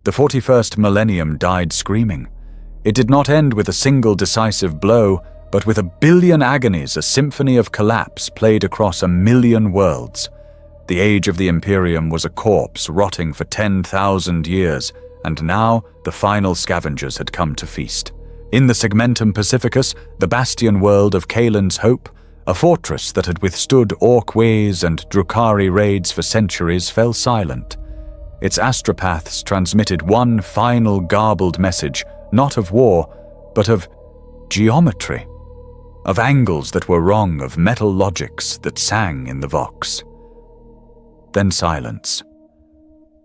The 41st Millennium died screaming. It did not end with a single decisive blow, but with a billion agonies, a symphony of collapse played across 1,000,000 worlds. The age of the Imperium was a corpse rotting for 10,000 years, and now the final scavengers had come to feast. In the Segmentum Pacificus, the bastion world of Kaelin's Hope, a fortress that had withstood orc ways and Drukhari raids for centuries, fell silent. Its astropaths transmitted one final garbled message, not of war, but of geometry, of angles that were wrong, of metal logics that sang in the vox. Then silence.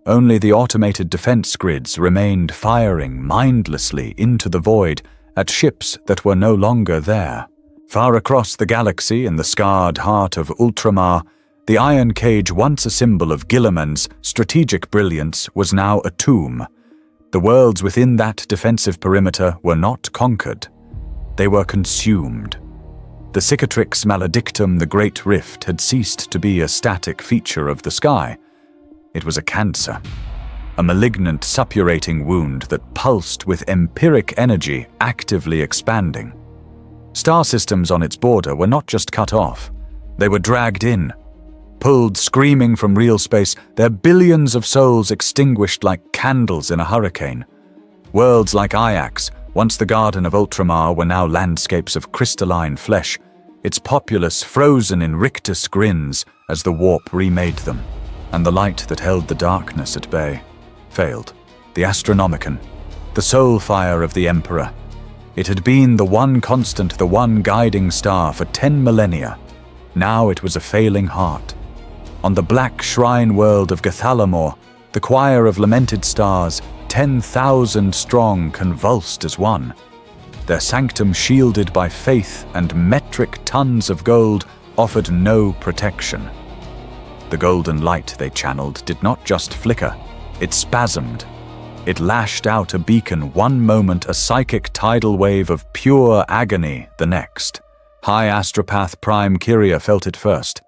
Only the automated defense grids remained firing mindlessly into the void at ships that were no longer there. Far across the galaxy, in the scarred heart of Ultramar, the iron cage, once a symbol of Guilliman's strategic brilliance, was now a tomb. The worlds within that defensive perimeter were not conquered. They were consumed. The cicatrix maledictum, the Great Rift, had ceased to be a static feature of the sky. It was a cancer, a malignant suppurating wound that pulsed with empiric energy actively expanding. Star systems on its border were not just cut off, they were dragged in, pulled screaming from real space, their billions of souls extinguished like candles in a hurricane. Worlds like Ajax, once the Garden of Ultramar, were now landscapes of crystalline flesh, its populace frozen in rictus grins as the warp remade them. And the light that held the darkness at bay failed. The Astronomicon, the soul fire of the Emperor. It had been the one constant, the one guiding star for 10 millennia. Now it was a failing heart. On the black shrine world of Gathalamor, the choir of lamented stars, 10,000 strong, convulsed as one. Their sanctum shielded by faith and metric tons of gold offered no protection. The golden light they channeled did not just flicker, it spasmed. It lashed out a beacon one moment, a psychic tidal wave of pure agony the next. High Astropath Prime Kyria felt it first.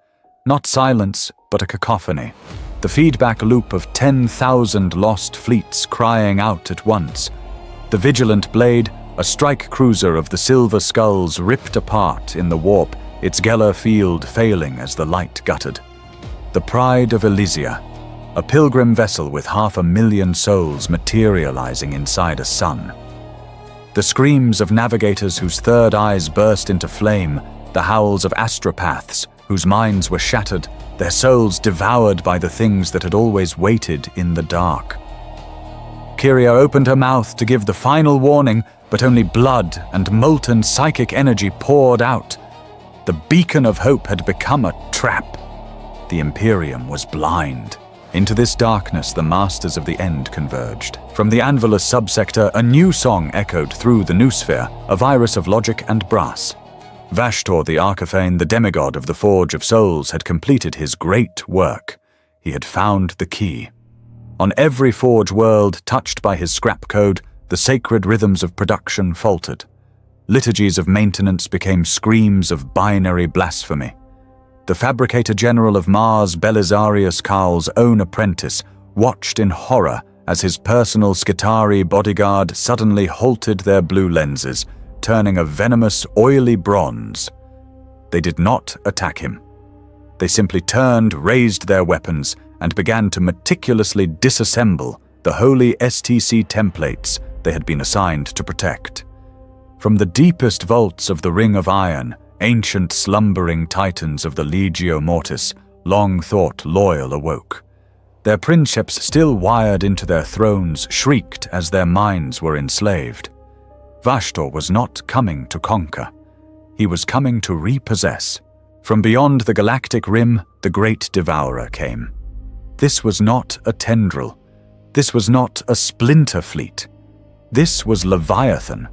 Not silence, but a cacophony. The feedback loop of 10,000 lost fleets crying out at once. The Vigilant Blade, a strike cruiser of the Silver Skulls, ripped apart in the warp, its Geller field failing as the light guttered. The Pride of Elysia, a pilgrim vessel with 500,000 souls materializing inside a sun. The screams of navigators whose third eyes burst into flame, the howls of astropaths whose minds were shattered, their souls devoured by the things that had always waited in the dark. Kyria opened her mouth to give the final warning, but only blood and molten psychic energy poured out. The beacon of hope had become a trap. The Imperium was blind. Into this darkness the masters of the end converged. From the Anvilus subsector, a new song echoed through the noosphere, a virus of logic and brass. Vashtor the Archaphane, the demigod of the Forge of Souls, had completed his great work. He had found the key. On every Forge world touched by his scrap code, the sacred rhythms of production faltered. Liturgies of maintenance became screams of binary blasphemy. The Fabricator General of Mars, Belisarius Cowl's own apprentice, watched in horror as his personal Skitarii bodyguard suddenly halted their blue lenses, turning a venomous, oily bronze. They did not attack him. They simply turned, raised their weapons, and began to meticulously disassemble the holy STC templates they had been assigned to protect. From the deepest vaults of the Ring of Iron, ancient slumbering titans of the Legio Mortis, long thought loyal, awoke. Their princeps, still wired into their thrones, shrieked as their minds were enslaved. Vashtor was not coming to conquer. He was coming to repossess. From beyond the galactic rim, the great devourer came. This was not a tendril. This was not a splinter fleet. This was Leviathan,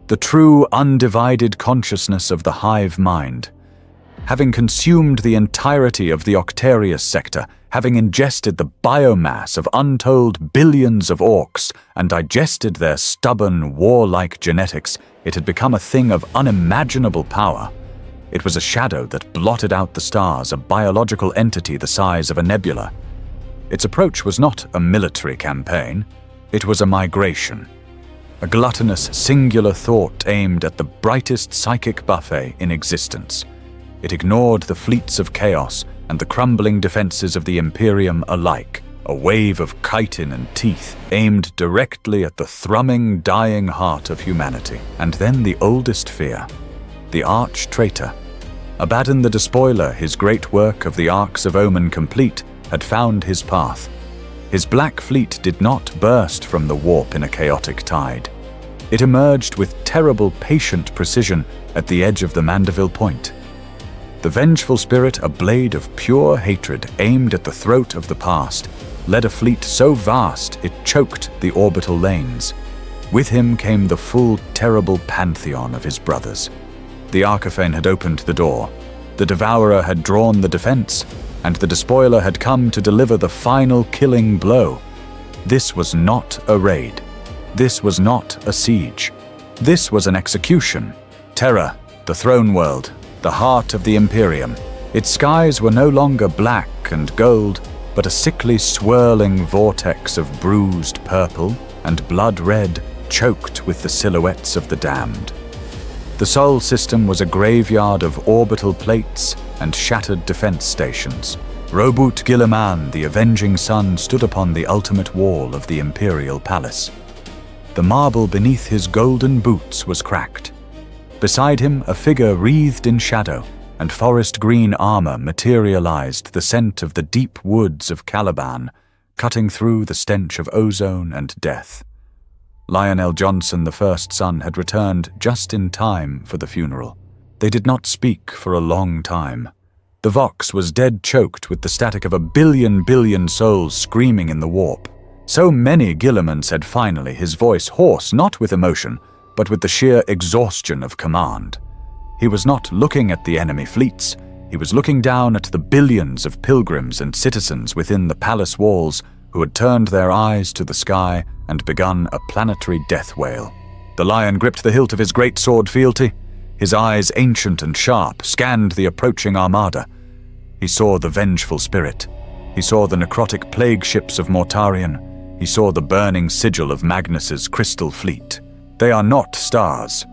the true undivided consciousness of the hive mind. Having consumed the entirety of the Octarius sector, having ingested the biomass of untold billions of orcs and digested their stubborn, warlike genetics, it had become a thing of unimaginable power. It was a shadow that blotted out the stars, a biological entity the size of a nebula. Its approach was not a military campaign. It was a migration. A gluttonous, singular thought aimed at the brightest psychic buffet in existence. It ignored the fleets of chaos and the crumbling defenses of the Imperium alike. A wave of chitin and teeth aimed directly at the thrumming, dying heart of humanity. And then the oldest fear, the arch-traitor. Abaddon the Despoiler, his great work of the Arcs of Omen complete, had found his path. His black fleet did not burst from the warp in a chaotic tide. It emerged with terrible, patient precision at the edge of the Mandeville Point. The vengeful spirit, a blade of pure hatred aimed at the throat of the past, led a fleet so vast it choked the orbital lanes. With him came the full, terrible pantheon of his brothers. The Archifane had opened the door. The Devourer had drawn the defense, and the Despoiler had come to deliver the final killing blow. This was not a raid. This was not a siege. This was an execution. Terra, the throne world, the heart of the Imperium. Its skies were no longer black and gold, but a sickly swirling vortex of bruised purple and blood red, choked with the silhouettes of the damned. The Sol system was a graveyard of orbital plates and shattered defense stations. Robut Guilliman, the avenging sun, stood upon the ultimate wall of the Imperial Palace. The marble beneath his golden boots was cracked. Beside him, a figure wreathed in shadow, and forest green armor materialized the scent of the deep woods of Caliban, cutting through the stench of ozone and death. Lionel Johnson, the first son, had returned just in time for the funeral. They did not speak for a long time. The Vox was dead choked with the static of a billion souls screaming in the warp. So many, Guilliman said finally, his voice hoarse not with emotion, but with the sheer exhaustion of command. He was not looking at the enemy fleets. He was looking down at the billions of pilgrims and citizens within the palace walls who had turned their eyes to the sky and begun a planetary death wail. The lion gripped the hilt of his great sword fealty. His eyes, ancient and sharp, scanned the approaching armada. He saw the vengeful spirit. He saw the necrotic plague ships of Mortarion. He saw the burning sigil of Magnus's crystal fleet. They are not stars.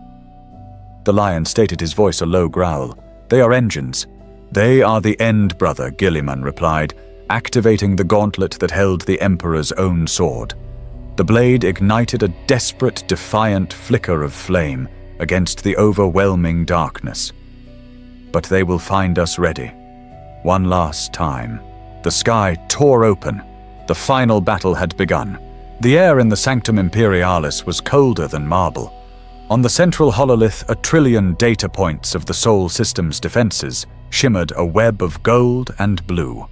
The lion stated, his voice a low growl. They are engines. They are the end, brother, Guilliman replied, activating the gauntlet that held the Emperor's own sword. The blade ignited a desperate, defiant flicker of flame against the overwhelming darkness. But they will find us ready. One last time. The sky tore open. The final battle had begun. The air in the Sanctum Imperialis was colder than marble. On the central hololith, 1 trillion data points of the Sol system's defenses shimmered a web of gold and blue.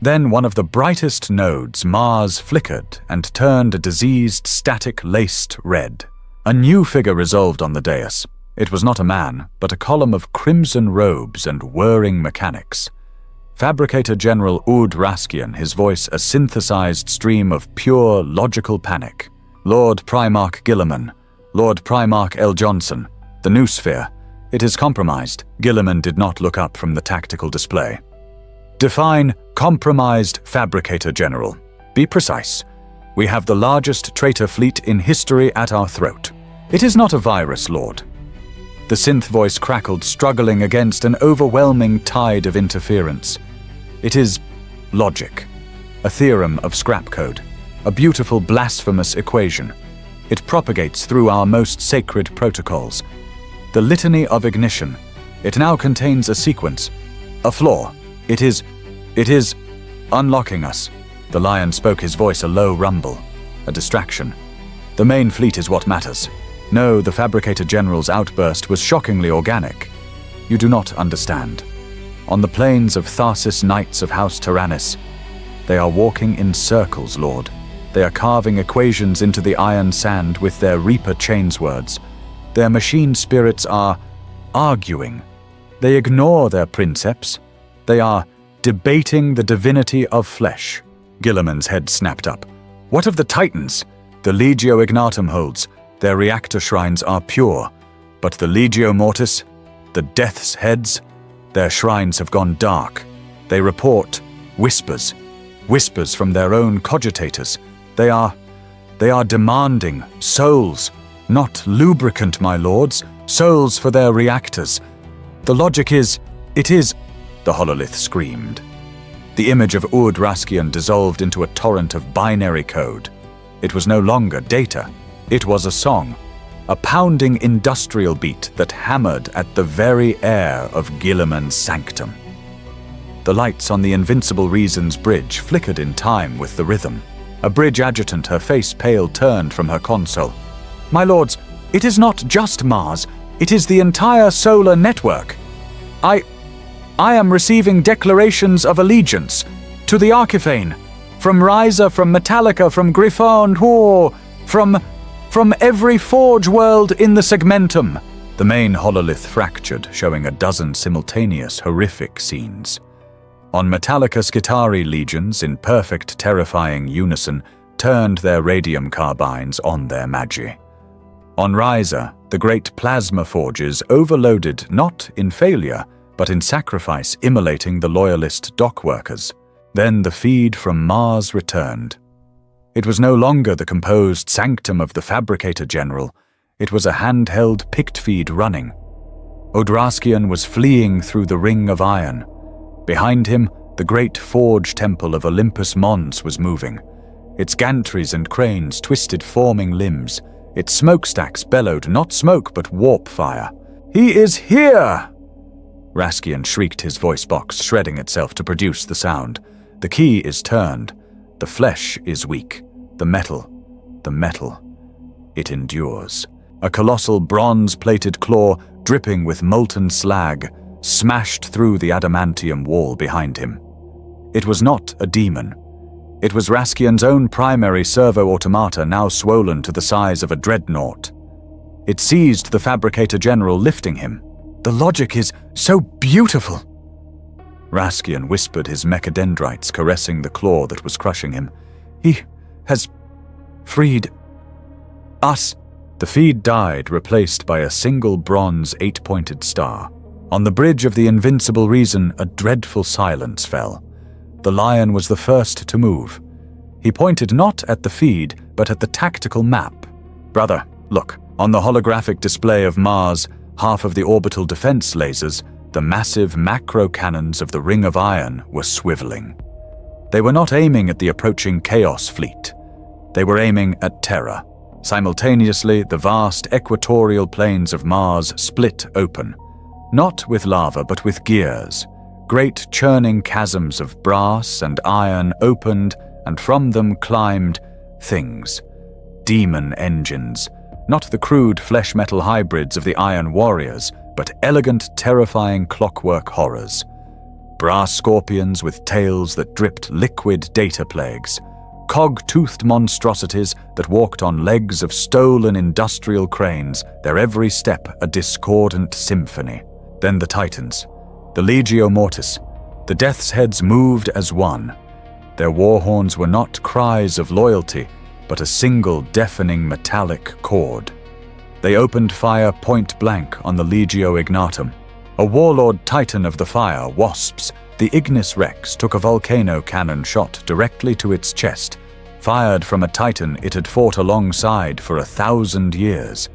Then one of the brightest nodes, Mars, flickered and turned a diseased, static-laced red. A new figure resolved on the dais. It was not a man, but a column of crimson robes and whirring mechanics. Fabricator General Ud Raskian, his voice a synthesized stream of pure, logical panic. Lord Primarch Guilliman, Lord Primarch L. Johnson, the Noosphere. It is compromised. Guilliman did not look up from the tactical display. Define compromised, Fabricator General. Be precise. We have the largest traitor fleet in history at our throat. It is not a virus, Lord. The synth voice crackled, struggling against an overwhelming tide of interference. It is logic, a theorem of scrap code, a beautiful blasphemous equation. It propagates through our most sacred protocols. The litany of ignition. It now contains a sequence, a flaw. It is unlocking us. The lion spoke, his voice a low rumble, a distraction. The main fleet is what matters. No, the Fabricator General's outburst was shockingly organic. You do not understand. On the plains of Tharsis, Knights of House Tyrannus, they are walking in circles, Lord. They are carving equations into the iron sand with their Reaper chainswords. Their machine spirits are arguing. They ignore their princeps. They are debating the divinity of flesh. Guilliman's head snapped up. What of the Titans? The Legio Ignatum holds. Their reactor shrines are pure. But the Legio Mortis, the Death's Heads, their shrines have gone dark. They report whispers from their own cogitators. They are They are demanding souls, not lubricant, my lords, souls for their reactors. The logic is, it is, the hololith screamed. The image of Urd Raskian dissolved into a torrent of binary code. It was no longer data. It was a song, a pounding industrial beat that hammered at the very air of Guilliman's sanctum. The lights on the Invincible Reason's bridge flickered in time with the rhythm. A bridge adjutant, her face pale, turned from her console. My lords, it is not just Mars. It is the entire solar network. I am receiving declarations of allegiance to the Archiphane, from Ryza, from Metallica, from Griffon, from every forge world in the segmentum. The main hololith fractured, showing a dozen simultaneous horrific scenes. On Metallica, Skitari legions, in perfect terrifying unison, turned their radium carbines on their magi. On Ryza, the great plasma forges overloaded not in failure, but in sacrifice, immolating the loyalist dock workers. Then the feed from Mars returned. It was no longer the composed sanctum of the Fabricator General. It was a handheld pict feed running. Odraskian was fleeing through the ring of iron. Behind him, the great forge temple of Olympus Mons was moving. Its gantries and cranes twisted, forming limbs. Its smokestacks bellowed not smoke but warp fire. "He is here!" Raskian shrieked, his voice box shredding itself to produce the sound. The key is turned. The flesh is weak. The metal, it endures. A colossal bronze-plated claw, dripping with molten slag, smashed through the adamantium wall behind him. It was not a demon. It was Raskian's own primary servo-automata, now swollen to the size of a dreadnought. It seized the Fabricator General, lifting him. The logic is so beautiful. Raskian whispered, his mechadendrites caressing the claw that was crushing him. He has freed us. The feed died, replaced by a single bronze 8-pointed star. On the bridge of the Invincible Reason, a dreadful silence fell. The lion was the first to move. He pointed not at the feed, but at the tactical map. Brother, look. On the holographic display of Mars, half of the orbital defense lasers, the massive macro cannons of the Ring of Iron, were swiveling. They were not aiming at the approaching Chaos fleet. They were aiming at Terra. Simultaneously, the vast equatorial plains of Mars split open. Not with lava, but with gears. Great churning chasms of brass and iron opened, and from them climbed things. Demon engines. Not the crude flesh-metal hybrids of the Iron Warriors, but elegant, terrifying clockwork horrors. Brass scorpions with tails that dripped liquid data plagues. Cog-toothed monstrosities that walked on legs of stolen industrial cranes, their every step a discordant symphony. Then the Titans, the Legio Mortis. The Death's Heads moved as one. Their war horns were not cries of loyalty, but a single deafening metallic chord. They opened fire point-blank on the Legio Ignatum. A warlord titan of the fire, Wasps, the Ignis Rex, took a volcano cannon shot directly to its chest, fired from a titan it had fought alongside for 1,000 years.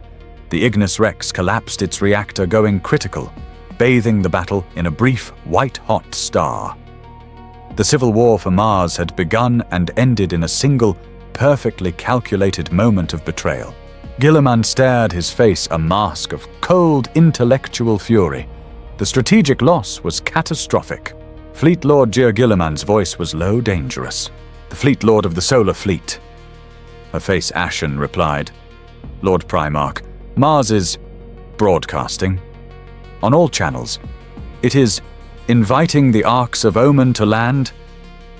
The Ignis Rex collapsed its reactor, going critical, bathing the battle in a brief, white-hot star. The civil war for Mars had begun and ended in a single, perfectly calculated moment of betrayal. Guilliman stared, his face a mask of cold intellectual fury. The strategic loss was catastrophic. Fleet Lord Gir Guilliman's voice was low, dangerous. The Fleet Lord of the Solar Fleet. Her face ashen replied, Lord Primarch, Mars is broadcasting. On all channels. It is inviting the Arks of Omen to land.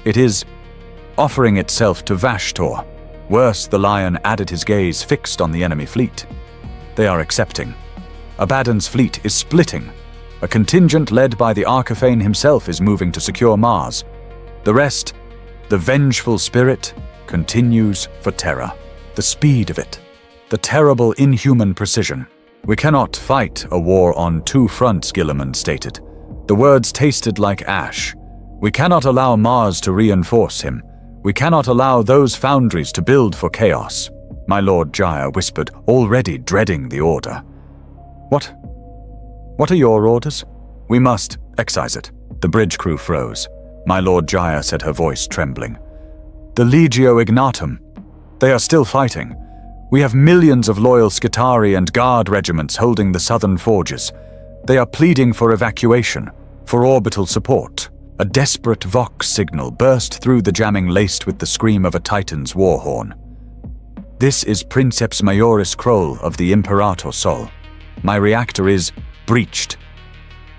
It is offering itself to Vashtor. Worse, the lion added, his gaze fixed on the enemy fleet. They are accepting. Abaddon's fleet is splitting. A contingent led by the Archiphane himself is moving to secure Mars. The rest, the vengeful spirit, continues for Terra. The speed of it, the terrible inhuman precision. We cannot fight a war on two fronts, Guilliman stated. The words tasted like ash. We cannot allow Mars to reinforce him. We cannot allow those foundries to build for chaos. My Lord Jaya whispered, already dreading the order. What are your orders? We must excise it. The bridge crew froze. My Lord Jaya said, her voice trembling. The Legio Ignatum. They are still fighting. We have millions of loyal Skitarii and Guard regiments holding the southern forges. They are pleading for evacuation, for orbital support. A desperate vox signal burst through the jamming laced with the scream of a Titan's war horn. This is Princeps Majoris Kroll of the Imperator Sol. My reactor is breached.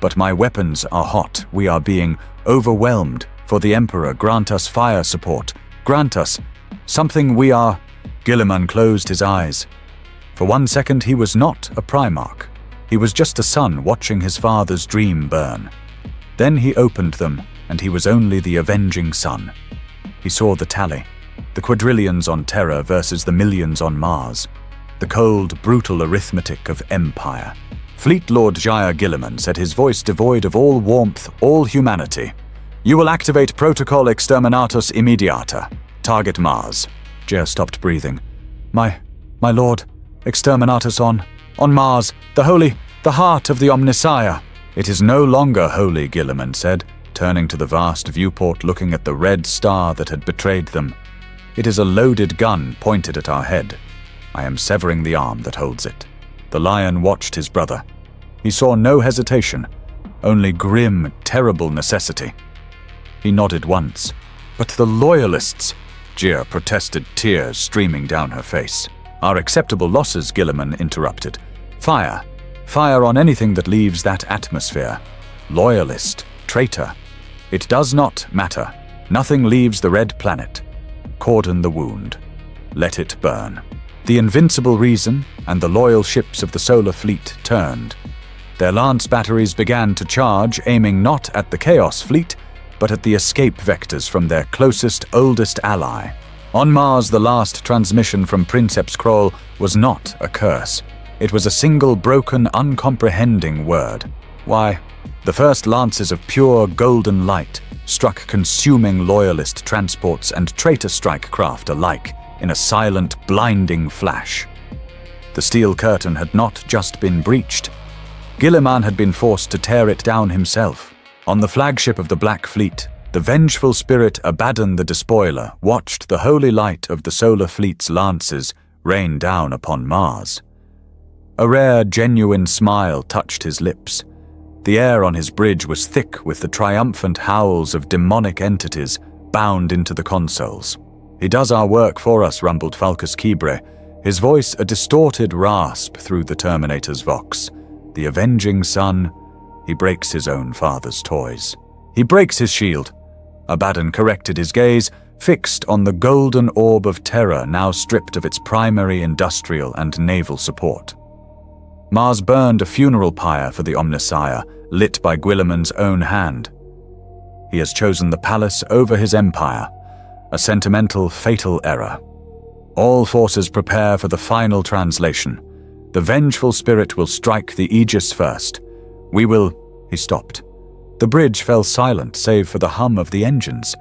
But my weapons are hot. We are being overwhelmed. For the Emperor, grant us fire support. Grant us something we are... Guilliman closed his eyes. For 1 second he was not a Primarch. He was just a son watching his father's dream burn. Then he opened them, and he was only the avenging son. He saw the tally. The quadrillions on Terra versus the millions on Mars. The cold, brutal arithmetic of empire. Fleet Lord Jaya Guilliman said, his voice devoid of all warmth, all humanity. You will activate Protocol Exterminatus Immediata. Target Mars. Jer stopped breathing. My lord, Exterminatus on Mars, the heart of the Omnissiah. It is no longer holy, Guilliman said, turning to the vast viewport looking at the red star that had betrayed them. It is a loaded gun pointed at our head. I am severing the arm that holds it. The lion watched his brother. He saw no hesitation, only grim, terrible necessity. He nodded once. But the loyalists... Jia protested, tears streaming down her face. Our acceptable losses, Guilliman interrupted. Fire. Fire on anything that leaves that atmosphere. Loyalist. Traitor. It does not matter. Nothing leaves the red planet. Cordon the wound. Let it burn. The invincible reason and the loyal ships of the Solar Fleet turned. Their lance batteries began to charge, aiming not at the Chaos Fleet, but at the escape vectors from their closest, oldest ally. On Mars, the last transmission from Princeps Kroll was not a curse. It was a single broken, uncomprehending word. Why? The first lances of pure golden light struck consuming loyalist transports and traitor strike craft alike in a silent, blinding flash. The steel curtain had not just been breached. Guilliman had been forced to tear it down himself. On the flagship of the Black Fleet, the vengeful spirit Abaddon the Despoiler watched the holy light of the Solar Fleet's lances rain down upon Mars. A rare, genuine smile touched his lips. The air on his bridge was thick with the triumphant howls of demonic entities bound into the consoles. He does our work for us, rumbled Falcus Kibre, his voice a distorted rasp through the Terminator's vox. The avenging son, he breaks his own father's toys. He breaks his shield. Abaddon corrected his gaze, fixed on the golden orb of terror now stripped of its primary industrial and naval support. Mars burned a funeral pyre for the Omnissiah, lit by Guilliman's own hand. He has chosen the palace over his empire, a sentimental, fatal error. All forces prepare for the final translation. The vengeful spirit will strike the Aegis first. We will... He stopped. The bridge fell silent save for the hum of the engines.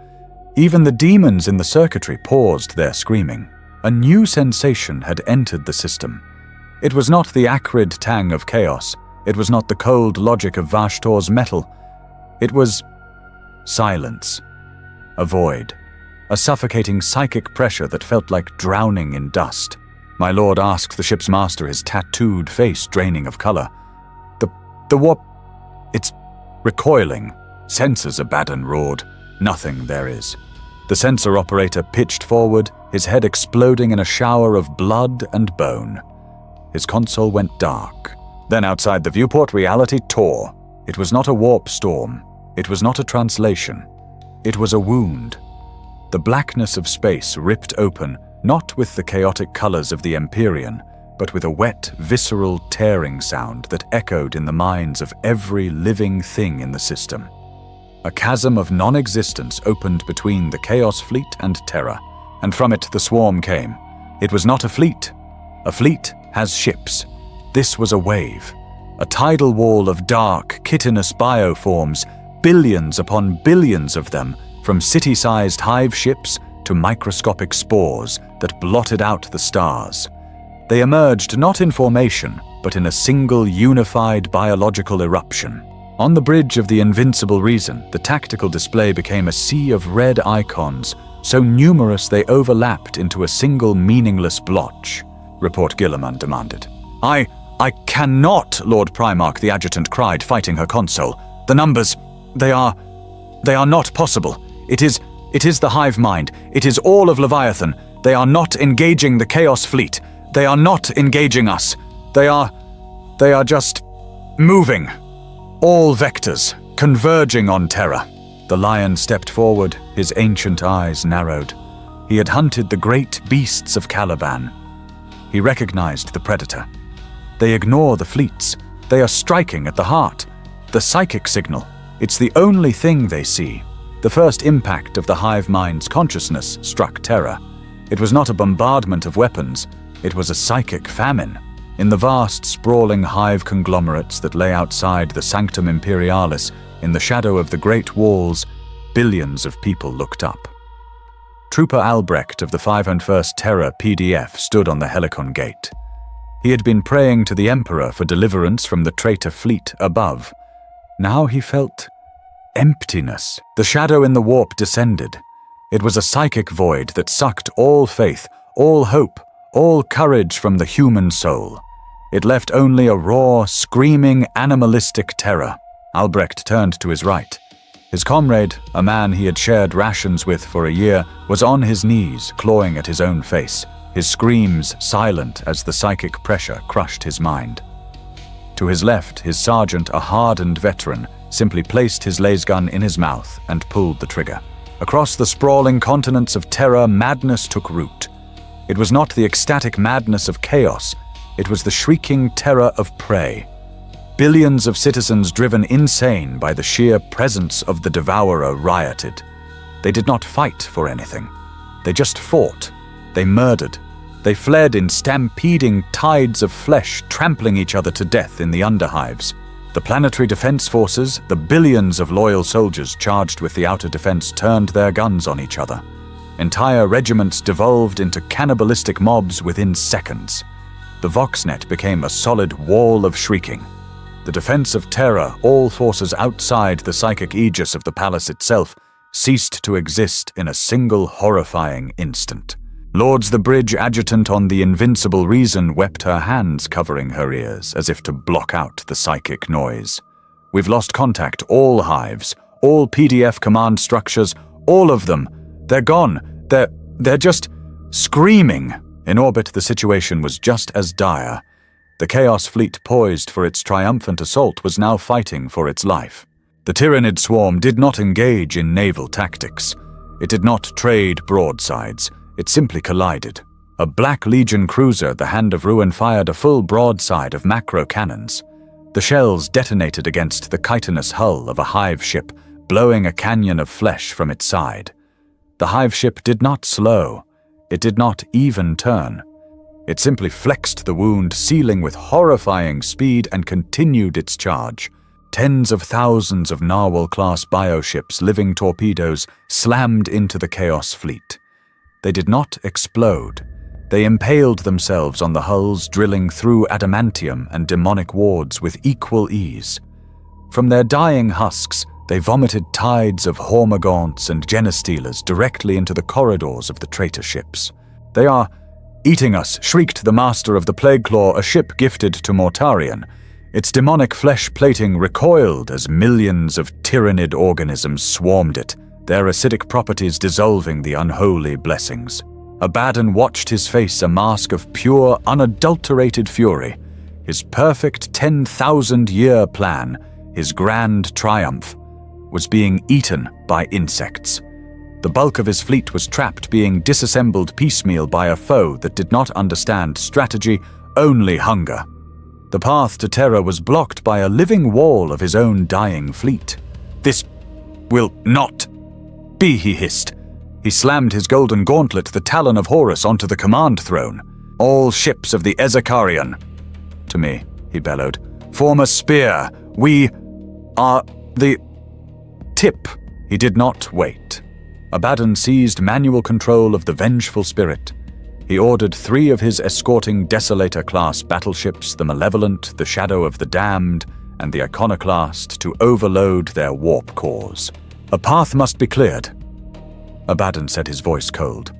Even the demons in the circuitry paused their screaming. A new sensation had entered the system. It was not the acrid tang of chaos. It was not the cold logic of Vashtor's metal. It was... silence. A void. A suffocating psychic pressure that felt like drowning in dust. My lord asked the ship's master, his tattooed face draining of color. The warp... It's recoiling. Sensors, Abaddon roared. Nothing there is. The sensor operator pitched forward, his head exploding in a shower of blood and bone. His console went dark. Then outside the viewport, reality tore. It was not a warp storm. It was not a translation. It was a wound. The blackness of space ripped open, not with the chaotic colors of the Imperium, but with a wet, visceral tearing sound that echoed in the minds of every living thing in the system. A chasm of non-existence opened between the Chaos Fleet and Terra, and from it the swarm came. It was not a fleet. A fleet has ships. This was a wave. A tidal wall of dark, chitinous bioforms, billions upon billions of them, from city-sized hive ships to microscopic spores that blotted out the stars. They emerged not in formation, but in a single unified biological eruption. On the bridge of the Invincible Reason, the tactical display became a sea of red icons, so numerous they overlapped into a single meaningless blotch. Report Gilliman demanded. I cannot, Lord Primarch, the adjutant cried, fighting her console. The numbers, they are not possible. It is the hive mind. It is all of Leviathan. They are not engaging the Chaos Fleet. They are not engaging us. They are just moving. All vectors, converging on Terra. The lion stepped forward, his ancient eyes narrowed. He had hunted the great beasts of Caliban. He recognized the predator. They ignore the fleets. They are striking at the heart. The psychic signal. It's the only thing they see. The first impact of the hive mind's consciousness struck Terra. It was not a bombardment of weapons. It was a psychic famine. In the vast, sprawling hive conglomerates that lay outside the Sanctum Imperialis, in the shadow of the Great Walls, billions of people looked up. Trooper Albrecht of the 501st Terra PDF stood on the Helicon gate. He had been praying to the Emperor for deliverance from the traitor fleet above. Now he felt emptiness. The shadow in the warp descended. It was a psychic void that sucked all faith, all hope, all courage from the human soul. It left only a raw, screaming, animalistic terror. Albrecht turned to his right. His comrade, a man he had shared rations with for a year, was on his knees, clawing at his own face, his screams silent as the psychic pressure crushed his mind. To his left, his sergeant, a hardened veteran, simply placed his lasgun in his mouth and pulled the trigger. Across the sprawling continents of terror, madness took root. It was not the ecstatic madness of chaos, it was the shrieking terror of prey. Billions of citizens driven insane by the sheer presence of the devourer rioted. They did not fight for anything. They just fought. They murdered. They fled in stampeding tides of flesh, trampling each other to death in the underhives. The planetary defense forces, the billions of loyal soldiers charged with the outer defense, turned their guns on each other. Entire regiments devolved into cannibalistic mobs within seconds. The Voxnet became a solid wall of shrieking. The defense of Terra, all forces outside the psychic aegis of the palace itself, ceased to exist in a single horrifying instant. Lords the Bridge adjutant on the Invincible Reason wept, her hands covering her ears as if to block out the psychic noise. We've lost contact, all hives, all PDF command structures, all of them. They're gone. They're just screaming. In orbit, the situation was just as dire. The Chaos Fleet, poised for its triumphant assault, was now fighting for its life. The Tyrannid swarm did not engage in naval tactics. It did not trade broadsides. It simply collided. A Black Legion cruiser, the Hand of Ruin, fired a full broadside of macro cannons. The shells detonated against the chitinous hull of a hive ship, blowing a canyon of flesh from its side. The hive ship did not slow. It did not even turn. It simply flexed the wound, sealing with horrifying speed, and continued its charge. Tens of thousands of Narwhal-class bioships, living torpedoes, slammed into the Chaos Fleet. They did not explode. They impaled themselves on the hulls, drilling through adamantium and demonic wards with equal ease. From their dying husks, they vomited tides of hormagaunts and genestealers directly into the corridors of the traitor ships. "They are eating us," shrieked the master of the Plague Claw, a ship gifted to Mortarion. Its demonic flesh plating recoiled as millions of tyrannid organisms swarmed it, their acidic properties dissolving the unholy blessings. Abaddon watched his face, a mask of pure, unadulterated fury. His perfect 10,000-year plan, his grand triumph, was being eaten by insects. The bulk of his fleet was trapped, being disassembled piecemeal by a foe that did not understand strategy, only hunger. The path to Terra was blocked by a living wall of his own dying fleet. "This will not be," he hissed. He slammed his golden gauntlet, the Talon of Horus, onto the command throne. "All ships of the Ezekarian." "To me," he bellowed. "Form a spear. We are the tip." He did not wait. Abaddon seized manual control of the vengeful spirit. He ordered 3 of his escorting Desolator-class battleships, the Malevolent, the Shadow of the Damned, and the Iconoclast, to overload their warp cores. A path must be cleared. Abaddon said, his voice cold.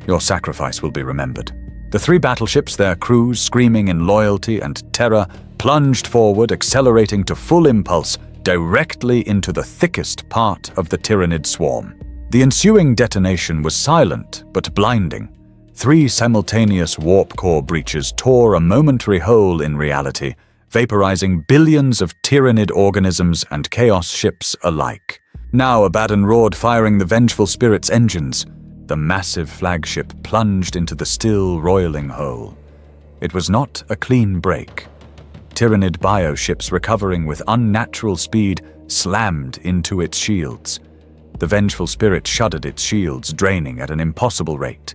Your sacrifice will be remembered. The 3 battleships, their crews screaming in loyalty and terror, plunged forward, accelerating to full impulse, directly into the thickest part of the Tyrannid swarm. The ensuing detonation was silent but blinding. 3 simultaneous warp core breaches tore a momentary hole in reality, vaporizing billions of Tyrannid organisms and Chaos ships alike. Now Abaddon roared, firing the vengeful spirit's engines. The massive flagship plunged into the still roiling hole. It was not a clean break. Tyrannid bioships, recovering with unnatural speed, slammed into its shields. The vengeful spirit shuddered, its shields draining at an impossible rate.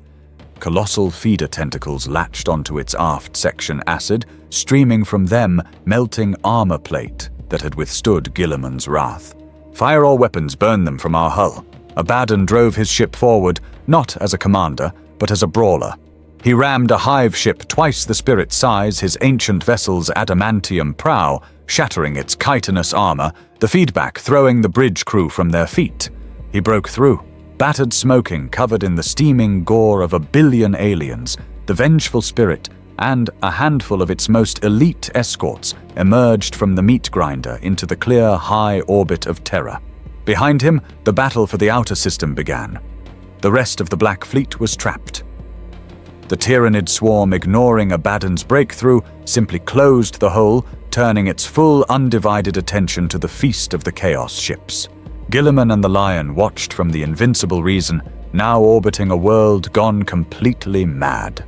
Colossal feeder tentacles latched onto its aft section, acid streaming from them, melting armor plate that had withstood Guilliman's wrath. Fire all weapons, burn them from our hull. Abaddon drove his ship forward, not as a commander, but as a brawler. He rammed a hive ship twice the spirit's size, his ancient vessel's adamantium prow shattering its chitinous armor, the feedback throwing the bridge crew from their feet. He broke through. Battered, smoking, covered in the steaming gore of a billion aliens, the vengeful spirit and a handful of its most elite escorts emerged from the meat grinder into the clear, high orbit of terror. Behind him, the battle for the outer system began. The rest of the Black Fleet was trapped. The Tyrannid swarm, ignoring Abaddon's breakthrough, simply closed the hole, turning its full, undivided attention to the feast of the Chaos ships. Guilliman and the Lion watched from the Invincible Reason, now orbiting a world gone completely mad.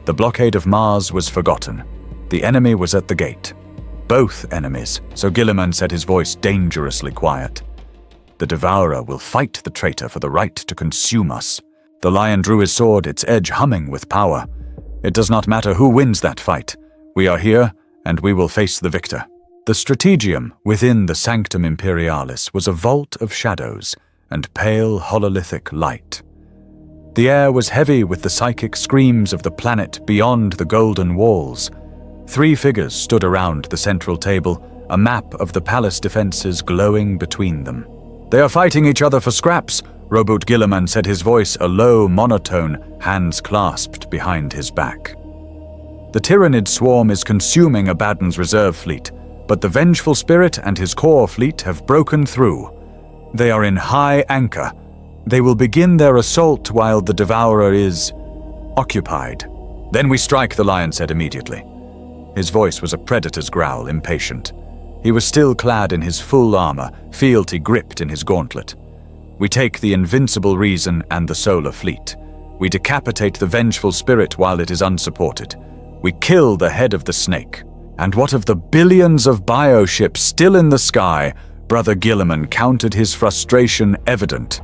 The blockade of Mars was forgotten. The enemy was at the gate. Both enemies, so Guilliman said, his voice dangerously quiet. The Devourer will fight the traitor for the right to consume us. The Lion drew his sword, its edge humming with power. It does not matter who wins that fight. We are here, and we will face the victor. The strategium within the Sanctum Imperialis was a vault of shadows and pale hololithic light. The air was heavy with the psychic screams of the planet beyond the golden walls. 3 figures stood around the central table, a map of the palace defenses glowing between them. They are fighting each other for scraps, Robot Guilliman said, his voice a low monotone, hands clasped behind his back. The Tyrannid swarm is consuming Abaddon's reserve fleet, but the vengeful spirit and his core fleet have broken through. They are in high anchor. They will begin their assault while the Devourer is occupied. Then we strike, the Lion said immediately. His voice was a predator's growl, impatient. He was still clad in his full armor, fealty gripped in his gauntlet. We take the Invincible Reason and the Solar Fleet. We decapitate the vengeful spirit while it is unsupported. We kill the head of the snake. And what of the billions of bioships still in the sky? Brother Guilliman counted, his frustration evident.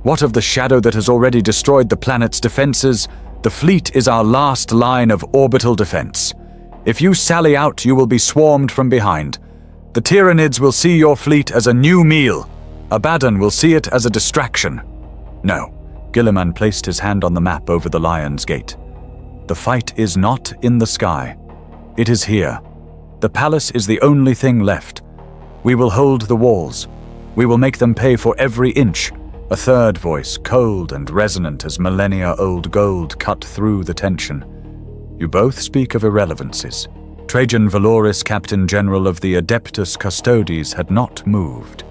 What of the shadow that has already destroyed the planet's defenses? The fleet is our last line of orbital defense. If you sally out, you will be swarmed from behind. The Tyrannids will see your fleet as a new meal. Abaddon will see it as a distraction. No. Guilliman placed his hand on the map over the Lion's Gate. The fight is not in the sky. It is here. The palace is the only thing left. We will hold the walls. We will make them pay for every inch. A third voice, cold and resonant as millennia-old gold, cut through the tension. You both speak of irrelevancies. Trajan Valoris, Captain General of the Adeptus Custodes, had not moved.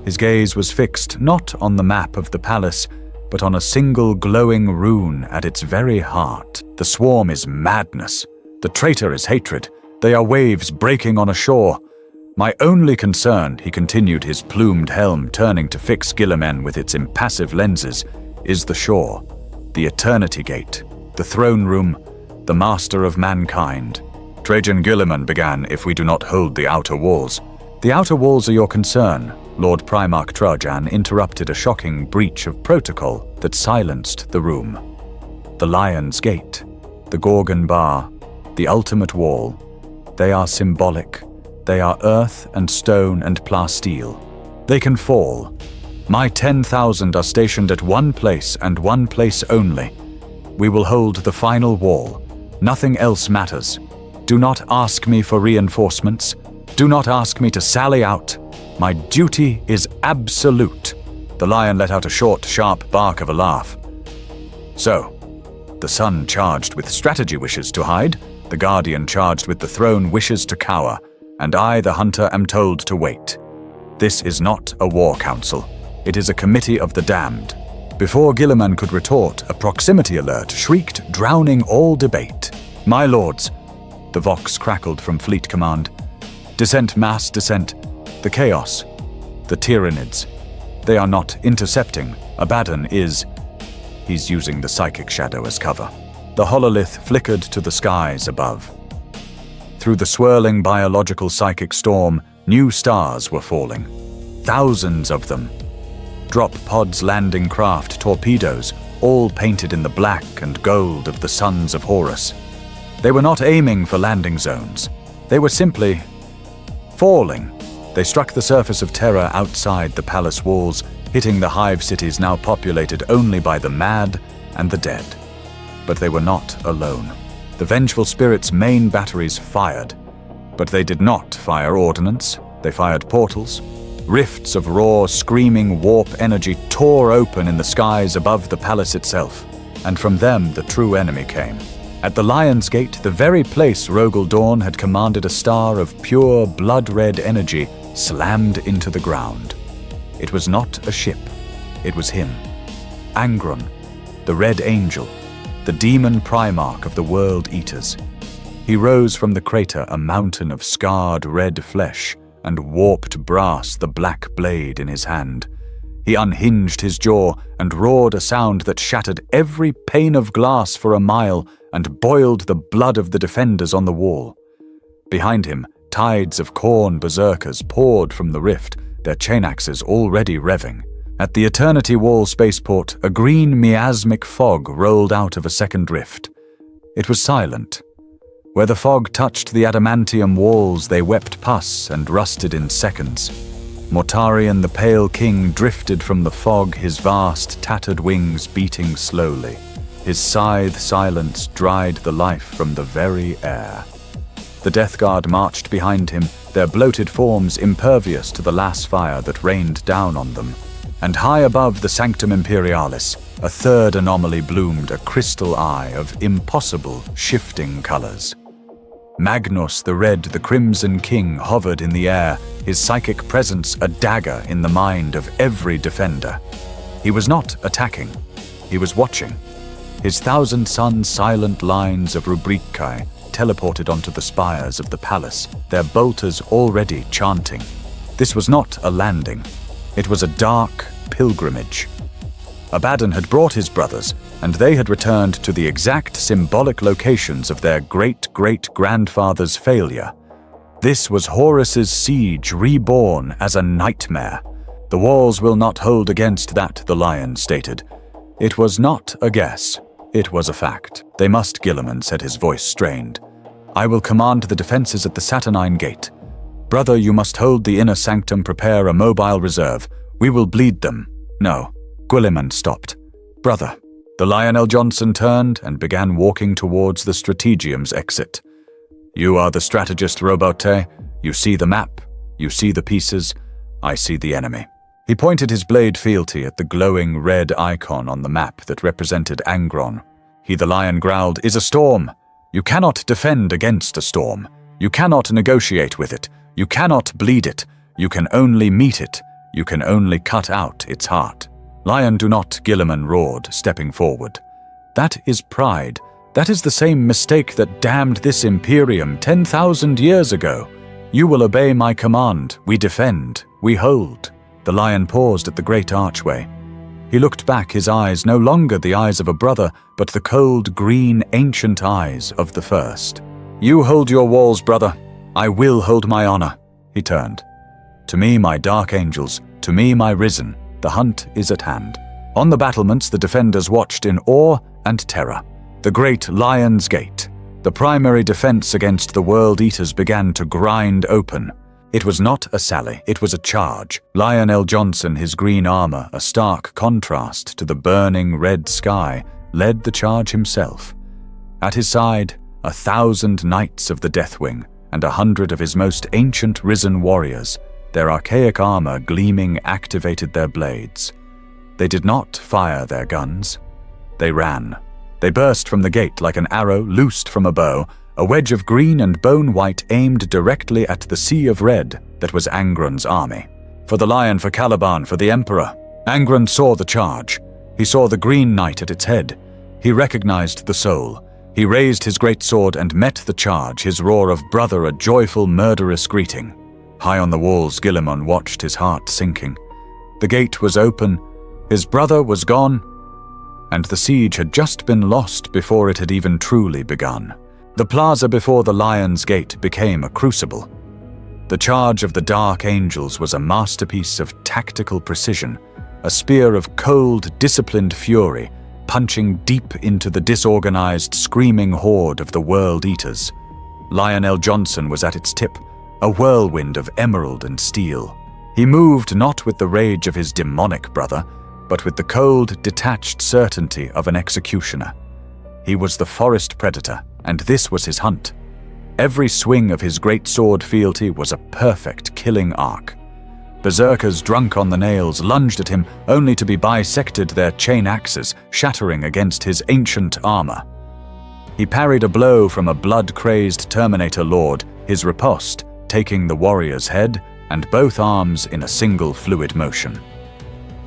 His gaze was fixed not on the map of the palace, but on a single glowing rune at its very heart. The swarm is madness. The traitor is hatred. They are waves breaking on a shore. My only concern, he continued, his plumed helm turning to fix Guilliman with its impassive lenses, is the shore, the Eternity Gate, the throne room, the master of mankind. Trajan Guilliman began, if we do not hold the outer walls. The outer walls are your concern, Lord Primarch Trajan interrupted a shocking breach of protocol that silenced the room. The Lion's Gate, the Gorgon Bar, the ultimate wall. They are symbolic. They are earth and stone and plasteel. They can fall. My 10,000 are stationed at one place and one place only. We will hold the final wall. Nothing else matters. Do not ask me for reinforcements. Do not ask me to sally out. My duty is absolute." The lion let out a short, sharp bark of a laugh. "So, the son charged with strategy wishes to hide, the guardian charged with the throne wishes to cower, and I, the hunter, am told to wait. This is not a war council. It is a committee of the damned." Before Gilliman could retort, a proximity alert shrieked, drowning all debate. "My lords," the vox crackled from Fleet Command. "Descent, mass descent. The chaos. The Tyranids. They are not intercepting. Abaddon is..." He's using the psychic shadow as cover. The hololith flickered to the skies above. Through the swirling biological psychic storm, new stars were falling. Thousands of them. Drop pods, landing craft, torpedoes, all painted in the black and gold of the sons of Horus. They were not aiming for landing zones. They were simply falling. They struck the surface of Terra outside the palace walls, hitting the hive cities now populated only by the mad and the dead. But they were not alone. The vengeful spirits' main batteries fired. But they did not fire ordnance. They fired portals. Rifts of raw, screaming warp energy tore open in the skies above the palace itself, and from them the true enemy came. At the Lion's Gate, the very place Rogel Dawn had commanded a star of pure, blood-red energy slammed into the ground. It was not a ship. It was him. Angron, the Red Angel, the demon primarch of the World Eaters. He rose from the crater, a mountain of scarred red flesh, and warped brass, the black blade in his hand. He unhinged his jaw and roared a sound that shattered every pane of glass for a mile and boiled the blood of the defenders on the wall. Behind him, tides of Khorne berserkers poured from the rift, their chain axes already revving. At the Eternity Wall spaceport, a green miasmic fog rolled out of a second rift. It was silent. Where the fog touched the adamantium walls, they wept pus and rusted in seconds. Mortarion, the Pale King, drifted from the fog, his vast, tattered wings beating slowly. His scythe silence dried the life from the very air. The Death Guard marched behind him, their bloated forms impervious to the lass fire that rained down on them. And high above the Sanctum Imperialis, a third anomaly bloomed, a crystal eye of impossible, shifting colors. Magnus, the Red, the Crimson King, hovered in the air, his psychic presence a dagger in the mind of every defender. He was not attacking. He was watching. His thousand-sun silent lines of rubricae teleported onto the spires of the palace, their bolters already chanting. This was not a landing. It was a dark pilgrimage. Abaddon had brought his brothers, and they had returned to the exact symbolic locations of their great-great-grandfather's failure. This was Horus's siege reborn as a nightmare. The walls will not hold against that, the lion stated. It was not a guess. It was a fact. They must, Gilliman said, his voice strained. I will command the defenses at the Saturnine Gate. Brother, you must hold the inner sanctum, prepare a mobile reserve. We will bleed them. No. Gilliman stopped. Brother. The Lionel Johnson turned and began walking towards the Strategium's exit. You are the strategist, Robote. You see the map. You see the pieces. I see the enemy. He pointed his blade fealty at the glowing red icon on the map that represented Angron. He, the lion, growled, is a storm. You cannot defend against a storm. You cannot negotiate with it. You cannot bleed it. You can only meet it. You can only cut out its heart. Lion, do not, Gilliman roared, stepping forward. That is pride. That is the same mistake that damned this Imperium 10,000 years ago. You will obey my command. We defend. We hold. The lion paused at the great archway. He looked back, his eyes no longer the eyes of a brother, but the cold, green, ancient eyes of the first. You hold your walls, brother. I will hold my honor. He turned. To me, my dark angels. To me, my risen. The hunt is at hand. On the battlements, the defenders watched in awe and terror. The great Lion's Gate, the primary defense against the World Eaters, began to grind open. It was not a sally, it was a charge. Lionel Johnson, his green armor, a stark contrast to the burning red sky, led the charge himself. At his side, 1,000 knights of the Deathwing and 100 of his most ancient risen warriors, their archaic armor gleaming, activated their blades. They did not fire their guns. They ran. They burst from the gate like an arrow loosed from a bow, a wedge of green and bone white aimed directly at the sea of red that was Angron's army. For the lion, for Caliban, for the Emperor. Angron saw the charge. He saw the Green Knight at its head. He recognized the soul. He raised his great sword and met the charge, his roar of brother a joyful, murderous greeting. High on the walls, Guillemon watched, his heart sinking. The gate was open. His brother was gone, and the siege had just been lost before it had even truly begun. The plaza before the Lion's Gate became a crucible. The charge of the Dark Angels was a masterpiece of tactical precision, a spear of cold, disciplined fury, punching deep into the disorganized, screaming horde of the World Eaters. Lionel Johnson was at its tip, a whirlwind of emerald and steel. He moved not with the rage of his demonic brother, but with the cold, detached certainty of an executioner. He was the forest predator, and this was his hunt. Every swing of his great sword fealty was a perfect killing arc. Berserkers drunk on the nails lunged at him, only to be bisected, their chain axes shattering against his ancient armor. He parried a blow from a blood-crazed Terminator lord, his riposte taking the warrior's head and both arms in a single fluid motion.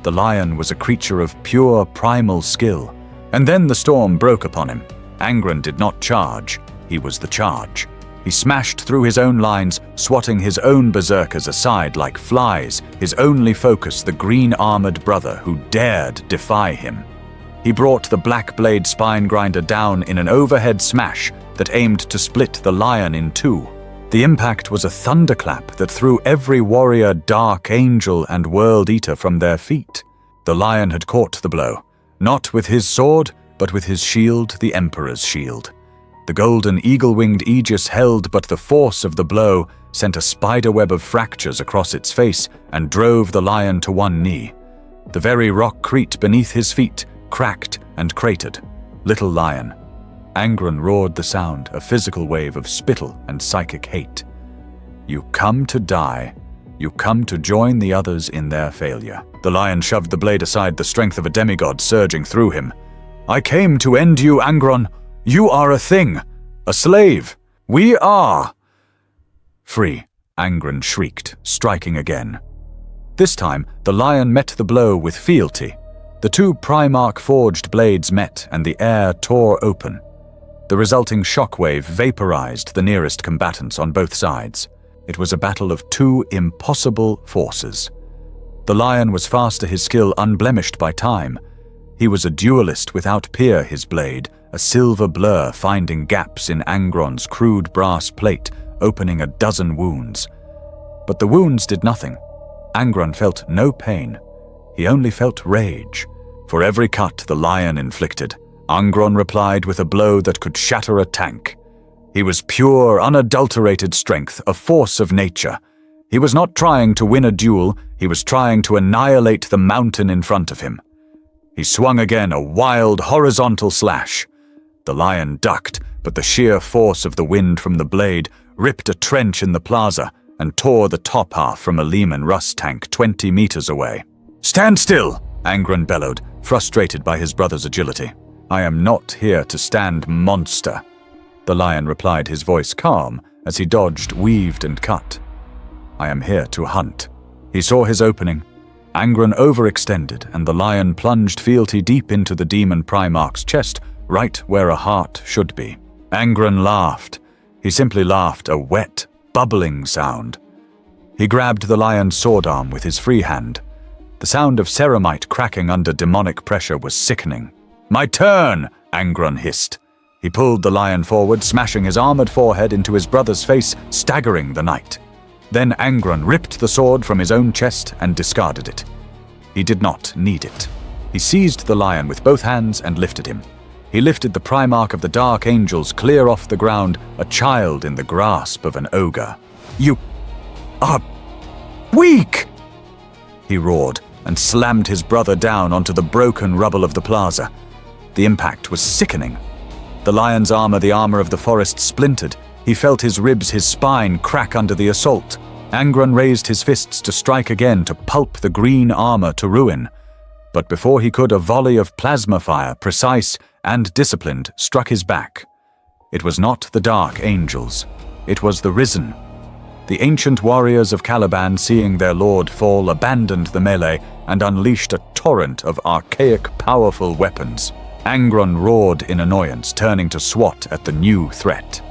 The lion was a creature of pure primal skill, and then the storm broke upon him. Angron did not charge, he was the charge. He smashed through his own lines, swatting his own berserkers aside like flies, his only focus the green-armored brother who dared defy him. He brought the black blade spine grinder down in an overhead smash that aimed to split the lion in two. The impact was a thunderclap that threw every warrior, Dark Angel, and World Eater from their feet. The lion had caught the blow, not with his sword, but with his shield, the Emperor's shield. The golden eagle-winged aegis held, but the force of the blow sent a spiderweb of fractures across its face and drove the lion to one knee. The very rock-crete beneath his feet cracked and cratered. Little lion. Angron roared the sound, a physical wave of spittle and psychic hate. You come to die. You come to join the others in their failure. The lion shoved the blade aside, the strength of a demigod surging through him. I came to end you, Angron. You are a thing, a slave. We are. Free, Angron shrieked, striking again. This time, the lion met the blow with fealty. The two Primarch-forged blades met, and the air tore open. The resulting shockwave vaporized the nearest combatants on both sides. It was a battle of two impossible forces. The lion was fast to his skill, unblemished by time. He was a duelist without peer, his blade, a silver blur finding gaps in Angron's crude brass plate, opening a dozen wounds. But the wounds did nothing. Angron felt no pain. He only felt rage. For every cut the lion inflicted, Angron replied with a blow that could shatter a tank. He was pure, unadulterated strength, a force of nature. He was not trying to win a duel, he was trying to annihilate the mountain in front of him. He swung again, a wild, horizontal slash. The lion ducked, but the sheer force of the wind from the blade ripped a trench in the plaza and tore the top half from a Lehman Russ tank 20 meters away. "Stand still!" Angron bellowed, frustrated by his brother's agility. "I am not here to stand, monster." The lion replied, his voice calm, as he dodged, weaved, and cut. "I am here to hunt." He saw his opening. Angron overextended, and the lion plunged fealty deep into the demon Primarch's chest, right where a heart should be. Angron laughed. He simply laughed, a wet, bubbling sound. He grabbed the lion's sword arm with his free hand. The sound of ceramite cracking under demonic pressure was sickening. "My turn!" Angron hissed. He pulled the lion forward, smashing his armored forehead into his brother's face, staggering the knight. Then Angron ripped the sword from his own chest and discarded it. He did not need it. He seized the lion with both hands and lifted him. He lifted the Primarch of the Dark Angels clear off the ground, a child in the grasp of an ogre. "You..." are weak!" He roared and slammed his brother down onto the broken rubble of the plaza. The impact was sickening. The lion's armor, the armor of the forest, splintered. He felt his ribs, his spine crack under the assault. Angron raised his fists to strike again, to pulp the green armor to ruin. But before he could, a volley of plasma fire, precise and disciplined, struck his back. It was not the Dark Angels. It was the Risen. The ancient warriors of Caliban, seeing their lord fall, abandoned the melee and unleashed a torrent of archaic, powerful weapons. Angron roared in annoyance, turning to swat at the new threat.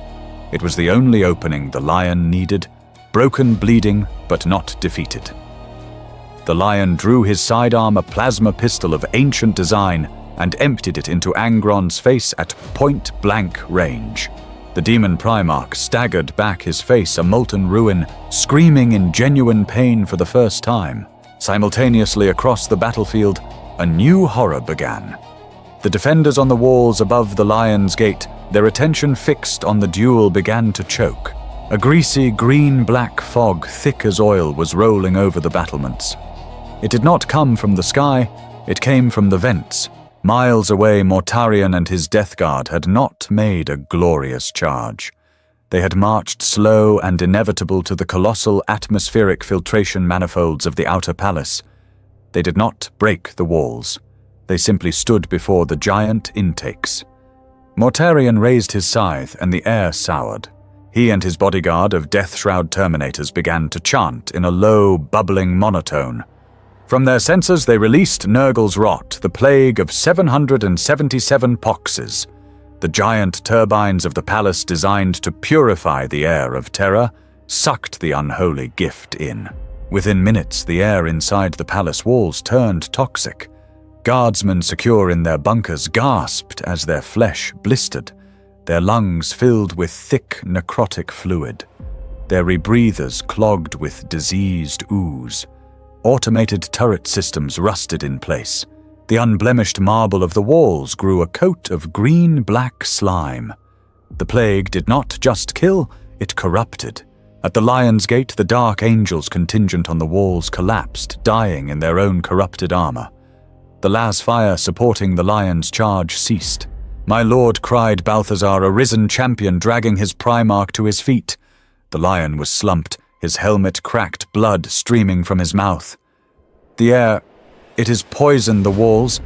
It was the only opening the lion needed, broken, bleeding, but not defeated. The lion drew his sidearm, a plasma pistol of ancient design, and emptied it into Angron's face at point-blank range. The demon Primarch staggered back, his face a molten ruin, screaming in genuine pain for the first time. Simultaneously across the battlefield, a new horror began. The defenders on the walls above the Lion's Gate, their attention fixed on the duel, began to choke. A greasy green-black fog, thick as oil, was rolling over the battlements. It did not come from the sky, it came from the vents. Miles away, Mortarion and his Death Guard had not made a glorious charge. They had marched slow and inevitable to the colossal atmospheric filtration manifolds of the outer palace. They did not break the walls. They simply stood before the giant intakes. Mortarion raised his scythe, and the air soured. He and his bodyguard of death-shroud terminators began to chant in a low, bubbling monotone. From their sensors they released Nurgle's Rot, the plague of 777 poxes. The giant turbines of the palace, designed to purify the air of terror, sucked the unholy gift in. Within minutes, the air inside the palace walls turned toxic. Guardsmen secure in their bunkers gasped as their flesh blistered, their lungs filled with thick necrotic fluid, their rebreathers clogged with diseased ooze. Automated turret systems rusted in place. The unblemished marble of the walls grew a coat of green-black slime. The plague did not just kill, it corrupted. At the Lion's Gate, the Dark Angels contingent on the walls collapsed, dying in their own corrupted armor. The las fire supporting the lion's charge ceased. "My lord," cried Balthazar, a risen champion, dragging his Primarch to his feet. The lion was slumped, his helmet cracked, blood streaming from his mouth. "The air, it is poisoned, the walls.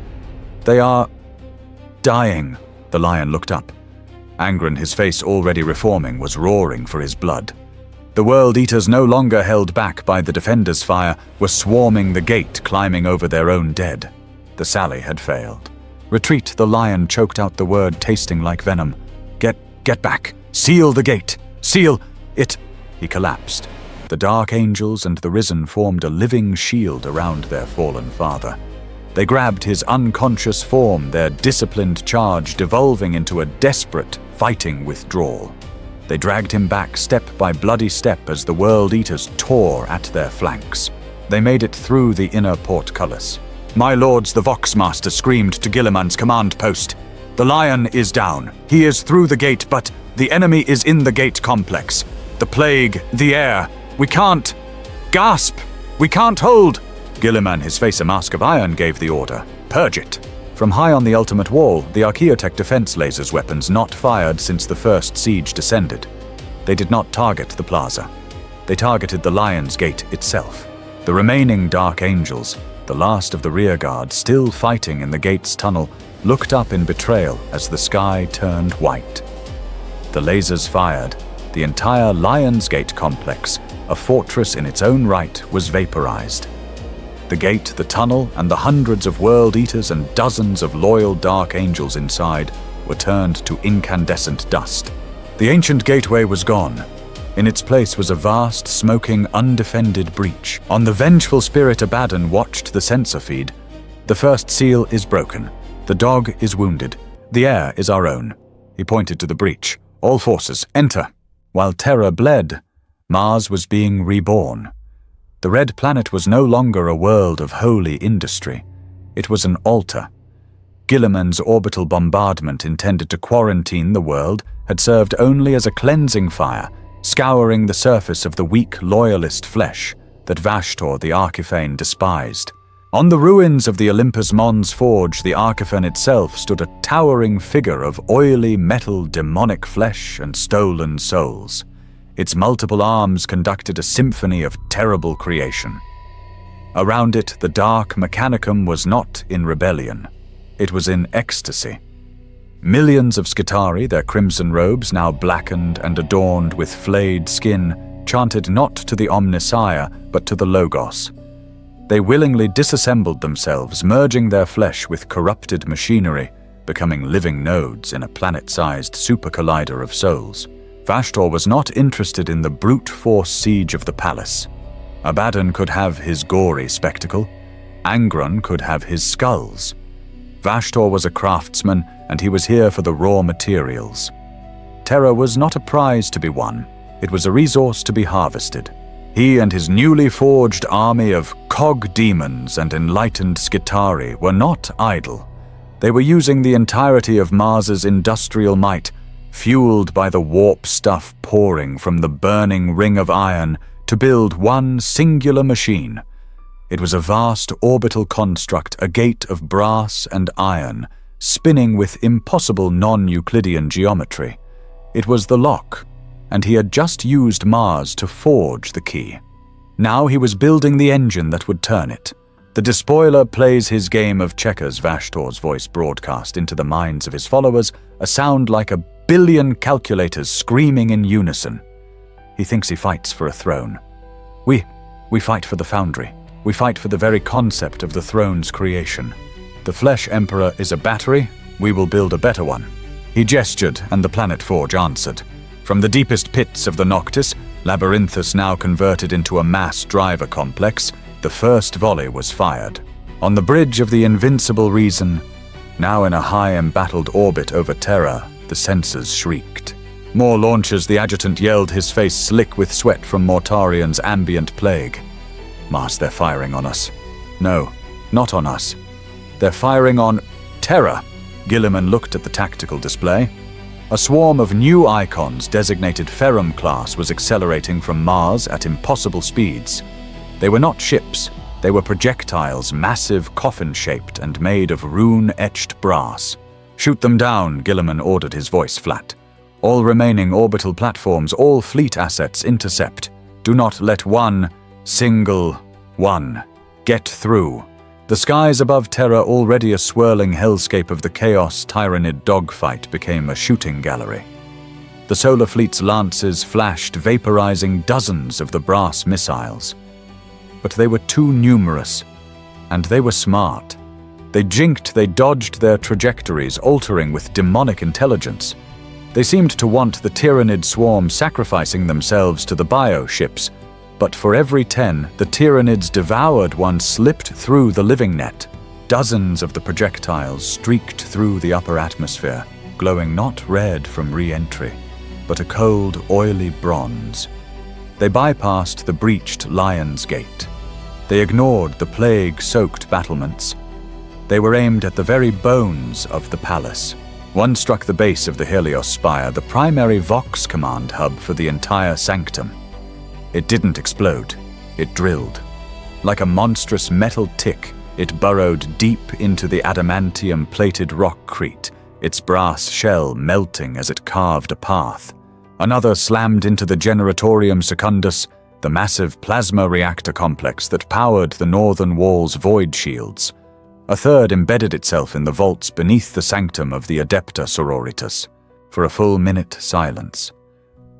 They are dying." The lion looked up. Angron, his face already reforming, was roaring for his blood. The World Eaters, no longer held back by the defenders' fire, were swarming the gate, climbing over their own dead. The sally had failed. "Retreat," the lion choked out the word, tasting like venom. Get back. Seal the gate. Seal it." He collapsed. The Dark Angels and the Risen formed a living shield around their fallen father. They grabbed his unconscious form, their disciplined charge devolving into a desperate, fighting withdrawal. They dragged him back step by bloody step as the World Eaters tore at their flanks. They made it through the inner portcullis. "My lords," the Voxmaster screamed to Guilliman's command post. "The lion is down. He is through the gate, but the enemy is in the gate complex. The plague, the air. We can't. Gasp! We can't hold!" Guilliman, his face a mask of iron, gave the order. "Purge it." From high on the ultimate wall, the Archaeotech defense lasers, weapons not fired since the first siege descended. They did not target the plaza. They targeted the Lion's Gate itself. The remaining Dark Angels, the last of the rearguard still fighting in the gate's tunnel, looked up in betrayal as the sky turned white. The lasers fired. The entire Lion's Gate complex, a fortress in its own right, was vaporized. The gate, the tunnel, and the hundreds of World Eaters and dozens of loyal Dark Angels inside were turned to incandescent dust. The ancient gateway was gone. In its place was a vast, smoking, undefended breach. On the vengeful spirit Abaddon watched the sensor feed. "The first seal is broken. The dog is wounded. The air is our own." He pointed to the breach. "All forces, enter." While terror bled, Mars was being reborn. The red planet was no longer a world of holy industry. It was an altar. Guilliman's orbital bombardment intended to quarantine the world had served only as a cleansing fire, scouring the surface of the weak loyalist flesh that Vashtor the Archiphane despised. On the ruins of the Olympus Mons forge, the Archiphane itself stood a towering figure of oily metal, demonic flesh, and stolen souls. Its multiple arms conducted a symphony of terrible creation. Around it, the dark mechanicum was not in rebellion. It was in ecstasy. Millions of Skitarii, their crimson robes now blackened and adorned with flayed skin, chanted not to the Omnissiah, but to the Logos. They willingly disassembled themselves, merging their flesh with corrupted machinery, becoming living nodes in a planet-sized super-collider of souls. Vashtor was not interested in the brute force siege of the palace. Abaddon could have his gory spectacle. Angron could have his skulls. Vashtor was a craftsman, and he was here for the raw materials. Terra was not a prize to be won. It was a resource to be harvested. He and his newly forged army of cog demons and enlightened Skitarii were not idle. They were using the entirety of Mars's industrial might, fueled by the warp stuff pouring from the burning ring of iron, to build one singular machine. It was a vast orbital construct, a gate of brass and iron, spinning with impossible non-Euclidean geometry. It was the lock, and he had just used Mars to forge the key. Now he was building the engine that would turn it. The despoiler plays his game of checkers, Vashtor's voice broadcast into the minds of his followers, a sound like 1 billion calculators screaming in unison. He thinks he fights for a throne. We fight for the foundry. We fight for the very concept of the throne's creation. The Flesh Emperor is a battery. We will build a better one. He gestured, and the Planet Forge answered. From the deepest pits of the Noctis, Labyrinthus now converted into a mass driver complex, the first volley was fired. On the bridge of the Invincible Reason, now in a high embattled orbit over Terra, the sensors shrieked. More launches, the adjutant yelled, his face slick with sweat from Mortarian's ambient plague. Mars, they're firing on us. No, not on us. They're firing on Terra. Gilliman looked at the tactical display. A swarm of new icons designated Ferrum class was accelerating from Mars at impossible speeds. They were not ships. They were projectiles, massive, coffin-shaped and made of rune-etched brass. Shoot them down, Gilliman ordered, his voice flat. All remaining orbital platforms, all fleet assets intercept. Do not let one get through. The skies above Terra, already a swirling hellscape of the chaos tyrannid dogfight, became a shooting gallery. The solar fleet's lances flashed, vaporizing dozens of the brass missiles. But they were too numerous, and they were smart. They jinked, they dodged their trajectories, altering with demonic intelligence. They seemed to want the Tyrannid swarm sacrificing themselves to the bioships, but for every 10, the Tyrannids devoured one slipped through the living net. Dozens of the projectiles streaked through the upper atmosphere, glowing not red from re-entry, but a cold, oily bronze. They bypassed the breached Lion's Gate. They ignored the plague-soaked battlements. They were aimed at the very bones of the palace. One struck the base of the Helios Spire, the primary Vox command hub for the entire sanctum. It didn't explode. It drilled. Like a monstrous metal tick, it burrowed deep into the adamantium-plated rockcrete, its brass shell melting as it carved a path. Another slammed into the Generatorium Secundus, the massive plasma reactor complex that powered the northern wall's void shields. A third embedded itself in the vaults beneath the sanctum of the Adepta Sororitas. For a full minute, silence.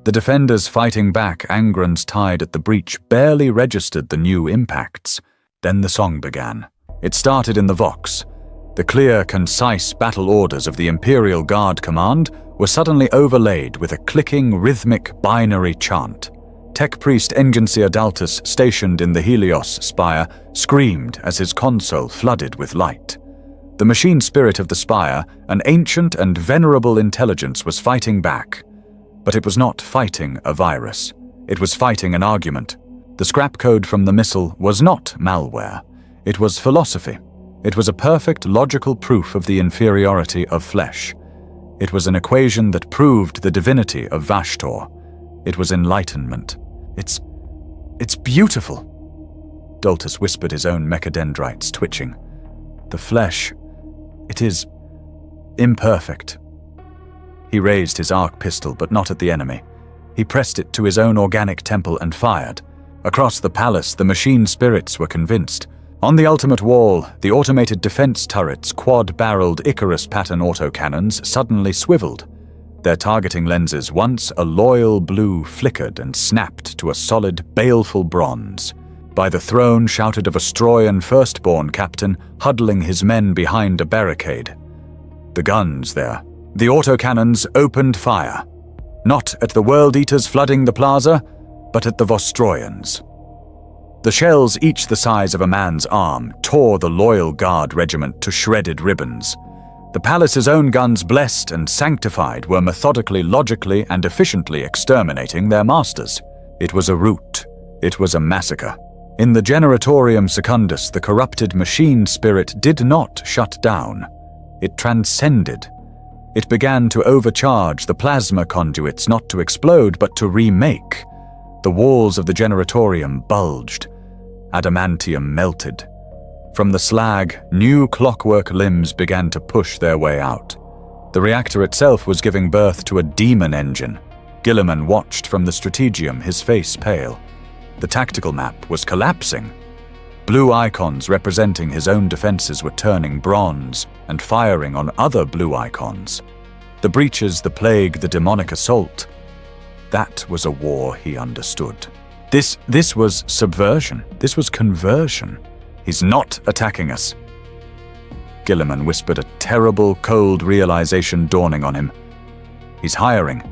The defenders fighting back Angron's tide at the breach barely registered the new impacts. Then the song began. It started in the Vox. The clear, concise battle orders of the Imperial Guard Command were suddenly overlaid with a clicking, rhythmic, binary chant. Tech Priest Engineer Daltus, stationed in the Helios Spire, screamed as his console flooded with light. The machine spirit of the Spire, an ancient and venerable intelligence, was fighting back. But it was not fighting a virus. It was fighting an argument. The scrap code from the missile was not malware. It was philosophy. It was a perfect logical proof of the inferiority of flesh. It was an equation that proved the divinity of Vashtor. It was enlightenment. It's beautiful. Doltus whispered, his own mechadendrites twitching. The flesh, it is imperfect. He raised his arc pistol, but not at the enemy. He pressed it to his own organic temple and fired. Across the palace, the machine spirits were convinced. On the ultimate wall, the automated defense turret's quad-barreled Icarus pattern autocannons suddenly swiveled. Their targeting lenses, once a loyal blue, flickered and snapped to a solid, baleful bronze. By the throne shouted a Vestroyan firstborn captain, huddling his men behind a barricade. The guns there. The autocannons opened fire. Not at the World Eaters flooding the plaza, but at the Vostroyans. The shells, each the size of a man's arm, tore the loyal guard regiment to shredded ribbons. The palace's own guns, blessed and sanctified, were methodically, logically, and efficiently exterminating their masters. It was a rout. It was a massacre. In the Generatorium Secundus, the corrupted machine spirit did not shut down. It transcended. It began to overcharge the plasma conduits, not to explode, but to remake. The walls of the Generatorium bulged. Adamantium melted. From the slag, new clockwork limbs began to push their way out. The reactor itself was giving birth to a demon engine. Guilliman watched from the strategium, his face pale. The tactical map was collapsing. Blue icons representing his own defenses were turning bronze and firing on other blue icons. The breaches, the plague, the demonic assault. That was a war he understood. This was subversion. This was conversion. He's not attacking us. Guilliman whispered, a terrible, cold realization dawning on him. He's hiring.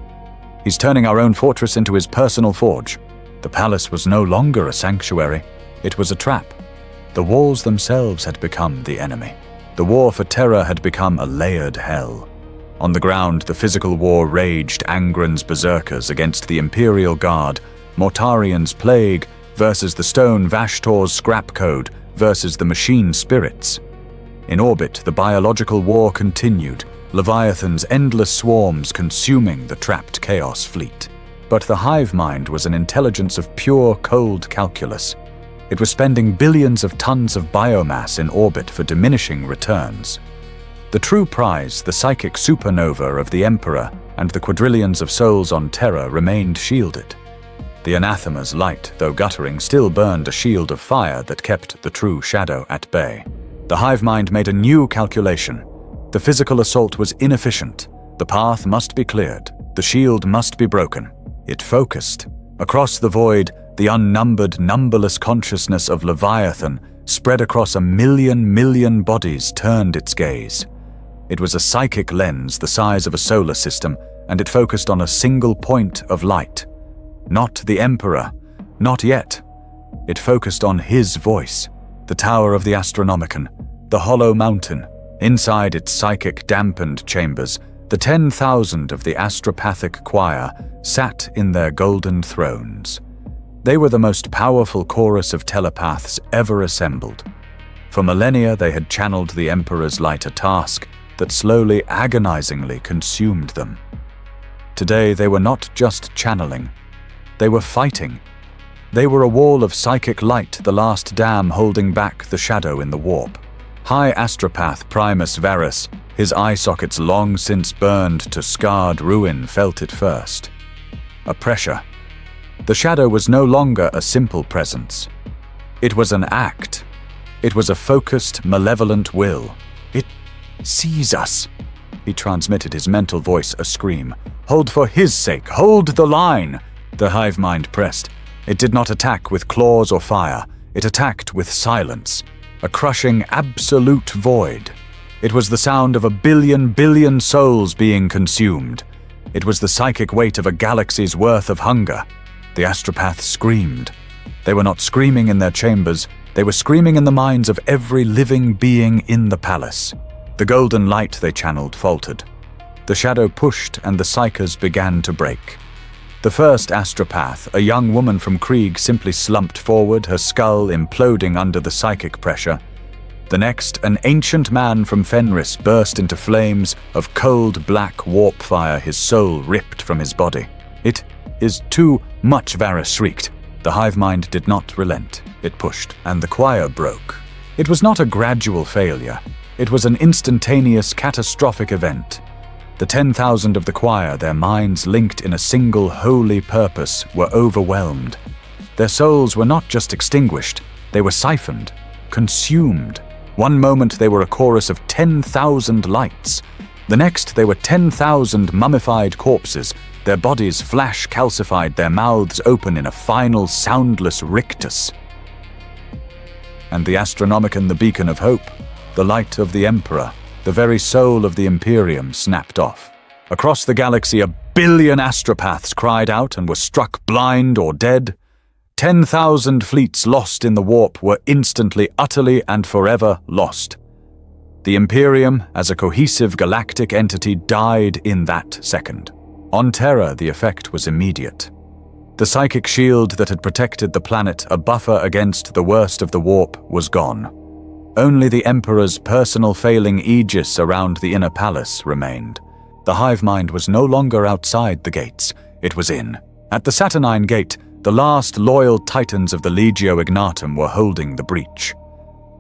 He's turning our own fortress into his personal forge. The palace was no longer a sanctuary. It was a trap. The walls themselves had become the enemy. The war for terror had become a layered hell. On the ground, the physical war raged, Angren's berserkers against the Imperial Guard, Mortarian's plague versus the stone Vashtor's scrap code versus the machine spirits. In orbit, the biological war continued, Leviathan's endless swarms consuming the trapped Chaos fleet. But the hive mind was an intelligence of pure, cold calculus. It was spending billions of tons of biomass in orbit for diminishing returns. The true prize, the psychic supernova of the Emperor and the quadrillions of souls on Terra, remained shielded. The anathema's light, though guttering, still burned a shield of fire that kept the true shadow at bay. The hive mind made a new calculation. The physical assault was inefficient. The path must be cleared. The shield must be broken. It focused. Across the void, the unnumbered, numberless consciousness of Leviathan spread across a million bodies turned its gaze. It was a psychic lens the size of a solar system, and it focused on a single point of light. Not the Emperor, not yet. It focused on his voice, the tower of the Astronomicon, the hollow mountain. Inside its psychic dampened chambers, the 10,000 of the astropathic choir sat in their golden thrones. They were the most powerful chorus of telepaths ever assembled. For millennia they had channeled the Emperor's light, a task that slowly, agonizingly consumed them. Today they were not just channeling. They were fighting. They were a wall of psychic light, the last dam holding back the shadow in the warp. High astropath Primus Varus, his eye sockets long since burned to scarred ruin, felt it first. A pressure. The shadow was no longer a simple presence. It was an act. It was a focused, malevolent will. It sees us. He transmitted, his mental voice a scream. Hold for his sake, hold the line. The hive mind pressed. It did not attack with claws or fire. It attacked with silence. A crushing, absolute void. It was the sound of a billion souls being consumed. It was the psychic weight of a galaxy's worth of hunger. The astropaths screamed. They were not screaming in their chambers. They were screaming in the minds of every living being in the palace. The golden light they channeled faltered. The shadow pushed and the psychers began to break. The first astropath, a young woman from Krieg, simply slumped forward, her skull imploding under the psychic pressure. The next, an ancient man from Fenris, burst into flames of cold black warp fire, his soul ripped from his body. is too much," Varys shrieked. The hive mind did not relent. It pushed, and the choir broke. It was not a gradual failure. It was an instantaneous, catastrophic event. The 10,000 of the choir, their minds linked in a single holy purpose, were overwhelmed. Their souls were not just extinguished, they were siphoned, consumed. One moment they were a chorus of 10,000 lights. The next they were 10,000 mummified corpses, their bodies flash calcified, their mouths open in a final soundless rictus. And the Astronomicon, the beacon of hope, the light of the Emperor, the very soul of the Imperium, snapped off. Across the galaxy, 1 billion astropaths cried out and were struck blind or dead. 10,000 fleets lost in the warp were instantly, utterly, and forever lost. The Imperium, as a cohesive galactic entity, died in that second. On Terra, the effect was immediate. The psychic shield that had protected the planet, a buffer against the worst of the warp, was gone. Only the Emperor's personal failing aegis around the inner palace remained. The hive mind was no longer outside the gates, it was in. At the Saturnine Gate, the last loyal titans of the Legio Ignatum were holding the breach.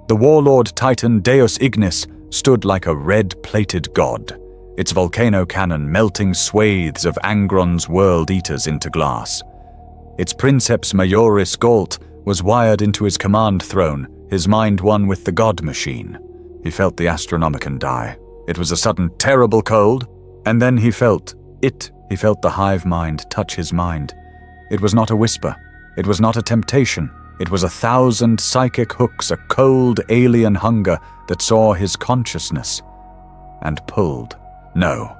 The warlord titan Deus Ignis stood like a red-plated god, its volcano cannon melting swathes of Angron's world-eaters into glass. Its Princeps Majoris Gault was wired into his command throne, his mind one with the god machine. He felt the Astronomicon die. It was a sudden, terrible cold, and then he felt the hive mind touch his mind. It was not a whisper. It was not a temptation. It was 1,000 psychic hooks, a cold, alien hunger that saw his consciousness and pulled. "No,"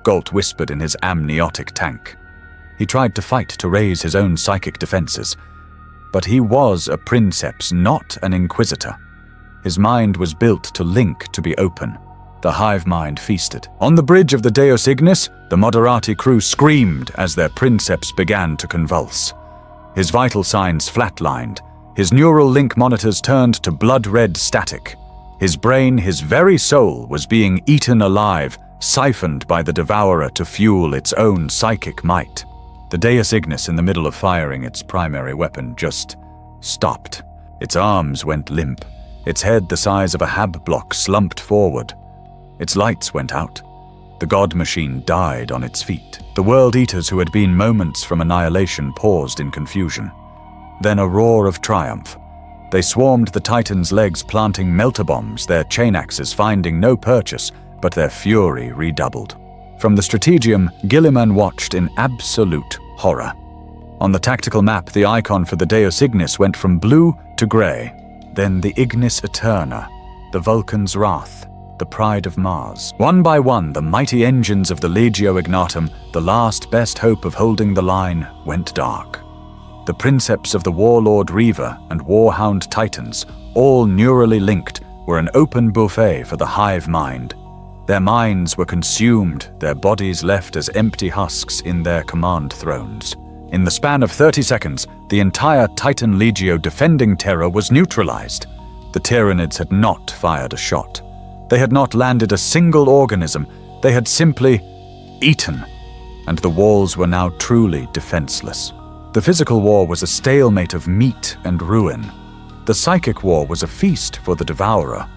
Gault whispered in his amniotic tank. He tried to fight to raise his own psychic defenses. But he was a princeps, not an inquisitor. His mind was built to link, to be open. The hive mind feasted. On the bridge of the Deus Ignis, the Moderati crew screamed as their princeps began to convulse. His vital signs flatlined. His neural link monitors turned to blood-red static. His brain, his very soul, was being eaten alive, siphoned by the Devourer to fuel its own psychic might. The Deus Ignis, in the middle of firing its primary weapon, just stopped. Its arms went limp. Its head, the size of a hab block, slumped forward. Its lights went out. The god machine died on its feet. The world eaters who had been moments from annihilation paused in confusion. Then a roar of triumph. They swarmed the Titan's legs, planting meltabombs, their chain axes finding no purchase, but their fury redoubled. From the Strategium, Gilliman watched in absolute horror. On the tactical map, the icon for the Deus Ignis went from blue to grey. Then the Ignis Eterna, the Vulcan's wrath, the pride of Mars. One by one, the mighty engines of the Legio Ignatum, the last best hope of holding the line, went dark. The princeps of the Warlord Reaver and Warhound Titans, all neurally linked, were an open buffet for the hive mind. Their minds were consumed, their bodies left as empty husks in their command thrones. In the span of 30 seconds, the entire Titan Legio defending Terra was neutralized. The Tyranids had not fired a shot. They had not landed a single organism. They had simply eaten, and the walls were now truly defenseless. The physical war was a stalemate of meat and ruin. The psychic war was a feast for the Devourer.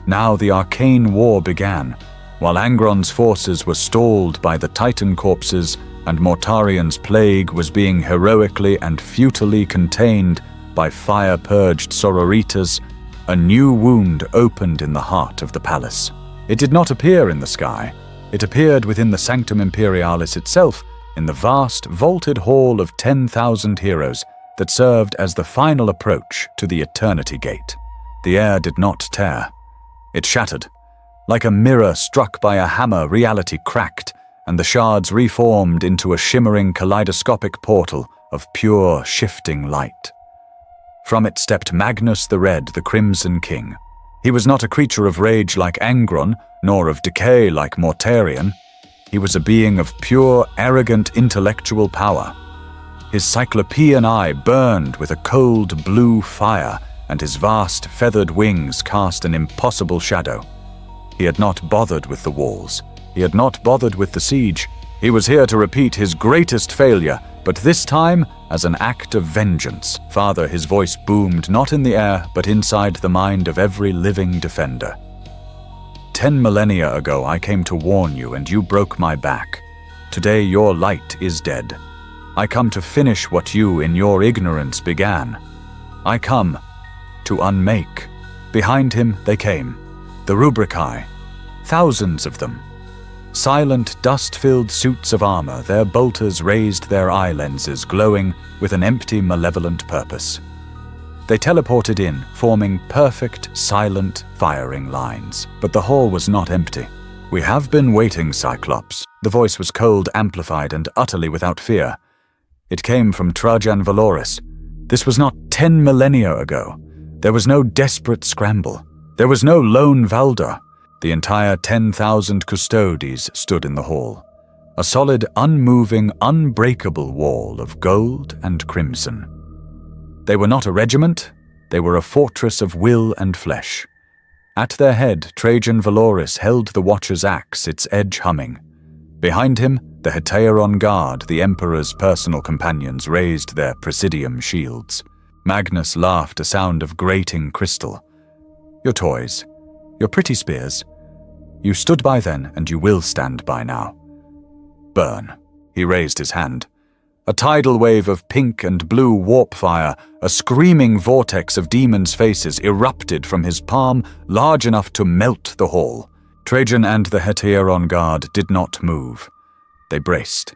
Now the arcane war began. While Angron's forces were stalled by the Titan corpses and Mortarian's plague was being heroically and futilely contained by fire-purged sororitas, a new wound opened in the heart of the palace. It did not appear in the sky. It appeared within the Sanctum Imperialis itself, in the vast, vaulted hall of 10,000 heroes that served as the final approach to the Eternity Gate. The air did not tear. It shattered. Like a mirror struck by a hammer, reality cracked, and the shards reformed into a shimmering kaleidoscopic portal of pure, shifting light. From it stepped Magnus the Red, the Crimson King. He was not a creature of rage like Angron, nor of decay like Mortarian. He was a being of pure, arrogant intellectual power. His cyclopean eye burned with a cold blue fire, and his vast feathered wings cast an impossible shadow. He had not bothered with the walls. He had not bothered with the siege. He was here to repeat his greatest failure, but this time as an act of vengeance. Father, his voice boomed not in the air, but inside the mind of every living defender. 10 millennia ago I came to warn you, and you broke my back. Today your light is dead. I come to finish what you in your ignorance began. I come to unmake. Behind him they came, the Rubricae, thousands of them. Silent, dust-filled suits of armor, their bolters raised their eye lenses, glowing with an empty, malevolent purpose. They teleported in, forming perfect, silent, firing lines. But the hall was not empty. "We have been waiting, Cyclops." The voice was cold, amplified, and utterly without fear. It came from Trajan Valoris. This was not 10 millennia ago. There was no desperate scramble. There was no lone Valdor. The entire 10,000 custodes stood in the hall. A solid, unmoving, unbreakable wall of gold and crimson. They were not a regiment, they were a fortress of will and flesh. At their head, Trajan Valoris held the Watcher's axe, its edge humming. Behind him, the Hetairon Guard, the Emperor's personal companions, raised their presidium shields. Magnus laughed, a sound of grating crystal. "Your toys, your pretty spears. You stood by then, and you will stand by now. Burn." He raised his hand. A tidal wave of pink and blue warp fire, a screaming vortex of demons' faces, erupted from his palm, large enough to melt the hall. Trajan and the Hetairon Guard did not move. They braced.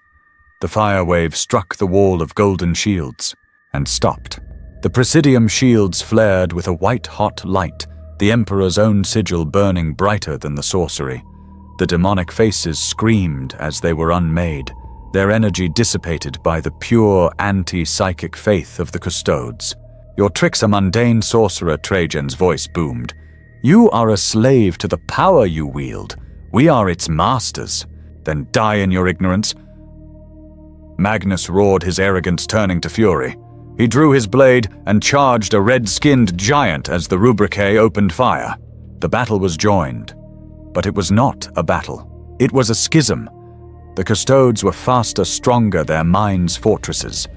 The fire wave struck the wall of golden shields and stopped. The presidium shields flared with a white-hot light, the Emperor's own sigil burning brighter than the sorcery. The demonic faces screamed as they were unmade, their energy dissipated by the pure anti-psychic faith of the custodes. "Your tricks are mundane, sorcerer," Trajan's voice boomed. "You are a slave to the power you wield. We are its masters. Then die in your ignorance." Magnus roared, his arrogance turning to fury. He drew his blade and charged a red-skinned giant as the Rubricae opened fire. The battle was joined. But it was not a battle. It was a schism. The custodes were faster, stronger, their minds fortresses.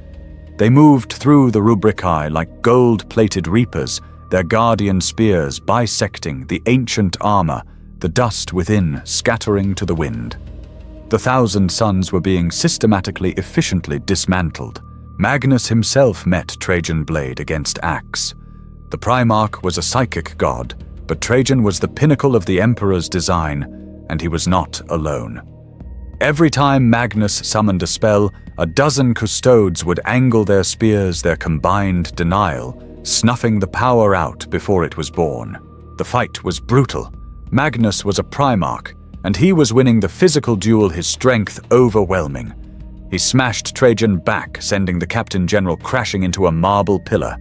They moved through the Rubricae like gold-plated reapers, their guardian spears bisecting the ancient armor, the dust within scattering to the wind. The 1,000 suns were being systematically, efficiently dismantled. Magnus himself met Trajan blade against axe. The Primarch was a psychic god, but Trajan was the pinnacle of the Emperor's design, and he was not alone. Every time Magnus summoned a spell, a dozen custodes would angle their spears, their combined denial, snuffing the power out before it was born. The fight was brutal. Magnus was a Primarch, and he was winning the physical duel, his strength overwhelming. He smashed Trajan back, sending the Captain General crashing into a marble pillar.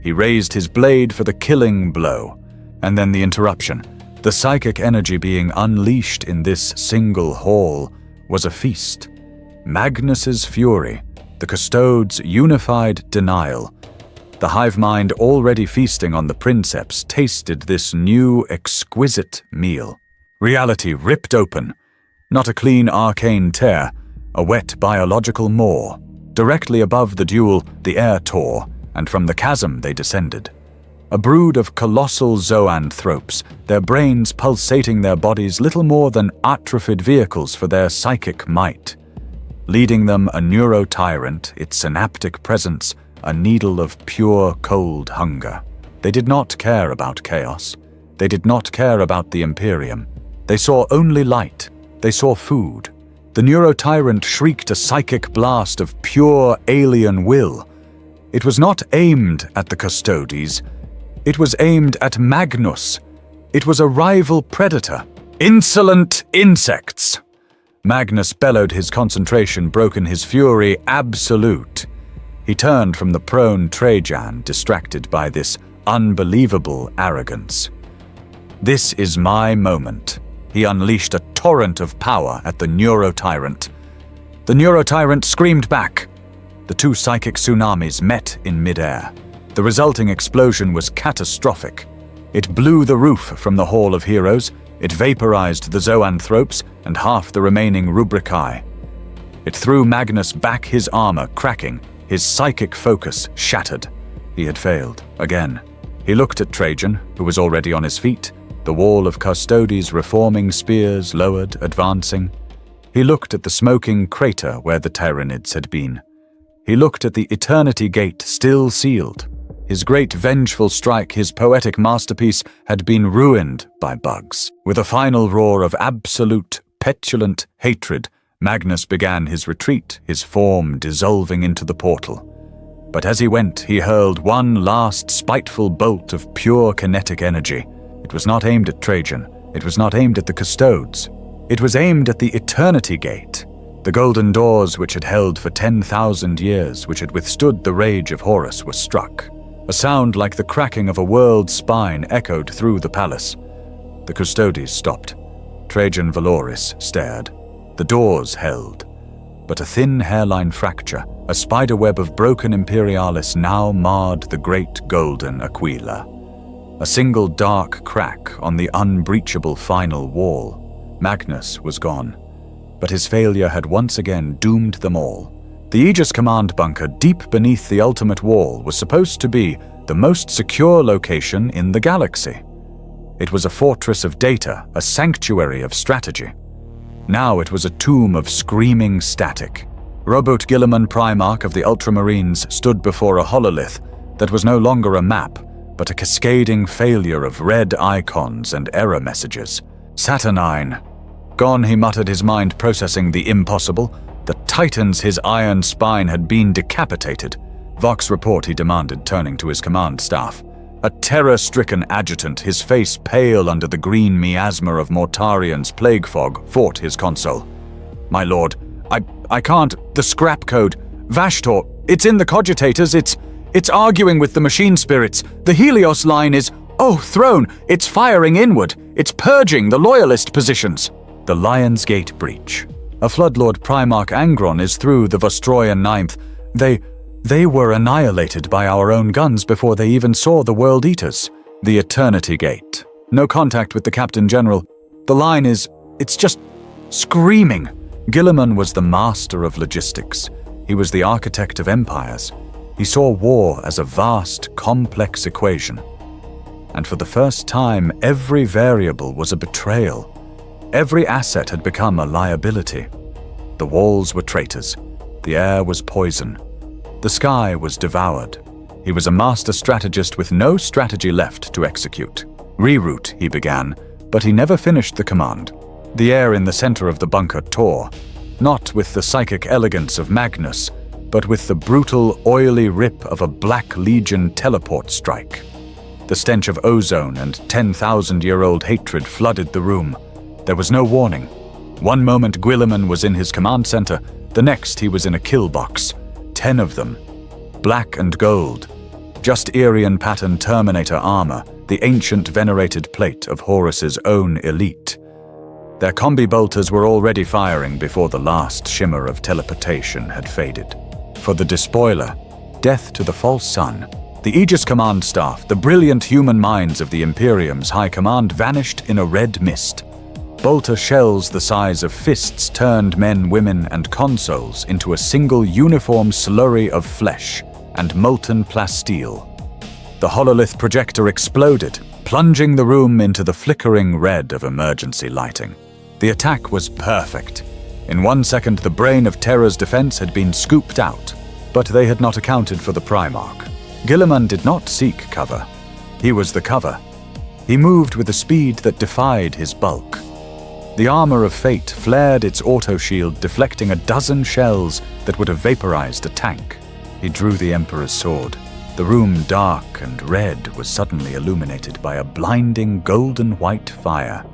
He raised his blade for the killing blow. And then the interruption. The psychic energy being unleashed in this single hall was a feast. Magnus's fury, the custodes' unified denial. The hive mind, already feasting on the princeps, tasted this new, exquisite meal. Reality ripped open. Not a clean arcane tear, a wet biological maw. Directly above the duel, the air tore, and from the chasm they descended. A brood of colossal zoanthropes, their brains pulsating, their bodies little more than atrophied vehicles for their psychic might. Leading them a neurotyrant, its synaptic presence, a needle of pure cold hunger. They did not care about chaos. They did not care about the Imperium. They saw only light. They saw food. The neurotyrant shrieked a psychic blast of pure alien will. It was not aimed at the custodes. It was aimed at Magnus. It was a rival predator. Insolent insects! Magnus bellowed, his concentration broken, his fury absolute. He turned from the prone Trajan, distracted by this unbelievable arrogance. "This is my moment." He unleashed a torrent of power at the neurotyrant. The neurotyrant screamed back. The two psychic tsunamis met in midair. The resulting explosion was catastrophic. It blew the roof from the Hall of Heroes, it vaporized the zoanthropes and half the remaining Rubricae. It threw Magnus back, his armor cracking, his psychic focus shattered. He had failed, again. He looked at Trajan, who was already on his feet, the wall of Custodes reforming, spears lowered, advancing. He looked at the smoking crater where the Tyranids had been. He looked at the Eternity Gate still sealed. His great vengeful strike, his poetic masterpiece, had been ruined by bugs. With a final roar of absolute, petulant hatred, Magnus began his retreat, his form dissolving into the portal. But as he went, he hurled one last spiteful bolt of pure kinetic energy. It was not aimed at Trajan. It was not aimed at the Custodes. It was aimed at the Eternity Gate, the golden doors which had held for 10,000 years, which had withstood the rage of Horus, were struck. A sound like the cracking of a world's spine echoed through the palace. The Custodes stopped. Trajan Valoris stared. The doors held. But a thin hairline fracture, a spiderweb of broken Imperialis now marred the great golden Aquila. A single dark crack on the unbreachable final wall. Magnus was gone. But his failure had once again doomed them all. The Aegis Command Bunker deep beneath the Ultimate Wall was supposed to be the most secure location in the galaxy. It was a fortress of data, a sanctuary of strategy. Now it was a tomb of screaming static. Robot Guilliman, Primarch of the Ultramarines, stood before a hololith that was no longer a map, but a cascading failure of red icons and error messages. Saturnine. Gone, he muttered, his mind processing the impossible. The Titans, his iron spine had been decapitated. Vox report, he demanded, turning to his command staff. A terror-stricken adjutant, his face pale under the green miasma of Mortarian's plague fog, fought his console. My lord, I can't. The scrap code. Vashtor, it's in the cogitators. It's arguing with the machine spirits. The Helios line is, oh, thrown. It's firing inward. It's purging the loyalist positions. The Lion's Gate breach. A Floodlord Primarch Angron is through the Vostroyan Ninth. They were annihilated by our own guns before they even saw the World Eaters. The Eternity Gate. No contact with the Captain General. The line it's just screaming. Guilliman was the master of logistics. He was the architect of empires. He saw war as a vast, complex equation. And for the first time, every variable was a betrayal. Every asset had become a liability. The walls were traitors. The air was poison. The sky was devoured. He was a master strategist with no strategy left to execute. Reroute, he began, but he never finished the command. The air in the center of the bunker tore, not with the psychic elegance of Magnus, but with the brutal, oily rip of a Black Legion teleport strike. The stench of ozone and 10,000-year-old hatred flooded the room. There was no warning. One moment Guilliman was in his command center, the next he was in a kill box. 10 of them. Black and gold. Just Irian pattern Terminator armor, the ancient venerated plate of Horus's own elite. Their combi bolters were already firing before the last shimmer of teleportation had faded. For the despoiler, death to the false sun, the Aegis Command Staff, the brilliant human minds of the Imperium's High Command vanished in a red mist. Bolter shells the size of fists turned men, women, and consoles into a single uniform slurry of flesh and molten plasteel. The hololith projector exploded, plunging the room into the flickering red of emergency lighting. The attack was perfect. In 1 second, the brain of Terra's defense had been scooped out, but they had not accounted for the Primarch. Guilliman did not seek cover. He was the cover. He moved with a speed that defied his bulk. The armor of fate flared its auto-shield, deflecting a dozen shells that would have vaporized a tank. He drew the Emperor's sword. The room, dark and red, was suddenly illuminated by a blinding golden-white fire.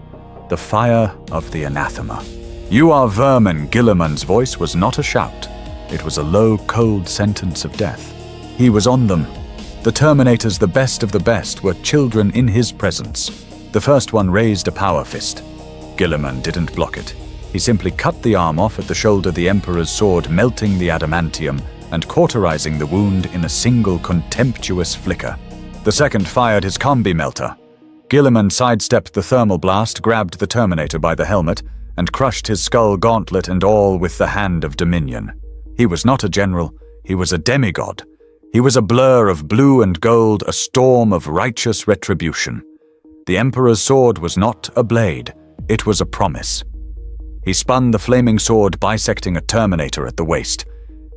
The fire of the anathema. You are vermin, Guilliman's voice was not a shout. It was a low, cold sentence of death. He was on them. The Terminators, the best of the best, were children in his presence. The first one raised a power fist. Guilliman didn't block it. He simply cut the arm off at the shoulder, the Emperor's sword melting the adamantium and cauterizing the wound in a single contemptuous flicker. The second fired his combi melter. Guilliman sidestepped the thermal blast, grabbed the Terminator by the helmet, and crushed his skull gauntlet and all with the hand of dominion. He was not a general, he was a demigod. He was a blur of blue and gold, a storm of righteous retribution. The Emperor's sword was not a blade, it was a promise. He spun the flaming sword, bisecting a terminator at the waist.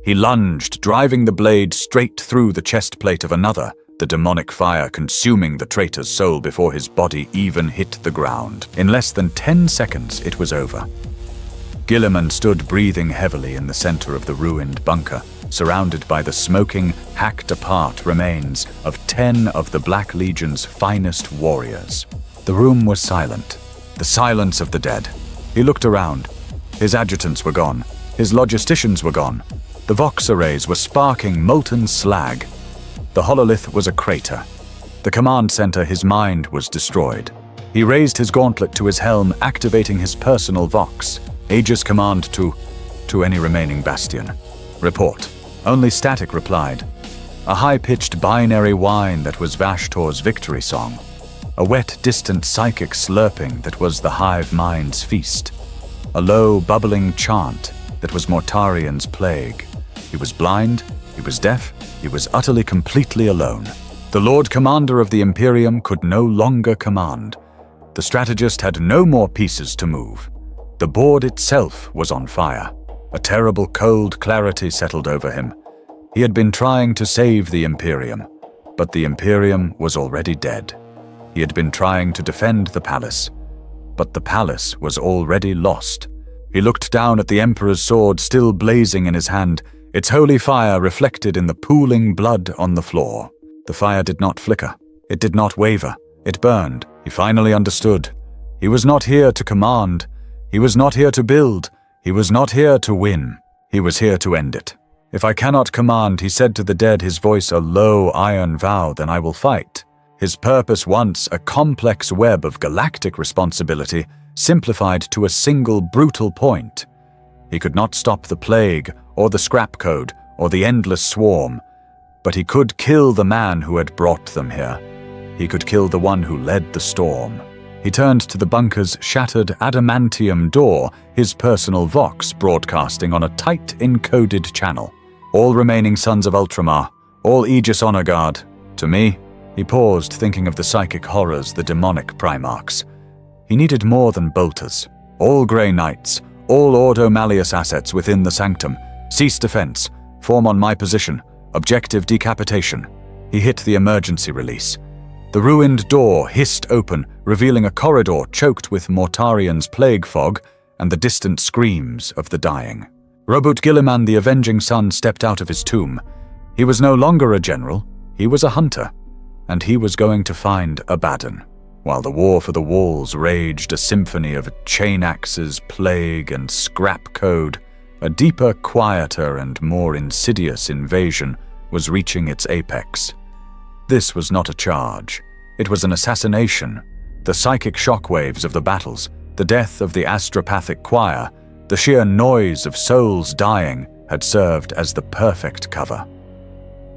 He lunged, driving the blade straight through the chest plate of another, the demonic fire consuming the traitor's soul before his body even hit the ground. In less than 10 seconds, it was over. Guilliman stood breathing heavily in the center of the ruined bunker, surrounded by the smoking, hacked-apart remains of 10 of the Black Legion's finest warriors. The room was silent, the silence of the dead. He looked around. His adjutants were gone. His logisticians were gone. The Vox arrays were sparking molten slag. The hololith was a crater. The command center, his mind was destroyed. He raised his gauntlet to his helm, activating his personal Vox. Aegis command to any remaining bastion. Report. Only static replied. A high-pitched binary whine that was Vashtor's victory song. A wet, distant psychic slurping that was the hive mind's feast. A low, bubbling chant that was Mortarian's plague. He was blind, he was deaf, he was utterly completely alone. The Lord Commander of the Imperium could no longer command. The strategist had no more pieces to move. The board itself was on fire. A terrible cold clarity settled over him. He had been trying to save the Imperium, but the Imperium was already dead. He had been trying to defend the palace, but the palace was already lost. He looked down at the Emperor's sword still blazing in his hand, its holy fire reflected in the pooling blood on the floor. The fire did not flicker. It did not waver. It burned. He finally understood. He was not here to command. He was not here to build. He was not here to win. He was here to end it. If I cannot command, he said to the dead, his voice a low iron vow, then I will fight. His purpose, once a complex web of galactic responsibility, simplified to a single brutal point. He could not stop the plague, or the scrap code, or the endless swarm, but he could kill the man who had brought them here. He could kill the one who led the storm. He turned to the bunker's shattered adamantium door, his personal Vox broadcasting on a tight encoded channel. All remaining sons of Ultramar, all Aegis Honor Guard. To me, he paused, thinking of the psychic horrors, the demonic Primarchs. He needed more than bolters. All Grey Knights, all Ordo Malleus assets within the sanctum. Cease defense. Form on my position. Objective decapitation. He hit the emergency release. The ruined door hissed open, revealing a corridor choked with Mortarian's plague fog and the distant screams of the dying. Robert Guilliman, the avenging son, stepped out of his tomb. He was no longer a general, he was a hunter, and he was going to find Abaddon. While the war for the walls raged, a symphony of chain axes, plague, and scrap code, a deeper, quieter, and more insidious invasion was reaching its apex. This was not a charge. It was an assassination. The psychic shockwaves of the battles, the death of the astropathic choir, the sheer noise of souls dying had served as the perfect cover.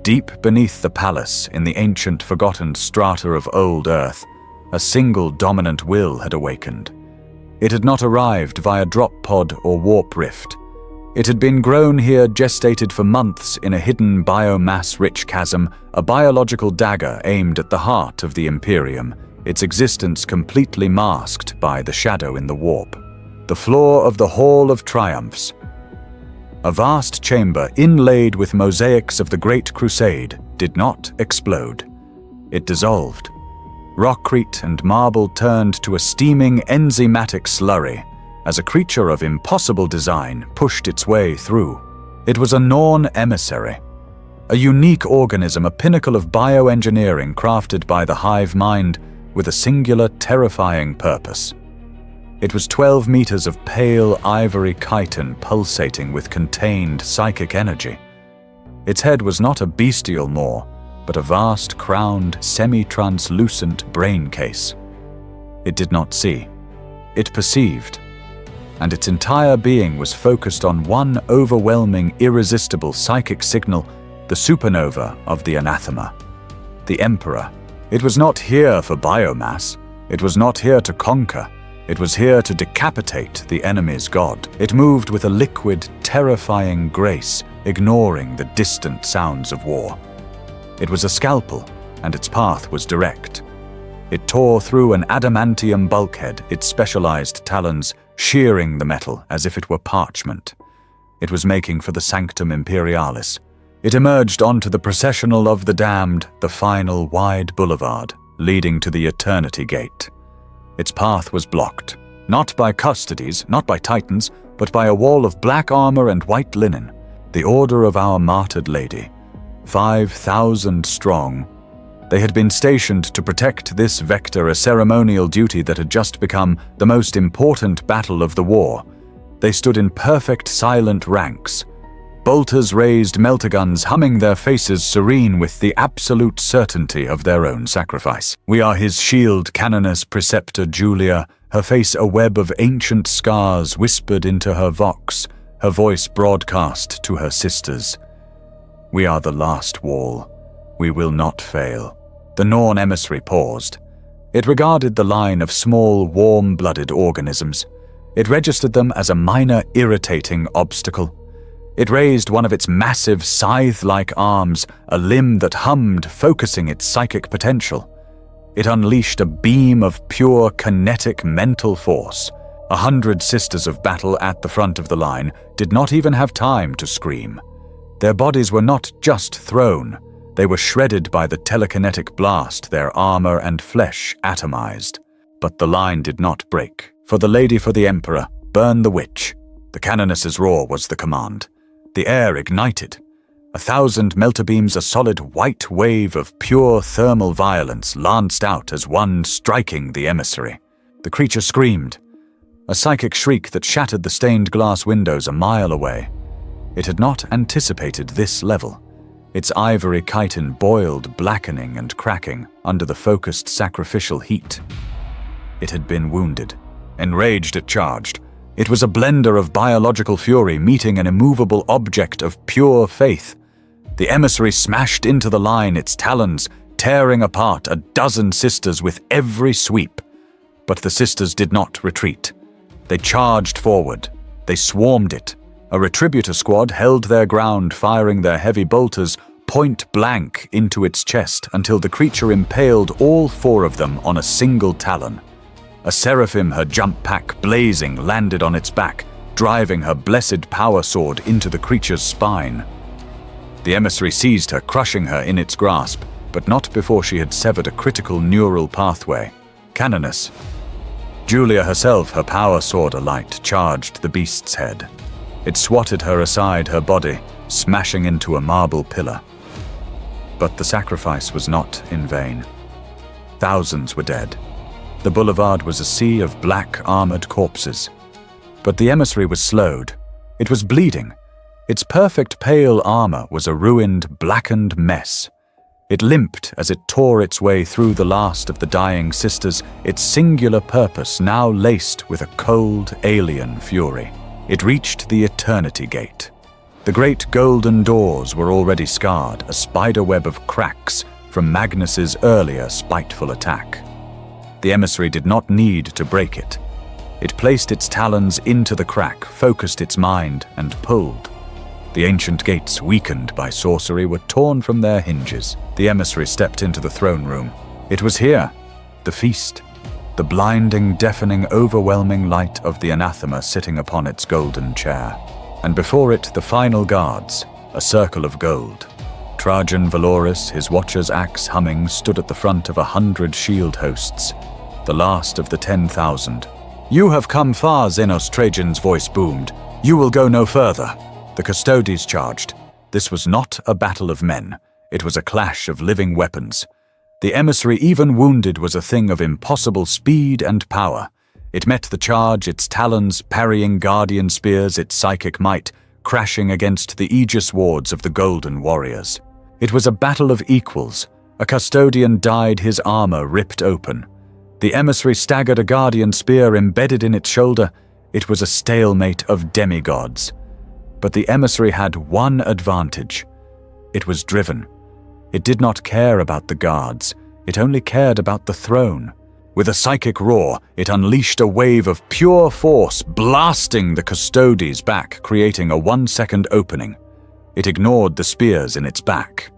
Deep beneath the palace, in the ancient forgotten strata of old Earth, a single dominant will had awakened. It had not arrived via drop pod or warp rift. It had been grown here, gestated for months in a hidden biomass-rich chasm, a biological dagger aimed at the heart of the Imperium, its existence completely masked by the shadow in the warp. The floor of the Hall of Triumphs. A vast chamber inlaid with mosaics of the Great Crusade did not explode. It dissolved. Rockcrete and marble turned to a steaming enzymatic slurry as a creature of impossible design pushed its way through. It was a Norn emissary, a unique organism, a pinnacle of bioengineering crafted by the hive mind with a singular, terrifying purpose. It was 12 meters of pale ivory chitin pulsating with contained psychic energy. Its head was not a bestial maw, but a vast, crowned, semi-translucent brain case. It did not see. It perceived, and its entire being was focused on one overwhelming, irresistible psychic signal, the supernova of the anathema. The Emperor. It was not here for biomass. It was not here to conquer. It was here to decapitate the enemy's god. It moved with a liquid, terrifying grace, ignoring the distant sounds of war. It was a scalpel, and its path was direct. It tore through an adamantium bulkhead, its specialized talons shearing the metal as if it were parchment. It was making for the Sanctum Imperialis. It emerged onto the processional of the damned, the final wide boulevard, leading to the Eternity Gate. Its path was blocked, not by custodies, not by titans, but by a wall of black armor and white linen, the Order of Our Martyred Lady, 5,000 strong. They had been stationed to protect this vector, a ceremonial duty that had just become the most important battle of the war. They stood in perfect silent ranks. Bolters raised meltaguns, humming, their faces serene with the absolute certainty of their own sacrifice. "We are his shield, Canoness Preceptor Julia," her face a web of ancient scars whispered into her vox, her voice broadcast to her sisters. "We are the last wall. We will not fail." The Norn emissary paused. It regarded the line of small, warm-blooded organisms. It registered them as a minor, irritating obstacle. It raised one of its massive, scythe-like arms, a limb that hummed, focusing its psychic potential. It unleashed a beam of pure, kinetic mental force. 100 sisters of battle at the front of the line did not even have time to scream. Their bodies were not just thrown. They were shredded by the telekinetic blast, their armor and flesh atomized. But the line did not break. "For the Lady, for the Emperor, burn the witch." The Canoness's roar was the command. The air ignited. 1,000 meltabeams, a solid white wave of pure thermal violence, lanced out as one striking the emissary. The creature screamed, a psychic shriek that shattered the stained glass windows a mile away. It had not anticipated this level. Its ivory chitin boiled, blackening and cracking under the focused sacrificial heat. It had been wounded. Enraged, it charged. It was a blender of biological fury meeting an immovable object of pure faith. The emissary smashed into the line, its talons tearing apart a dozen sisters with every sweep. But the sisters did not retreat. They charged forward. They swarmed it. A retributor squad held their ground, firing their heavy bolters point blank into its chest until the creature impaled all 4 of them on a single talon. A seraphim, her jump pack blazing, landed on its back, driving her blessed power sword into the creature's spine. The emissary seized her, crushing her in its grasp, but not before she had severed a critical neural pathway. Canoness. Julia herself, her power sword alight, charged the beast's head. It swatted her aside, her body smashing into a marble pillar. But the sacrifice was not in vain. Thousands were dead. The boulevard was a sea of black, armored corpses. But the emissary was slowed. It was bleeding. Its perfect pale armor was a ruined, blackened mess. It limped as it tore its way through the last of the dying sisters, its singular purpose now laced with a cold, alien fury. It reached the Eternity Gate. The great golden doors were already scarred, a spiderweb of cracks from Magnus's earlier spiteful attack. The emissary did not need to break it. It placed its talons into the crack, focused its mind, and pulled. The ancient gates, weakened by sorcery, were torn from their hinges. The emissary stepped into the throne room. It was here, the feast, the blinding, deafening, overwhelming light of the anathema sitting upon its golden chair. And before it, the final guards, a circle of gold. Trajan Valoris, his watcher's axe humming, stood at the front of 100 shield hosts, the last of the 10,000. "You have come far," Xenos Trajan's voice boomed. "You will go no further." The custodes charged. This was not a battle of men. It was a clash of living weapons. The emissary, even wounded, was a thing of impossible speed and power. It met the charge, its talons parrying guardian spears, its psychic might crashing against the aegis wards of the Golden Warriors. It was a battle of equals. A custodian died, his armor ripped open. The emissary staggered, a guardian spear embedded in its shoulder. It was a stalemate of demigods. But the emissary had one advantage. It was driven. It did not care about the guards. It only cared about the throne. With a psychic roar, it unleashed a wave of pure force, blasting the Custodes back, creating a 1-second opening. It ignored the spears in its back.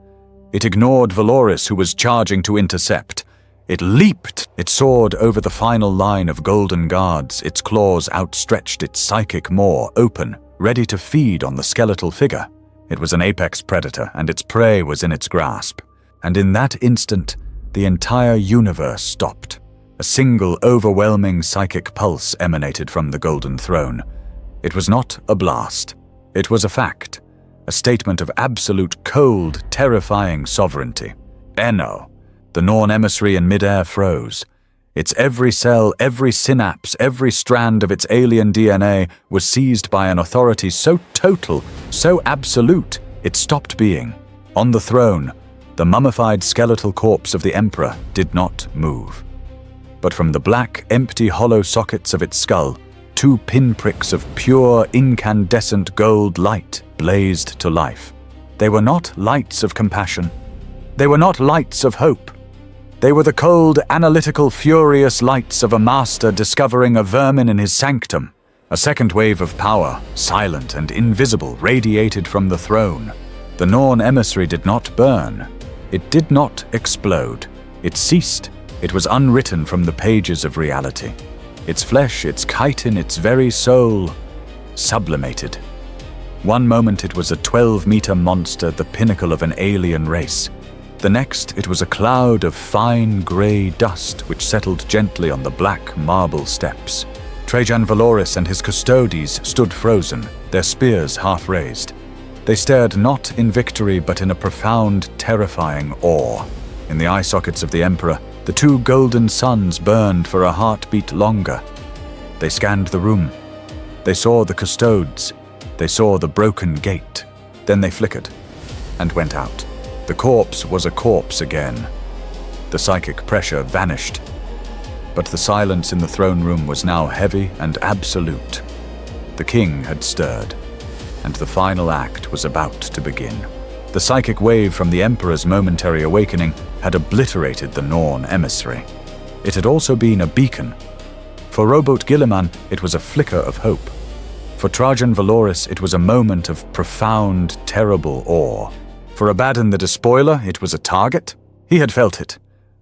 It ignored Valoris, who was charging to intercept. It leaped. It soared over the final line of golden guards, its claws outstretched, its psychic maw open, ready to feed on the skeletal figure. It was an apex predator, and its prey was in its grasp. And in that instant, the entire universe stopped. A single overwhelming psychic pulse emanated from the Golden Throne. It was not a blast. It was a fact. A statement of absolute, cold, terrifying sovereignty. Eno. The Norn emissary in midair froze. Its every cell, every synapse, every strand of its alien DNA was seized by an authority so total, so absolute, it stopped being. On the throne, the mummified skeletal corpse of the Emperor did not move. But from the black, empty, hollow sockets of its skull, 2 pinpricks of pure, incandescent gold light blazed to life. They were not lights of compassion. They were not lights of hope. They were the cold, analytical, furious lights of a master discovering a vermin in his sanctum. A second wave of power, silent and invisible, radiated from the throne. The Norn emissary did not burn. It did not explode. It ceased. It was unwritten from the pages of reality. Its flesh, its chitin, its very soul, sublimated. One moment it was a 12-meter monster, the pinnacle of an alien race. The next it was a cloud of fine grey dust which settled gently on the black marble steps. Trajan Valoris and his Custodes stood frozen, their spears half raised. They stared not in victory but in a profound, terrifying awe. In the eye sockets of the Emperor, the 2 golden suns burned for a heartbeat longer. They scanned the room. They saw the Custodes. They saw the broken gate. Then they flickered and went out. The corpse was a corpse again. The psychic pressure vanished. But the silence in the throne room was now heavy and absolute. The king had stirred, and the final act was about to begin. The psychic wave from the Emperor's momentary awakening had obliterated the Norn emissary. It had also been a beacon. For rowboat Guilliman, it was a flicker of hope. For Trajan Valoris, it was a moment of profound, terrible awe. For Abaddon the Despoiler, it was a target. He had felt it.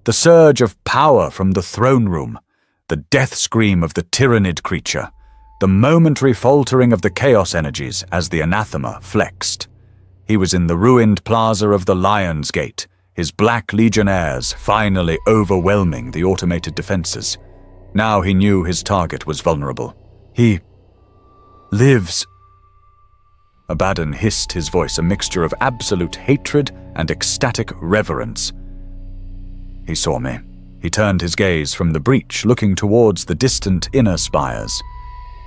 The surge of power from the throne room. The death scream of the tyrannid creature. The momentary faltering of the chaos energies as the anathema flexed. He was in the ruined plaza of the Lion's Gate, his black legionnaires finally overwhelming the automated defenses. Now he knew his target was vulnerable. He lives. Abaddon hissed, his voice a mixture of absolute hatred and ecstatic reverence. He saw me. He turned his gaze from the breach, looking towards the distant inner spires.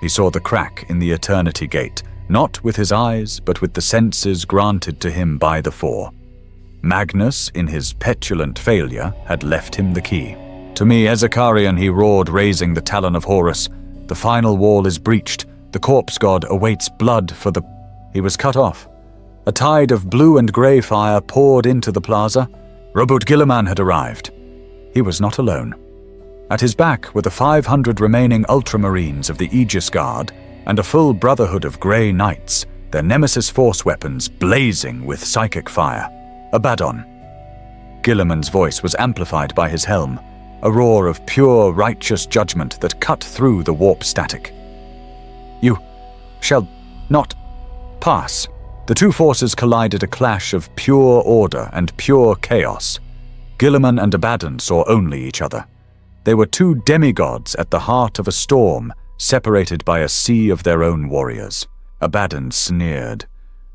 He saw the crack in the Eternity Gate, not with his eyes, but with the senses granted to him by the Four. Magnus, in his petulant failure, had left him the key. To me, Ezekarian, he roared, raising the talon of Horus. The final wall is breached. The corpse god awaits blood for the... He was cut off. A tide of blue and grey fire poured into the plaza. Robot Guilliman had arrived. He was not alone. At his back were the 500 remaining Ultramarines of the Aegis Guard and a full brotherhood of grey knights, their nemesis force weapons blazing with psychic fire. Abaddon. Guilliman's voice was amplified by his helm, a roar of pure, righteous judgment that cut through the warp static. You shall not pass. The two forces collided, a clash of pure order and pure chaos. Guilliman and Abaddon saw only each other. They were two demigods at the heart of a storm, separated by a sea of their own warriors. Abaddon sneered.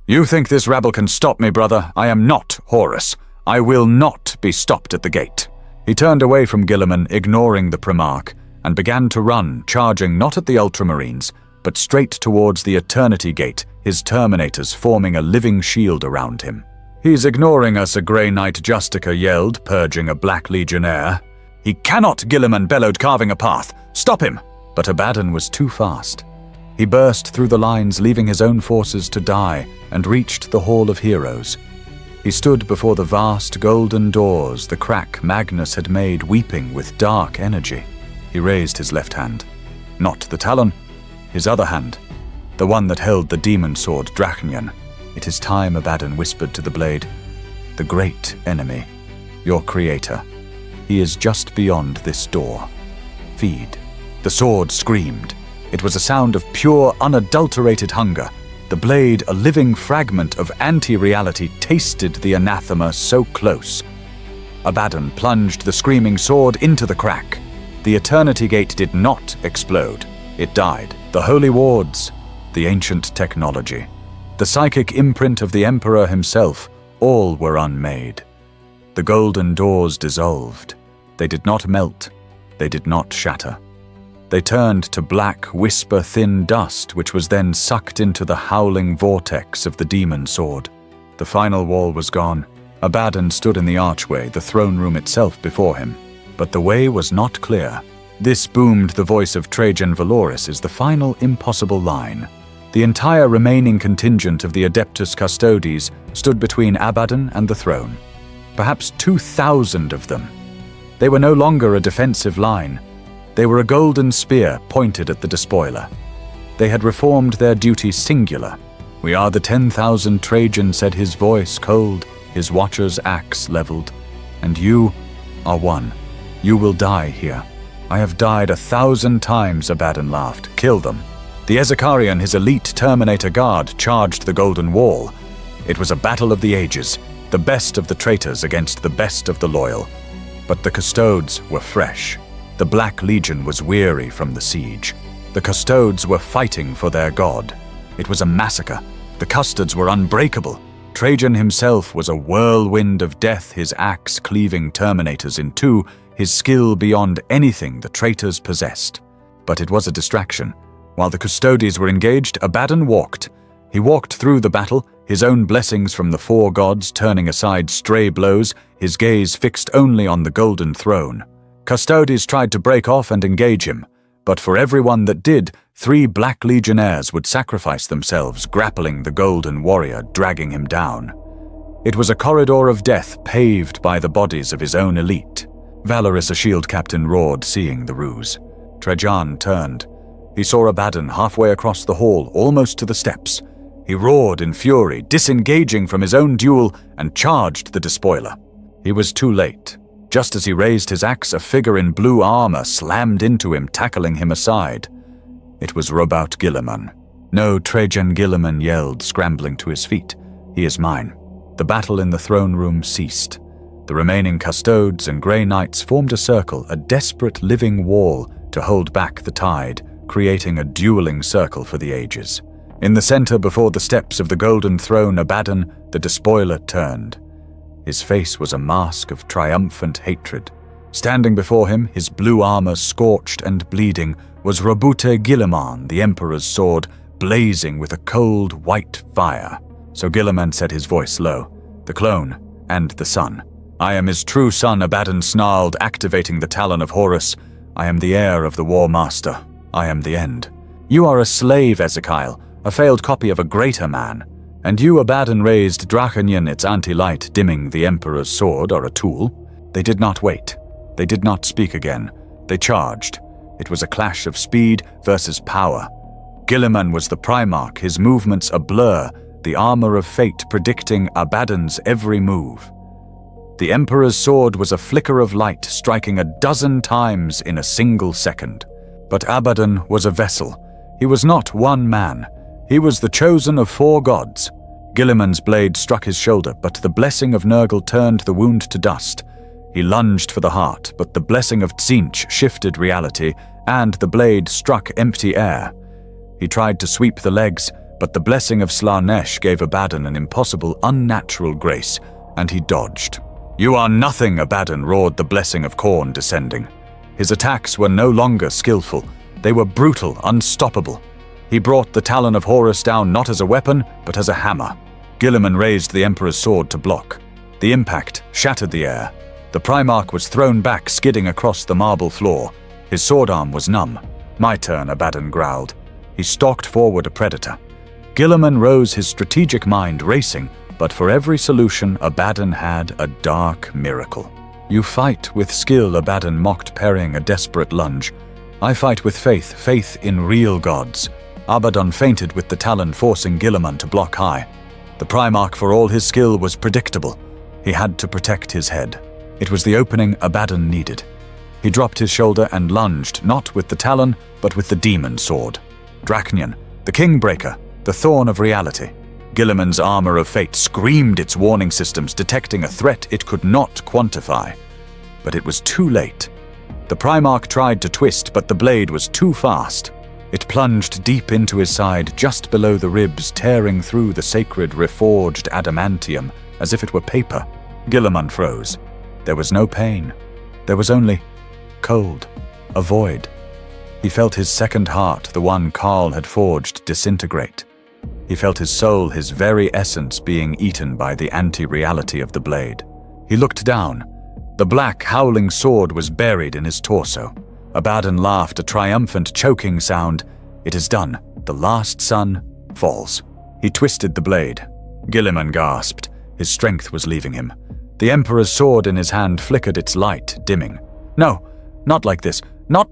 You think this rabble can stop me, brother? I am not Horus. I will not be stopped at the gate. He turned away from Guilliman, ignoring the Primarch, and began to run, charging not at the Ultramarines, but straight towards the Eternity Gate, his Terminators forming a living shield around him. He's ignoring us, a Grey Knight Justica yelled, purging a Black Legionnaire. He cannot, Guilliman bellowed, carving a path. Stop him! But Abaddon was too fast. He burst through the lines, leaving his own forces to die, and reached the Hall of Heroes. He stood before the vast golden doors the crack Magnus had made weeping with dark energy. He raised his left hand. Not the talon, his other hand, the one that held the demon sword Draconian. "It is time," Abaddon whispered to the blade. "The great enemy, your creator. He is just beyond this door. Feed." The sword screamed. It was a sound of pure, unadulterated hunger. The blade, a living fragment of anti-reality, tasted the anathema so close. Abaddon plunged the screaming sword into the crack. The Eternity Gate did not explode. It died. The holy wards, the ancient technology, the psychic imprint of the Emperor himself, all were unmade. The golden doors dissolved. They did not melt. They did not shatter. They turned to black, whisper-thin dust, which was then sucked into the howling vortex of the demon sword. The final wall was gone. Abaddon stood in the archway, the throne room itself before him. But the way was not clear. This boomed the voice of Trajan Valoris is the final impossible line. The entire remaining contingent of the Adeptus Custodes stood between Abaddon and the throne. Perhaps 2,000 of them. They were no longer a defensive line. They were a golden spear pointed at the despoiler. They had reformed their duty singular. "We are the 10,000, Trajan," said his voice cold, his watcher's axe leveled. "And you are one. You will die here." "I have died 1,000 times," Abaddon laughed. "Kill them." The Ezekari and his elite Terminator Guard charged the Golden Wall. It was a battle of the ages, the best of the traitors against the best of the loyal. But the Custodes were fresh. The Black Legion was weary from the siege. The Custodes were fighting for their god. It was a massacre. The Custodes were unbreakable. Trajan himself was a whirlwind of death, his axe cleaving Terminators in two, his skill beyond anything the traitors possessed. But it was a distraction. While the Custodes were engaged, Abaddon walked. He walked through the battle, his own blessings from the four gods turning aside stray blows, his gaze fixed only on the golden throne. Custodes tried to break off and engage him, but for everyone that did, 3 Black Legionnaires would sacrifice themselves, grappling the golden warrior, dragging him down. It was a corridor of death paved by the bodies of his own elite. Valorous, a shield captain, roared, seeing the ruse. Trajan turned. He saw Abaddon halfway across the hall, almost to the steps. He roared in fury, disengaging from his own duel, and charged the despoiler. He was too late. Just as he raised his axe, a figure in blue armor slammed into him, tackling him aside. It was Robout Guilliman. "No, Trajan," Guilliman yelled, scrambling to his feet. "He is mine." The battle in the throne room ceased. The remaining Custodes and Grey Knights formed a circle, a desperate living wall to hold back the tide, creating a dueling circle for the ages. In the center, before the steps of the golden throne, Abaddon, the despoiler, turned. His face was a mask of triumphant hatred. Standing before him, his blue armor scorched and bleeding, was Robute Guilliman, the Emperor's sword, blazing with a cold white fire. So Guilliman said, his voice low, "The clone and the son. I am his true son," Abaddon snarled, activating the Talon of Horus. "I am the heir of the War Master. I am the end. You are a slave, Ezekiel, a failed copy of a greater man. And you," Abaddon raised Draconian, its anti-light dimming the Emperor's sword, "are a tool." They did not wait. They did not speak again. They charged. It was a clash of speed versus power. Guilliman was the Primarch, his movements a blur, the armor of fate predicting Abaddon's every move. The Emperor's sword was a flicker of light, striking 12 times in a single second. But Abaddon was a vessel. He was not one man. He was the chosen of 4 gods. Guilliman's blade struck his shoulder, but the blessing of Nurgle turned the wound to dust. He lunged for the heart, but the blessing of Tzeentch shifted reality, and the blade struck empty air. He tried to sweep the legs, but the blessing of Slanesh gave Abaddon an impossible, unnatural grace, and he dodged. "You are nothing," Abaddon roared, the blessing of Khorne descending. His attacks were no longer skillful. They were brutal, unstoppable. He brought the Talon of Horus down not as a weapon, but as a hammer. Guilliman raised the Emperor's sword to block. The impact shattered the air. The Primarch was thrown back, skidding across the marble floor. His sword arm was numb. "My turn," Abaddon growled. He stalked forward, a predator. Guilliman rose, his strategic mind racing, But for every solution, Abaddon had a dark miracle. "You fight with skill," Abaddon mocked, parrying a desperate lunge. "I fight with faith, faith in real gods." Abaddon feinted with the talon, forcing Guilliman to block high. The Primarch, for all his skill, was predictable. He had to protect his head. It was the opening Abaddon needed. He dropped his shoulder and lunged, not with the talon, but with the demon sword. Drachnian, the Kingbreaker, the Thorn of Reality. Guilliman's armor of fate screamed its warning systems, detecting a threat it could not quantify. But it was too late. The Primarch tried to twist, but the blade was too fast. It plunged deep into his side, just below the ribs, tearing through the sacred reforged adamantium as if it were paper. Guilliman froze. There was no pain. There was only cold, a void. He felt his second heart, the one Karl had forged, disintegrate. He felt his soul, his very essence, being eaten by the anti-reality of the blade. He looked down. The black, howling sword was buried in his torso. Abaddon laughed, a triumphant, choking sound. "It is done. The last sun falls." He twisted the blade. Guilliman gasped. His strength was leaving him. The Emperor's sword in his hand flickered its light, dimming. "No, not like this. Not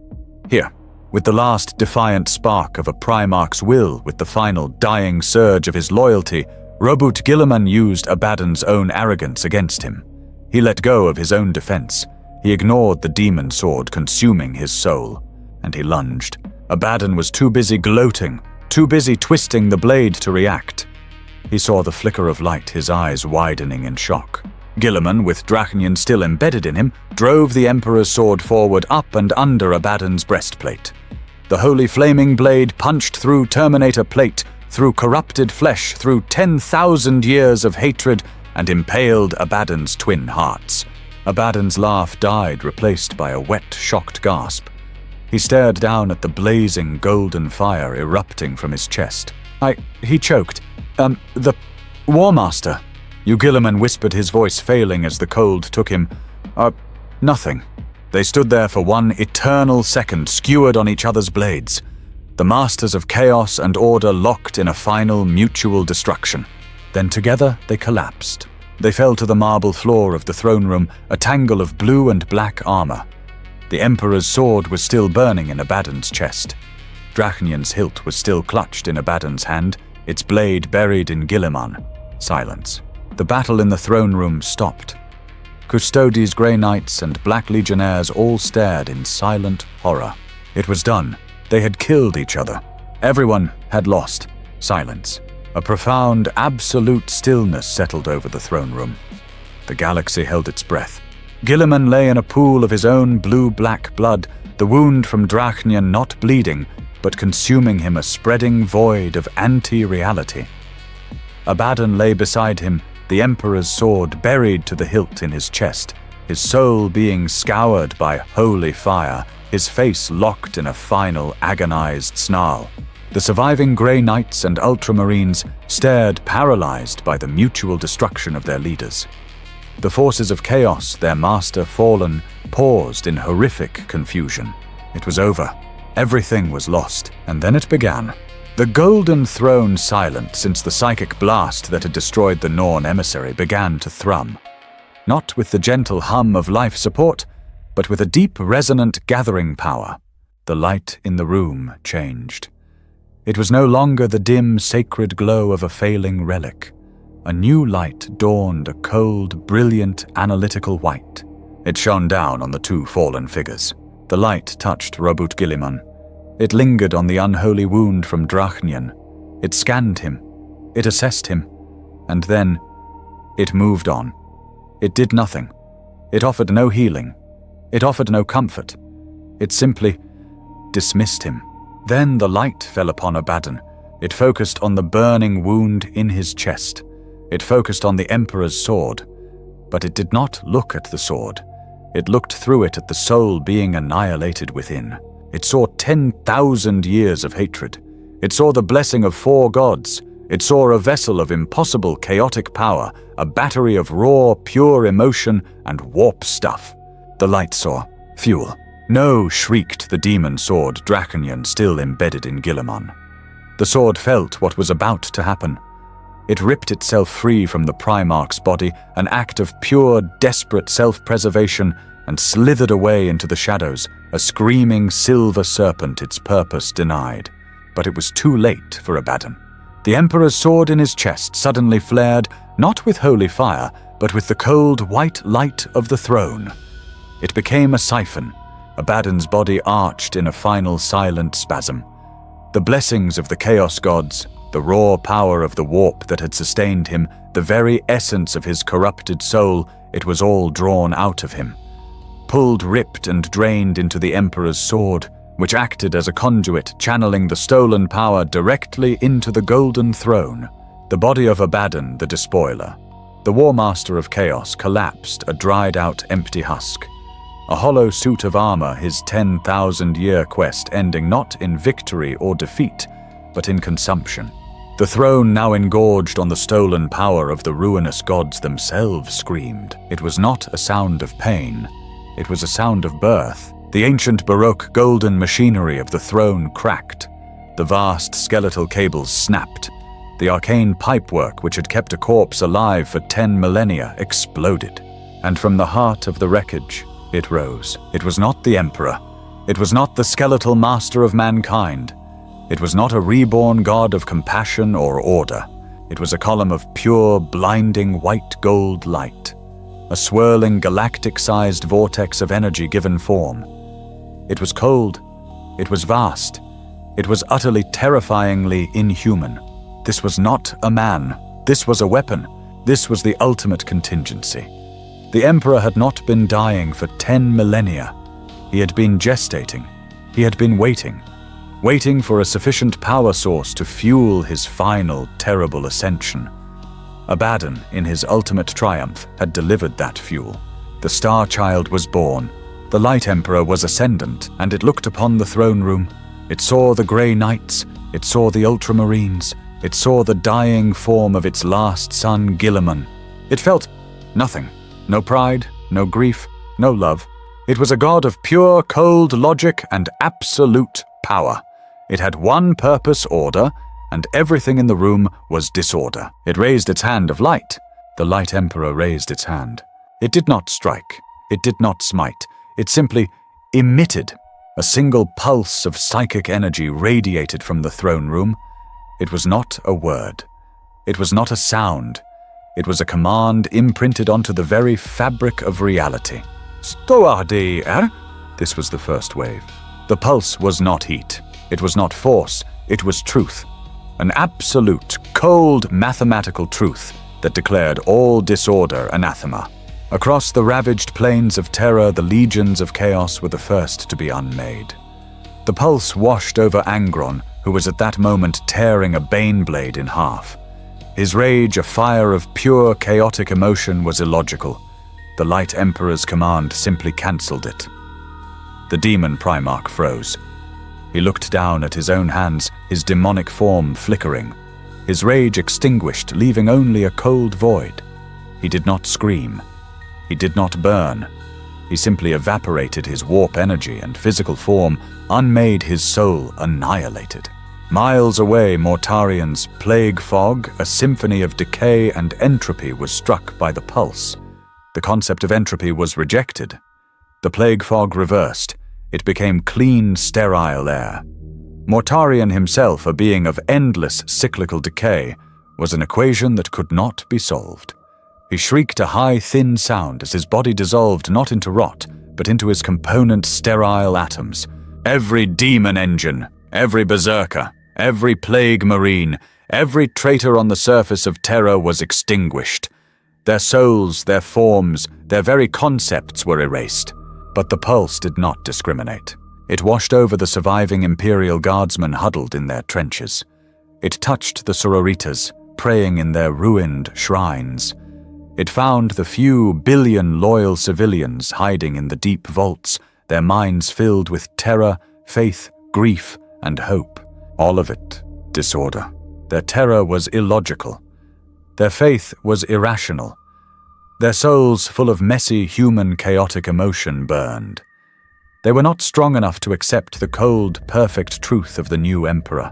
here." With the last defiant spark of a Primarch's will, with the final dying surge of his loyalty, Robert Guilliman used Abaddon's own arrogance against him. He let go of his own defense. He ignored the demon sword consuming his soul, and he lunged. Abaddon was too busy gloating, too busy twisting the blade to react. He saw the flicker of light, his eyes widening in shock. Guilliman, with Drachnian still embedded in him, drove the Emperor's sword forward, up and under Abaddon's breastplate. The holy flaming blade punched through Terminator plate, through corrupted flesh, through 10,000 years of hatred, and impaled Abaddon's twin hearts. Abaddon's laugh died, replaced by a wet, shocked gasp. He stared down at the blazing golden fire erupting from his chest. He choked. The War Master." Guilliman whispered, his voice failing as the cold took him. Nothing." They stood there for one eternal second, skewered on each other's blades. The masters of chaos and order locked in a final mutual destruction. Then together they collapsed. They fell to the marble floor of the throne room, a tangle of blue and black armor. The Emperor's sword was still burning in Abaddon's chest. Drachnian's hilt was still clutched in Abaddon's hand, its blade buried in Guilliman. Silence. The battle in the throne room stopped. Custodes, Grey Knights, and Black Legionnaires all stared in silent horror. It was done. They had killed each other. Everyone had lost. Silence. A profound, absolute stillness settled over the throne room. The galaxy held its breath. Guilliman lay in a pool of his own blue-black blood, the wound from Drachnian not bleeding, but consuming him, a spreading void of anti-reality. Abaddon lay beside him, the Emperor's sword buried to the hilt in his chest, his soul being scoured by holy fire, his face locked in a final agonized snarl. The surviving Grey Knights and Ultramarines stared paralyzed by the mutual destruction of their leaders. The forces of chaos, their master fallen, paused in horrific confusion. It was over. Everything was lost, and then it began. The Golden Throne, silent since the psychic blast that had destroyed the Norn emissary, began to thrum. Not with the gentle hum of life support, but with a deep, resonant gathering power. The light in the room changed. It was no longer the dim, sacred glow of a failing relic. A new light dawned, a cold, brilliant, analytical white. It shone down on the two fallen figures. The light touched Robert Guilliman. It lingered on the unholy wound from Drachnian. It scanned him. It assessed him. And then it moved on. It did nothing. It offered no healing. It offered no comfort. It simply dismissed him. Then the light fell upon Abaddon. It focused on the burning wound in his chest. It focused on the Emperor's sword. But it did not look at the sword. It looked through it at the soul being annihilated within. It saw 10,000 years of hatred. It saw the blessing of 4 gods. It saw a vessel of impossible chaotic power, a battery of raw, pure emotion and warp stuff. The light saw fuel. No, shrieked the demon sword, Drachnian still embedded in Guilliman. The sword felt what was about to happen. It ripped itself free from the Primarch's body, an act of pure, desperate self-preservation, and slithered away into the shadows, a screaming silver serpent its purpose denied. But it was too late for Abaddon. The Emperor's sword in his chest suddenly flared, not with holy fire, but with the cold white light of the throne. It became a siphon. Abaddon's body arched in a final silent spasm. The blessings of the Chaos Gods, the raw power of the warp that had sustained him, the very essence of his corrupted soul, it was all drawn out of him. Pulled, ripped, and drained into the Emperor's sword, which acted as a conduit, channeling the stolen power directly into the Golden Throne. The body of Abaddon, the despoiler, the War Master of Chaos, collapsed, a dried-out empty husk. A hollow suit of armor, his 10,000-year quest ending not in victory or defeat, but in consumption. The throne, now engorged on the stolen power of the ruinous gods themselves, screamed. It was not a sound of pain. It was a sound of birth. The ancient Baroque golden machinery of the throne cracked. The vast skeletal cables snapped. The arcane pipework which had kept a corpse alive for 10 millennia exploded. And from the heart of the wreckage, it rose. It was not the Emperor. It was not the skeletal master of mankind. It was not a reborn god of compassion or order. It was a column of pure, blinding white gold light. A swirling, galactic-sized vortex of energy given form. It was cold. It was vast. It was utterly terrifyingly inhuman. This was not a man. This was a weapon. This was the ultimate contingency. The Emperor had not been dying for 10 millennia. He had been gestating. He had been waiting for a sufficient power source to fuel his final, terrible ascension. Abaddon, in his ultimate triumph, had delivered that fuel. The Star Child was born. The Light Emperor was ascendant, and it looked upon the throne room. It saw the Grey Knights. It saw the Ultramarines. It saw the dying form of its last son, Guilliman. It felt nothing. No pride, no grief, no love. It was a god of pure, cold logic and absolute power. It had one purpose, order, and everything in the room was disorder. It raised its hand of light. The Light Emperor raised its hand. It did not strike. It did not smite. It simply emitted. A single pulse of psychic energy radiated from the throne room. It was not a word. It was not a sound. It was a command imprinted onto the very fabric of reality. Stoardi, This was the first wave. The pulse was not heat. It was not force. It was truth. An absolute, cold, mathematical truth that declared all disorder anathema. Across the ravaged plains of terror, the legions of chaos were the first to be unmade. The pulse washed over Angron, who was at that moment tearing a bane blade in half. His rage, a fire of pure, chaotic emotion, was illogical. The Light Emperor's command simply cancelled it. The demon Primarch froze. He looked down at his own hands, his demonic form flickering. His rage extinguished, leaving only a cold void. He did not scream. He did not burn. He simply evaporated his warp energy and physical form, unmade his soul, annihilated. Miles away, Mortarian's plague fog, a symphony of decay and entropy, was struck by the pulse. The concept of entropy was rejected. The plague fog reversed. It became clean, sterile air. Mortarian himself, a being of endless cyclical decay, was an equation that could not be solved. He shrieked a high, thin sound as his body dissolved not into rot, but into his component sterile atoms. Every demon engine, every berserker, every plague marine, every traitor on the surface of terror was extinguished. Their souls, their forms, their very concepts were erased. But the pulse did not discriminate. It washed over the surviving Imperial guardsmen huddled in their trenches. It touched the sororitas, praying in their ruined shrines. It found the few billion loyal civilians hiding in the deep vaults, their minds filled with terror, faith, grief, and hope. All of it disorder. Their terror was illogical. Their faith was irrational. Their souls, full of messy, human, chaotic emotion, burned. They were not strong enough to accept the cold, perfect truth of the new Emperor.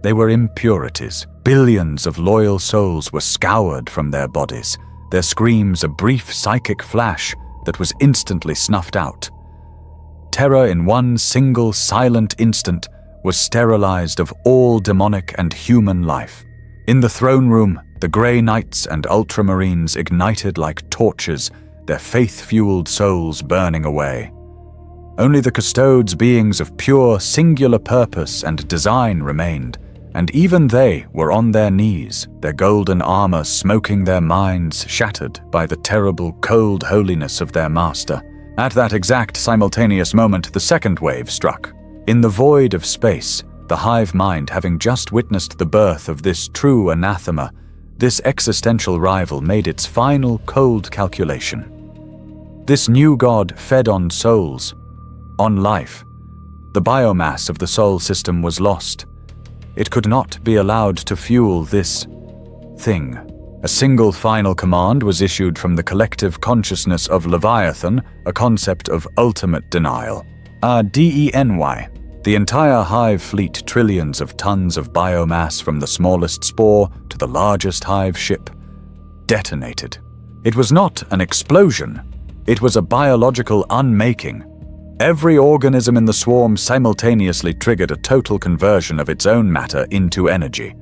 They were impurities. Billions of loyal souls were scoured from their bodies, their screams a brief psychic flash that was instantly snuffed out. Terra in one single silent instant was sterilized of all demonic and human life. In the throne room, the Grey Knights and Ultramarines ignited like torches, their faith-fueled souls burning away. Only the Custodes, beings of pure, singular purpose and design, remained, and even they were on their knees, their golden armor smoking, their minds shattered by the terrible, cold holiness of their master. At that exact simultaneous moment, the second wave struck. In the void of space, the hive mind having just witnessed the birth of this true anathema, this existential rival made its final cold calculation. This new god fed on souls, on life. The biomass of the soul system was lost. It could not be allowed to fuel this thing. A single final command was issued from the collective consciousness of Leviathan, a concept of ultimate denial. DENY. The entire hive fleet, trillions of tons of biomass from the smallest spore to the largest hive ship, detonated. It was not an explosion. It was a biological unmaking. Every organism in the swarm simultaneously triggered a total conversion of its own matter into energy.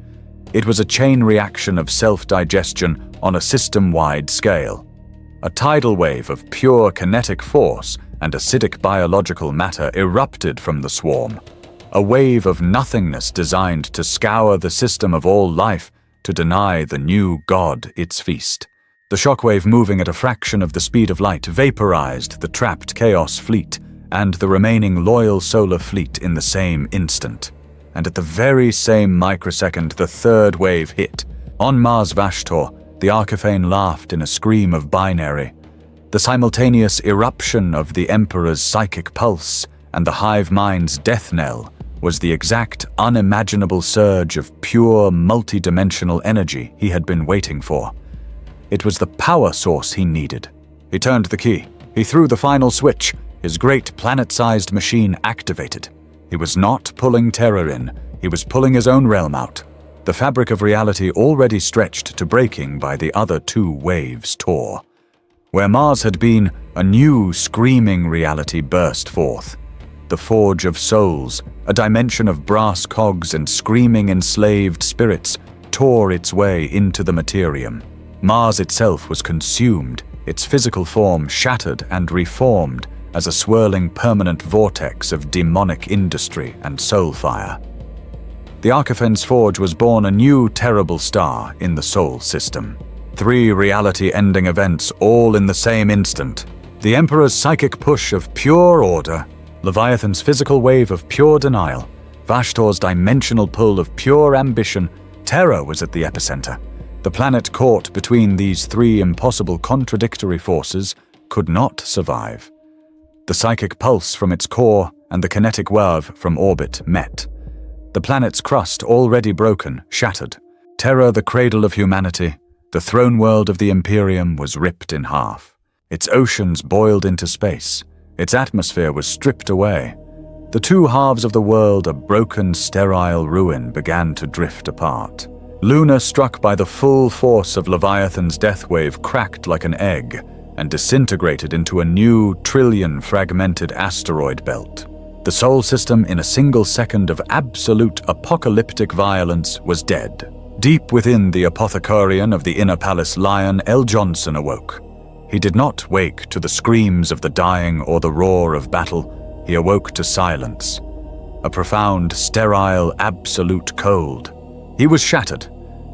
It was a chain reaction of self-digestion on a system-wide scale. A tidal wave of pure kinetic force and acidic biological matter erupted from the swarm. A wave of nothingness designed to scour the system of all life, to deny the new god its feast. The shockwave, moving at a fraction of the speed of light, vaporized the trapped Chaos fleet and the remaining loyal solar fleet in the same instant. And at the very same microsecond, the third wave hit. On Mars Vashtor, the Arcaphane laughed in a scream of binary. The simultaneous eruption of the Emperor's psychic pulse and the hive mind's death knell was the exact unimaginable surge of pure multidimensional energy he had been waiting for. It was the power source he needed. He turned the key. He threw the final switch. His great planet-sized machine activated. He was not pulling terror in. He was pulling his own realm out. The fabric of reality, already stretched to breaking by the other two waves, tore. Where Mars had been, a new screaming reality burst forth. The Forge of Souls, a dimension of brass cogs and screaming enslaved spirits, tore its way into the Imperium. Mars itself was consumed, its physical form shattered and reformed as a swirling permanent vortex of demonic industry and soul fire. The Arcaphane's forge was born a new terrible star in the soul system. 3 reality-ending events all in the same instant. The Emperor's psychic push of pure order, Leviathan's physical wave of pure denial, Vashtor's dimensional pull of pure ambition. Terror was at the epicenter. The planet caught between these 3 impossible contradictory forces could not survive. The psychic pulse from its core and the kinetic wave from orbit met. The planet's crust, already broken, shattered. Terra, the cradle of humanity, the throne world of the Imperium, was ripped in half. Its oceans boiled into space. Its atmosphere was stripped away. The 2 halves of the world, a broken, sterile ruin, began to drift apart. Luna, struck by the full force of Leviathan's death wave, cracked like an egg and disintegrated into a new trillion-fragmented asteroid belt. The Sol system, in a single second of absolute apocalyptic violence, was dead. Deep within the apothecarian of the Inner Palace Lion, L. Johnson awoke. He did not wake to the screams of the dying or the roar of battle. He awoke to silence. A profound, sterile, absolute cold. He was shattered.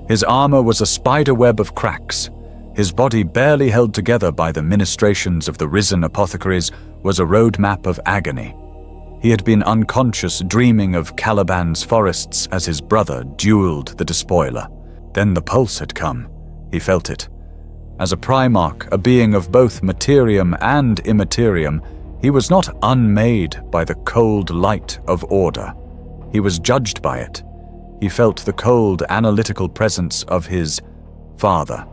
His armor was a spider web of cracks. His body, barely held together by the ministrations of the risen apothecaries, was a roadmap of agony. He had been unconscious, dreaming of Caliban's forests as his brother dueled the despoiler. Then the pulse had come. He felt it. As a Primarch, a being of both materium and immaterium, he was not unmade by the cold light of order. He was judged by it. He felt the cold, analytical presence of his father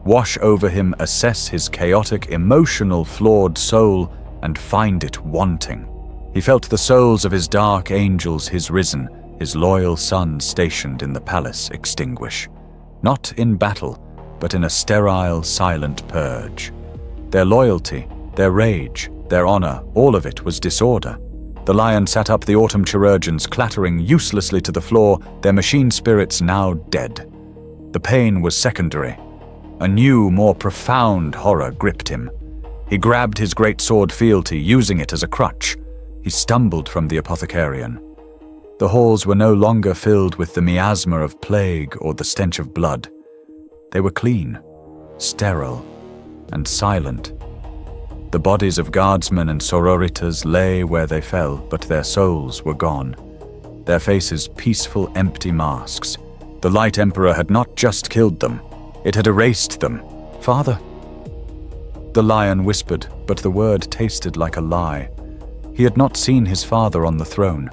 wash over him, assess his chaotic, emotional, flawed soul, and find it wanting. He felt the souls of his dark angels, his risen, his loyal sons stationed in the palace extinguish. Not in battle, but in a sterile, silent purge. Their loyalty, their rage, their honor, all of it was disorder. The lion sat up, the autumn chirurgeons clattering uselessly to the floor, their machine spirits now dead. The pain was secondary. A new, more profound horror gripped him. He grabbed his great sword fealty, using it as a crutch. He stumbled from the apothecarian. The halls were no longer filled with the miasma of plague or the stench of blood. They were clean, sterile, and silent. The bodies of guardsmen and sororitas lay where they fell, but their souls were gone. Their faces peaceful, empty masks. The Light Emperor had not just killed them, it had erased them. "Father?" The lion whispered, but the word tasted like a lie. He had not seen his father on the throne.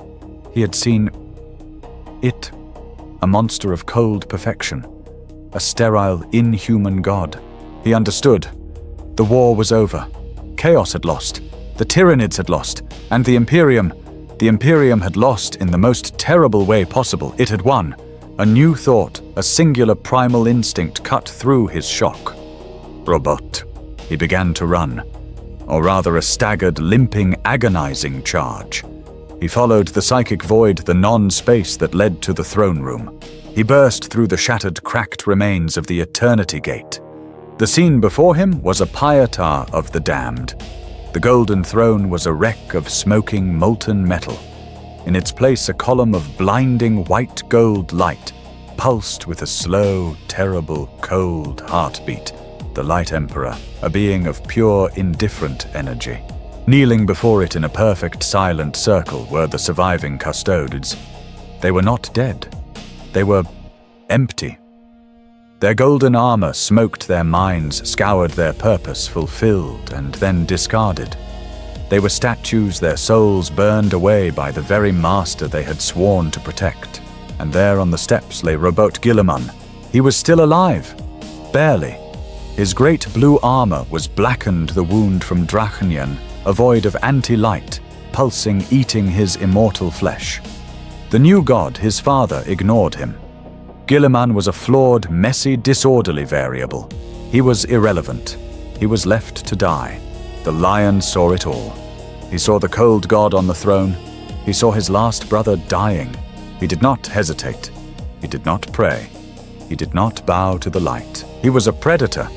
He had seen it, a monster of cold perfection, a sterile, inhuman god. He understood. The war was over. Chaos had lost. The Tyranids had lost. And the Imperium had lost in the most terrible way possible. It had won. A new thought, a singular primal instinct cut through his shock. Robot. He began to run. Or rather a staggered, limping, agonizing charge. He followed the psychic void, the non-space that led to the throne room. He burst through the shattered, cracked remains of the Eternity Gate. The scene before him was a pyre of the damned. The golden throne was a wreck of smoking, molten metal. In its place, a column of blinding white gold light pulsed with a slow, terrible, cold heartbeat. The Light Emperor, a being of pure, indifferent energy. Kneeling before it in a perfect, silent circle were the surviving custodians. They were not dead. They were empty. Their golden armor smoked their minds, scoured their purpose, fulfilled, and then discarded. They were statues, their souls burned away by the very master they had sworn to protect. And there on the steps lay Robot Guilliman. He was still alive. Barely. His great blue armor was blackened, the wound from Drachenyan, a void of anti-light, pulsing, eating his immortal flesh. The new god, his father, ignored him. Guilliman was a flawed, messy, disorderly variable. He was irrelevant. He was left to die. The lion saw it all. He saw the cold god on the throne. He saw his last brother dying. He did not hesitate. He did not pray. He did not bow to the light. He was a predator.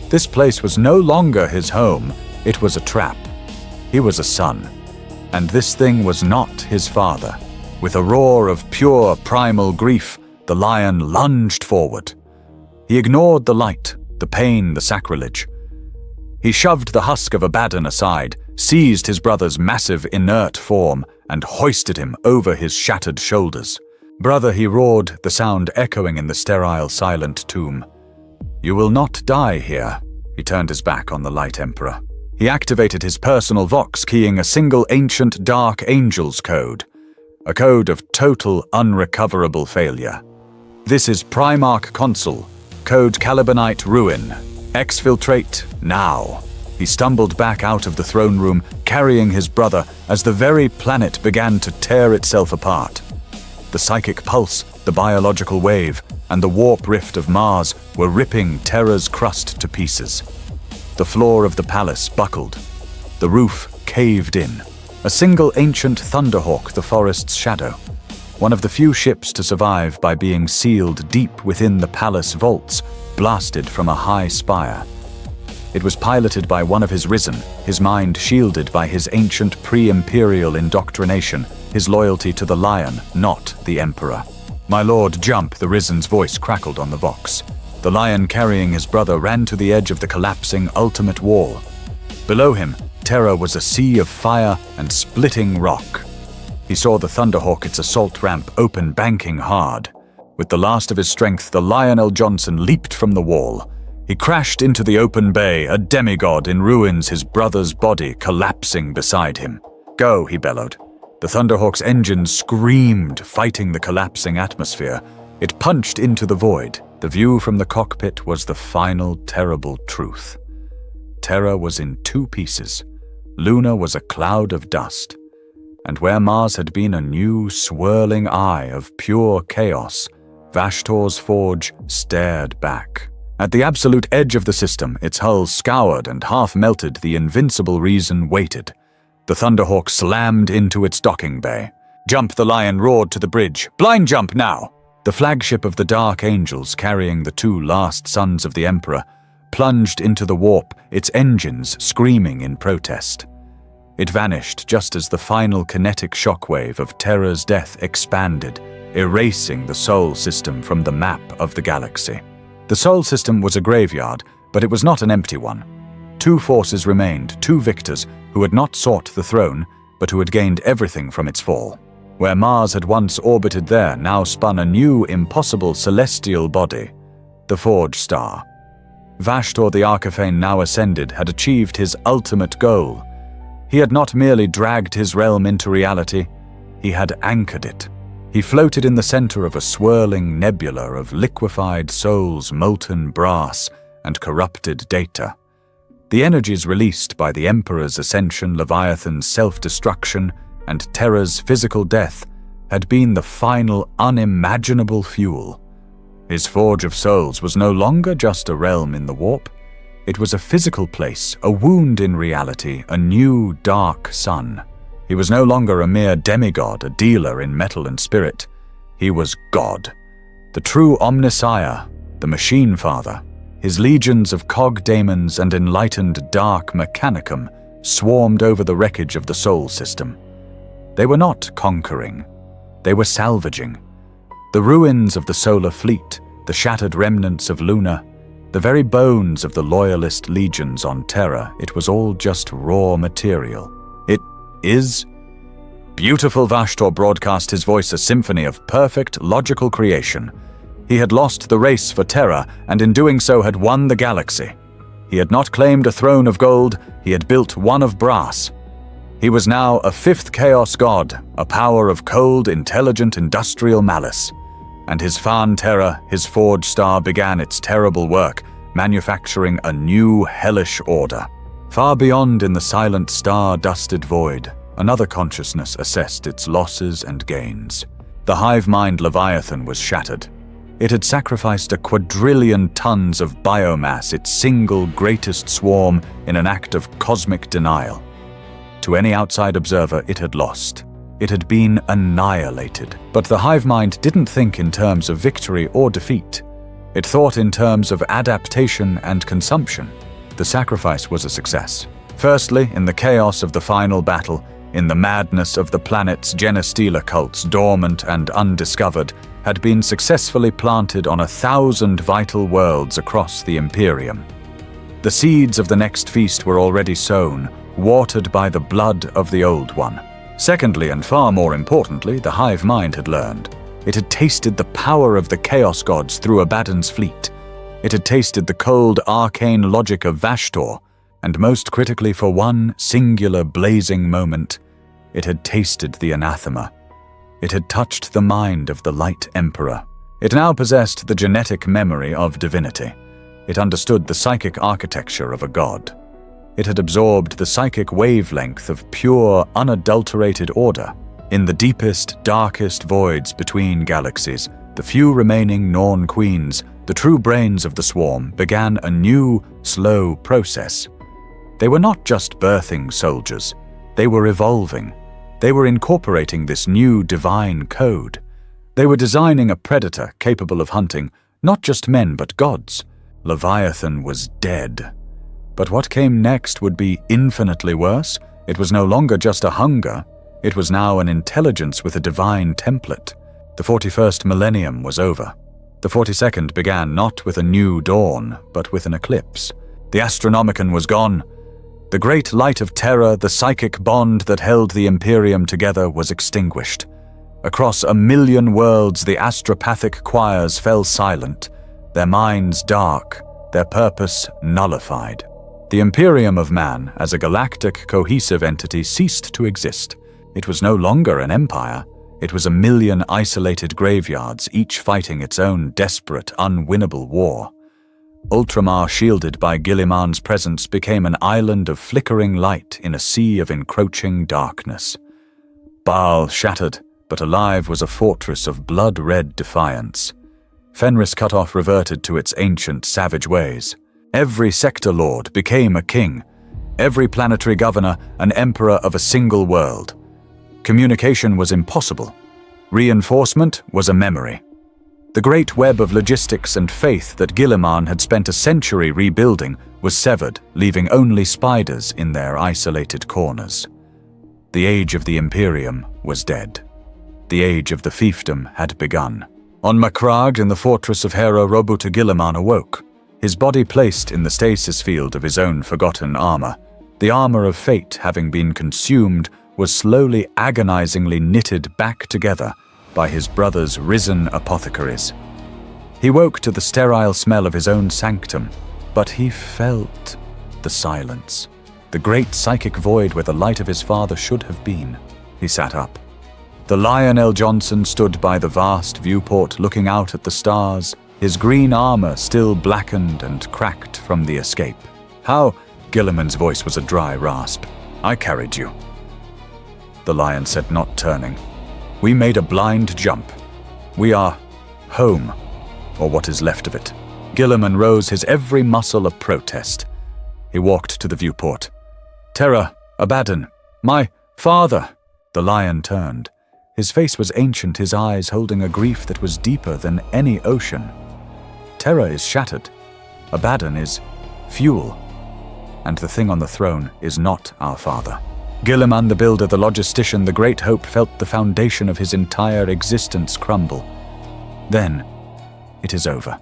This place was no longer his home. It was a trap. He was a son. And this thing was not his father. With a roar of pure, primal grief, the lion lunged forward. He ignored the light, the pain, the sacrilege. He shoved the husk of Abaddon aside, seized his brother's massive, inert form, and hoisted him over his shattered shoulders. "Brother," he roared, the sound echoing in the sterile, silent tomb. "You will not die here." He turned his back on the Light Emperor. He activated his personal vox, keying a single ancient Dark Angels code. A code of total, unrecoverable failure. "This is Primarch Consul, code Calibanite Ruin. Exfiltrate now." He stumbled back out of the throne room, carrying his brother, as the very planet began to tear itself apart. The psychic pulse, the biological wave, and the warp rift of Mars were ripping Terra's crust to pieces. The floor of the palace buckled. The roof caved in. A single ancient Thunderhawk, the forest's shadow. One of the few ships to survive by being sealed deep within the palace vaults, blasted from a high spire. It was piloted by one of his risen, his mind shielded by his ancient pre-imperial indoctrination, his loyalty to the lion, not the emperor. "My lord, jump," the risen's voice crackled on the vox. The lion carrying his brother ran to the edge of the collapsing ultimate wall. Below him, Terra was a sea of fire and splitting rock. He saw the Thunderhawk, its assault ramp, open, banking hard. With the last of his strength, the Lionel Johnson leaped from the wall. He crashed into the open bay, a demigod in ruins, his brother's body collapsing beside him. "Go," he bellowed. The Thunderhawk's engine screamed, fighting the collapsing atmosphere. It punched into the void. The view from the cockpit was the final, terrible truth. Terra was in two pieces. Luna was a cloud of dust. and where Mars had been a new, swirling eye of pure chaos, Vashtor's forge stared back. At the absolute edge of the system, its hull scoured and half-melted, the invincible reason waited. The Thunderhawk slammed into its docking bay. "Jump!" the Lion roared to the bridge. "Blind jump now!" The flagship of the Dark Angels, carrying the two last sons of the Emperor, plunged into the warp, its engines screaming in protest. It vanished just as the final kinetic shockwave of Terra's death expanded, erasing the Sol system from the map of the galaxy. The Sol system was a graveyard, but it was not an empty one. Two forces remained, two victors who had not sought the throne, but who had gained everything from its fall. Where Mars had once orbited there now spun a new, impossible celestial body, the Forge Star. Vashtor the Archifane, now ascended, had achieved his ultimate goal. He had not merely dragged his realm into reality, he had anchored it. He floated in the center of a swirling nebula of liquefied souls, molten brass, and corrupted data. The energies released by the Emperor's ascension, Leviathan's self-destruction, and Terra's physical death had been the final, unimaginable fuel. His Forge of Souls was no longer just a realm in the warp. It was a physical place, a wound in reality, a new dark sun. He was no longer a mere demigod, a dealer in metal and spirit. He was God, the true Omnissiah, the Machine Father. His legions of cog daemons and enlightened dark mechanicum swarmed over the wreckage of the Sol system. They were not conquering, they were salvaging. The ruins of the solar fleet, the shattered remnants of Luna, the very bones of the loyalist legions on Terra, it was all just raw material. It is beautiful. Vashtor broadcast, his voice a symphony of perfect, logical creation. He had lost the race for Terra, and in doing so had won the galaxy. He had not claimed a throne of gold, he had built one of brass. He was now a fifth chaos god, a power of cold, intelligent, industrial malice. And his Fan Terra, his Forge Star, began its terrible work, manufacturing a new hellish order. Far beyond, in the silent star-dusted void, another consciousness assessed its losses and gains. The hive mind Leviathan was shattered. It had sacrificed a quadrillion tons of biomass, its single greatest swarm, in an act of cosmic denial. To any outside observer, it had lost. It had been annihilated. But the hive mind didn't think in terms of victory or defeat. It thought in terms of adaptation and consumption. The sacrifice was a success. Firstly, in the chaos of the final battle, in the madness of the planet's Genestealer cults, dormant and undiscovered, had been successfully planted on 1,000 vital worlds across the Imperium. The seeds of the next feast were already sown, watered by the blood of the Old One. Secondly, and far more importantly, the hive mind had learned. It had tasted the power of the Chaos Gods through Abaddon's fleet. It had tasted the cold, arcane logic of Vashtor, and most critically, for one singular blazing moment, it had tasted the anathema. It had touched the mind of the Light Emperor. It now possessed the genetic memory of divinity. It understood the psychic architecture of a god. It had absorbed the psychic wavelength of pure, unadulterated order. In the deepest, darkest voids between galaxies, the few remaining Norn queens, the true brains of the swarm, began a new, slow process. They were not just birthing soldiers. They were evolving. They were incorporating this new divine code. They were designing a predator capable of hunting not just men but gods. Leviathan was dead. But what came next would be infinitely worse. It was no longer just a hunger. It was now an intelligence with a divine template. The 41st Millennium was over. The 42nd began not with a new dawn, but with an eclipse. The Astronomicon was gone. The great light of Terra, the psychic bond that held the Imperium together, was extinguished. Across 1,000,000 worlds, the astropathic choirs fell silent, their minds dark, their purpose nullified. The Imperium of man, as a galactic, cohesive entity, ceased to exist. It was no longer an empire. It was 1,000,000 isolated graveyards, each fighting its own desperate, unwinnable war. Ultramar, shielded by Gilliman's presence, became an island of flickering light in a sea of encroaching darkness. Baal shattered, but alive was a fortress of blood-red defiance. Fenris cut off reverted to its ancient savage ways. Every sector lord became a king, every planetary governor an emperor of a single world. Communication was impossible. Reinforcement was a memory. The great web of logistics and faith that Guilliman had spent a century rebuilding was severed, leaving only spiders in their isolated corners. The age of the Imperium was dead. The age of the fiefdom had begun. On Macragge, in the fortress of Hera, Roboute Guilliman awoke, his body placed in the stasis field of his own forgotten armor. The armor of fate, having been consumed, was slowly, agonizingly knitted back together by his brother's risen apothecaries. He woke to the sterile smell of his own sanctum, but he felt the silence, the great psychic void where the light of his father should have been. He sat up. The Lionel Johnson stood by the vast viewport looking out at the stars, his green armor still blackened and cracked from the escape. "How?" Guilliman's voice was a dry rasp. "I carried you." The Lion said, not turning. "We made a blind jump. We are home, or what is left of it." Guilliman rose, his every muscle a protest. He walked to the viewport. "Terra, Abaddon, my father!" The Lion turned. His face was ancient, his eyes holding a grief that was deeper than any ocean. "Terra is shattered. Abaddon is fuel. And the thing on the throne is not our father." Guilliman the builder, the logistician, the great hope felt the foundation of his entire existence crumble. Then, it is over.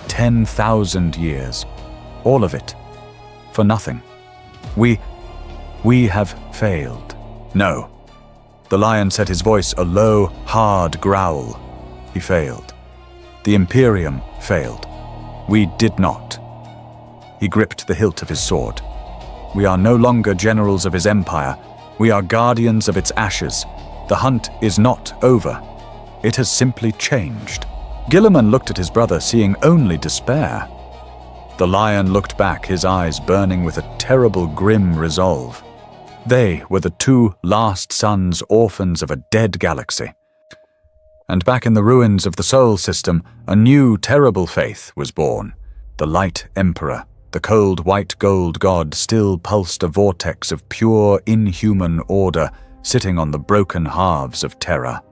10,000 years. All of it. For nothing. We have failed. No. The Lion set his voice a low, hard growl. He failed. The Imperium failed. We did not. He gripped the hilt of his sword. We are no longer generals of his empire. We are guardians of its ashes. The hunt is not over. It has simply changed. Guilliman looked at his brother, seeing only despair. The Lion looked back, his eyes burning with a terrible, grim resolve. They were the two last sons, orphans of a dead galaxy. And back in the ruins of the Sol system, a new, terrible faith was born. The Light Emperor, the cold white gold god, still pulsed a vortex of pure, inhuman order, sitting on the broken halves of Terra.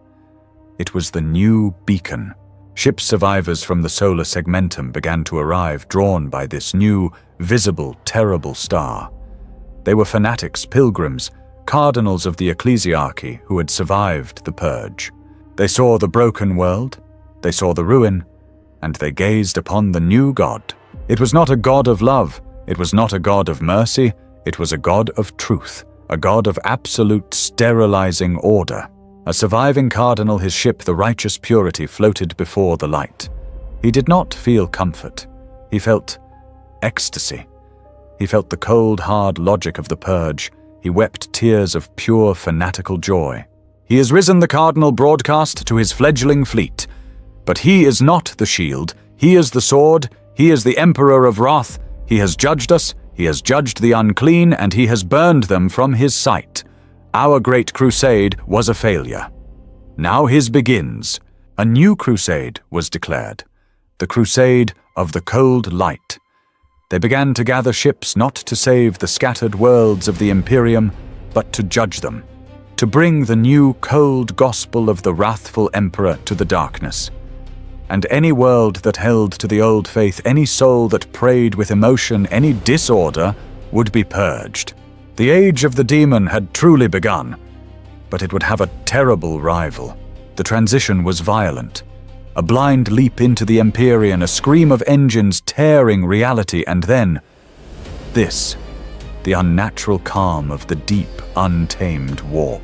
It was the new beacon. Ship survivors from the solar segmentum began to arrive, drawn by this new, visible, terrible star. They were fanatics, pilgrims, cardinals of the ecclesiarchy who had survived the purge. They saw the broken world, they saw the ruin, and they gazed upon the new god. It was not a god of love, it was not a god of mercy, it was a god of truth, a god of absolute sterilizing order. A surviving cardinal, his ship, the righteous purity, floated before the light. He did not feel comfort. He felt ecstasy. He felt the cold, hard logic of the purge. He wept tears of pure, fanatical joy. He has risen, the cardinal broadcast to his fledgling fleet. But he is not the shield. He is the sword. He is the emperor of wrath. He has judged us. He has judged the unclean, and he has burned them from his sight. Our great crusade was a failure. Now his begins. A new crusade was declared. The crusade of the cold light. They began to gather ships not to save the scattered worlds of the Imperium, but to judge them, to bring the new cold gospel of the wrathful emperor to the darkness. And any world that held to the old faith, any soul that prayed with emotion, any disorder, would be purged. The age of the demon had truly begun, but it would have a terrible rival. The transition was violent. A blind leap into the Empyrean, a scream of engines tearing reality, and then this, the unnatural calm of the deep, untamed warp.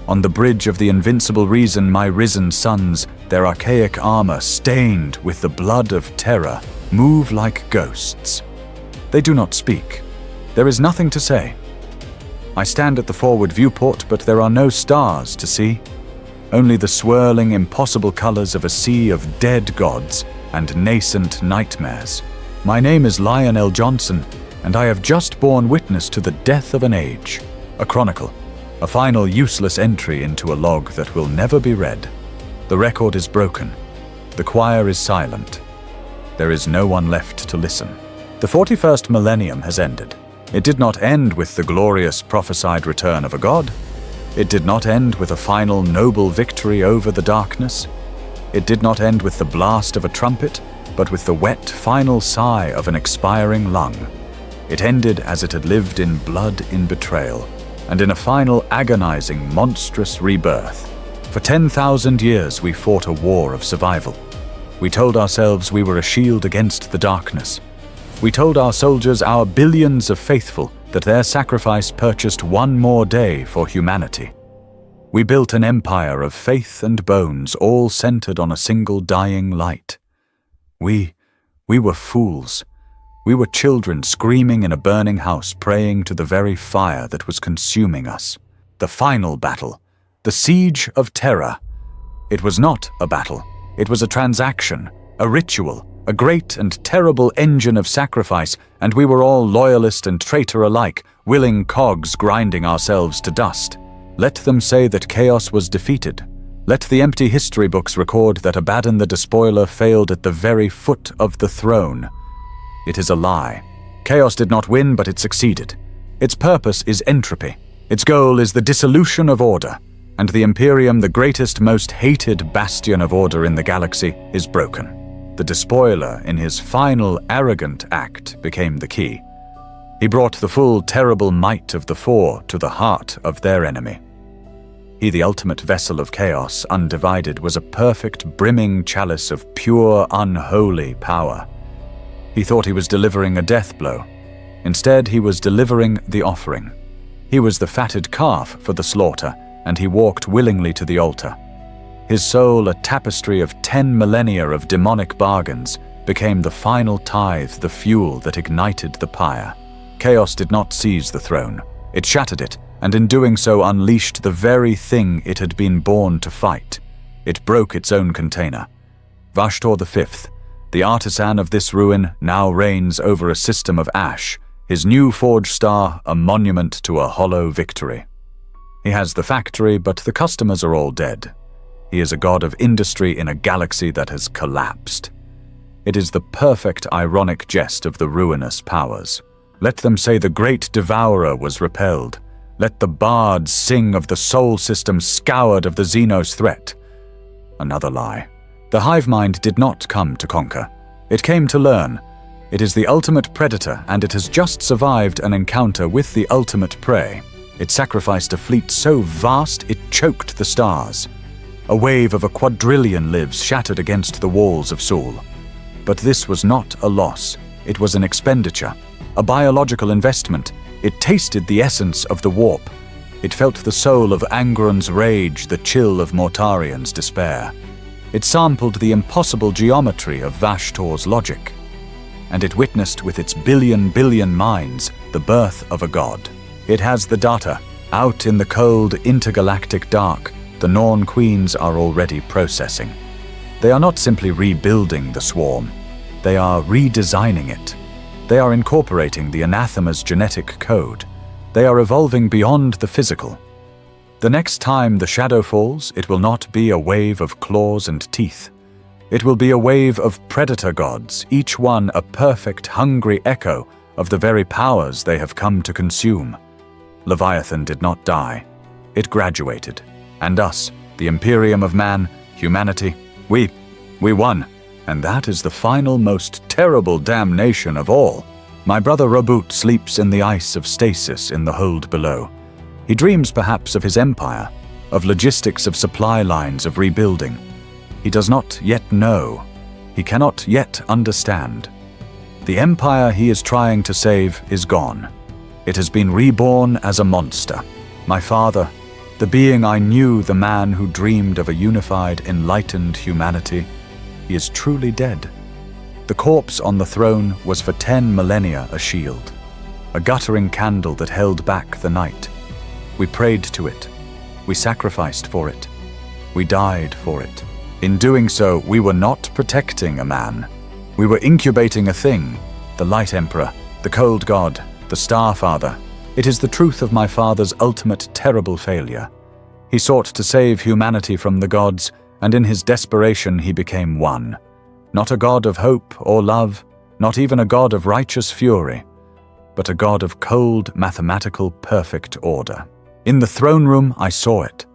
On the bridge of the invincible reason, my risen sons, their archaic armor stained with the blood of terror, move like ghosts. They do not speak. There is nothing to say. I stand at the forward viewport, but there are no stars to see. Only the swirling, impossible colors of a sea of dead gods and nascent nightmares. My name is Lionel Johnson, and I have just borne witness to the death of an age. A chronicle. A final useless entry into a log that will never be read. The record is broken. The choir is silent. There is no one left to listen. The 41st Millennium has ended. It did not end with the glorious prophesied return of a god. It did not end with a final noble victory over the darkness. It did not end with the blast of a trumpet, but with the wet final sigh of an expiring lung. It ended as it had lived in blood in betrayal, and in a final agonizing, monstrous rebirth. For 10,000 years we fought a war of survival. We told ourselves we were a shield against the darkness. We told our soldiers, our billions of faithful, that their sacrifice purchased one more day for humanity. We built an empire of faith and bones, all centered on a single dying light. We were fools. We were children screaming in a burning house, praying to the very fire that was consuming us. The final battle. The siege of terror. It was not a battle. It was a transaction, a ritual, a great and terrible engine of sacrifice, and we were all loyalist and traitor alike, willing cogs grinding ourselves to dust. Let them say that chaos was defeated. Let the empty history books record that Abaddon the Despoiler failed at the very foot of the throne. It is a lie. Chaos did not win, but it succeeded. Its purpose is entropy. Its goal is the dissolution of order. And the Imperium, the greatest, most hated bastion of order in the galaxy, is broken. The Despoiler, in his final arrogant act, became the key. He brought the full terrible might of the Four to the heart of their enemy. He, the ultimate vessel of chaos, undivided, was a perfect brimming chalice of pure, unholy power. He thought he was delivering a death blow. Instead, he was delivering the offering. He was the fatted calf for the slaughter, and he walked willingly to the altar. His soul, a tapestry of 10 millennia of demonic bargains, became the final tithe, the fuel that ignited the pyre. Chaos did not seize the throne. It shattered it, and in doing so unleashed the very thing it had been born to fight. It broke its own container. Vashtor V, the artisan of this ruin, now reigns over a system of ash, his new forged star a monument to a hollow victory. He has the factory, but the customers are all dead. He is a god of industry in a galaxy that has collapsed. It is the perfect ironic jest of the ruinous powers. Let them say the great devourer was repelled. Let the bards sing of the soul system scoured of the Xenos threat. Another lie. The hive mind did not come to conquer. It came to learn. It is the ultimate predator, and it has just survived an encounter with the ultimate prey. It sacrificed a fleet so vast it choked the stars. A wave of a quadrillion lives shattered against the walls of Seoul. But this was not a loss. It was an expenditure, a biological investment. It tasted the essence of the warp. It felt the soul of Angron's rage, the chill of Mortarian's despair. It sampled the impossible geometry of Vashtor's logic. And it witnessed with its billion minds the birth of a god. It has the data. Out in the cold, intergalactic dark, the Norn Queens are already processing. They are not simply rebuilding the swarm. They are redesigning it. They are incorporating the anathema's genetic code. They are evolving beyond the physical. The next time the shadow falls, it will not be a wave of claws and teeth. It will be a wave of predator gods, each one a perfect, hungry echo of the very powers they have come to consume. Leviathan did not die. It graduated. And us, the Imperium of man, humanity, we won. And that is the final, most terrible damnation of all. My brother Robut sleeps in the ice of stasis in the hold below. He dreams perhaps of his empire, of logistics of supply lines of rebuilding. He does not yet know. He cannot yet understand. The empire he is trying to save is gone. It has been reborn as a monster. My father, the being I knew, the man who dreamed of a unified, enlightened humanity, he is truly dead. The corpse on the throne was for 10 millennia a shield, a guttering candle that held back the night. We prayed to it. We sacrificed for it. We died for it. In doing so, we were not protecting a man. We were incubating a thing, the Light Emperor, the Cold God, the Starfather, It is the truth of my father's ultimate terrible failure. He sought to save humanity from the gods, and in his desperation he became one. Not a god of hope or love, not even a god of righteous fury, but a god of cold, mathematical, perfect order. In the throne room, I saw it.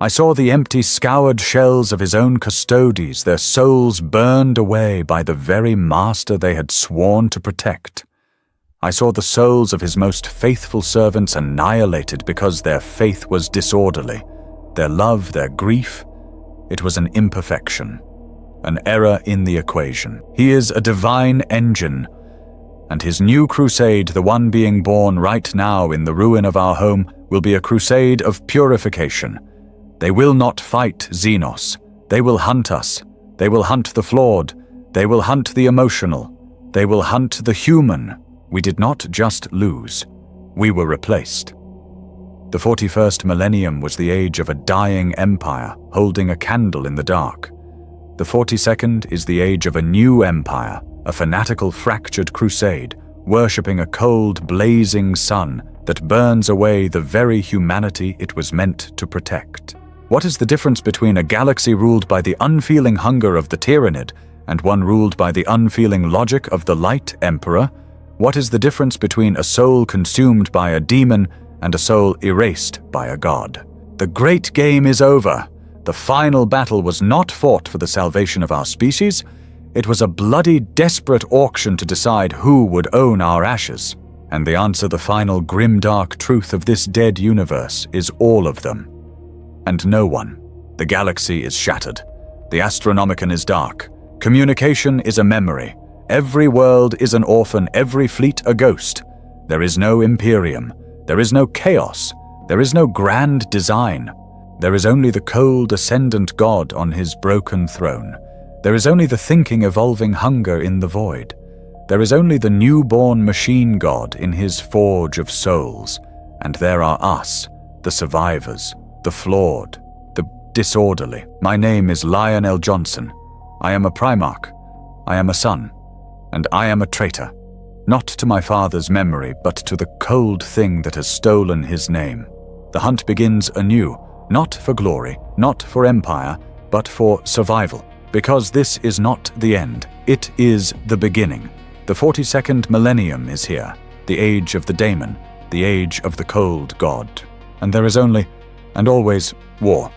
I saw the empty, scoured shells of his own custodies, their souls burned away by the very master they had sworn to protect. I saw the souls of his most faithful servants annihilated because their faith was disorderly, their love, their grief. It was an imperfection, an error in the equation. He is a divine engine, and his new crusade, the one being born right now in the ruin of our home, will be a crusade of purification. They will not fight Xenos. They will hunt us. They will hunt the flawed. They will hunt the emotional. They will hunt the human. We did not just lose. We were replaced. The 41st Millennium was the age of a dying empire holding a candle in the dark. The 42nd is the age of a new empire, a fanatical fractured crusade, worshipping a cold, blazing sun that burns away the very humanity it was meant to protect. What is the difference between a galaxy ruled by the unfeeling hunger of the Tyrannid and one ruled by the unfeeling logic of the Light Emperor? What is the difference between a soul consumed by a demon and a soul erased by a god? The great game is over. The final battle was not fought for the salvation of our species. It was a bloody, desperate auction to decide who would own our ashes. And the answer, the final grimdark truth of this dead universe, is all of them. And no one. The galaxy is shattered. The Astronomicon is dark. Communication is a memory. Every world is an orphan, every fleet a ghost. There is no Imperium. There is no chaos. There is no grand design. There is only the cold ascendant god on his broken throne. There is only the thinking, evolving hunger in the void. There is only the newborn machine god in his forge of souls. And there are us, the survivors, the flawed, the disorderly. My name is Lionel Johnson. I am a Primarch. I am a son. And I am a traitor. Not to my father's memory, but to the cold thing that has stolen his name. The hunt begins anew, not for glory, not for empire, but for survival. Because this is not the end. It is the beginning. The 42nd Millennium is here, the age of the daemon, the age of the cold god. And there is only, and always, war.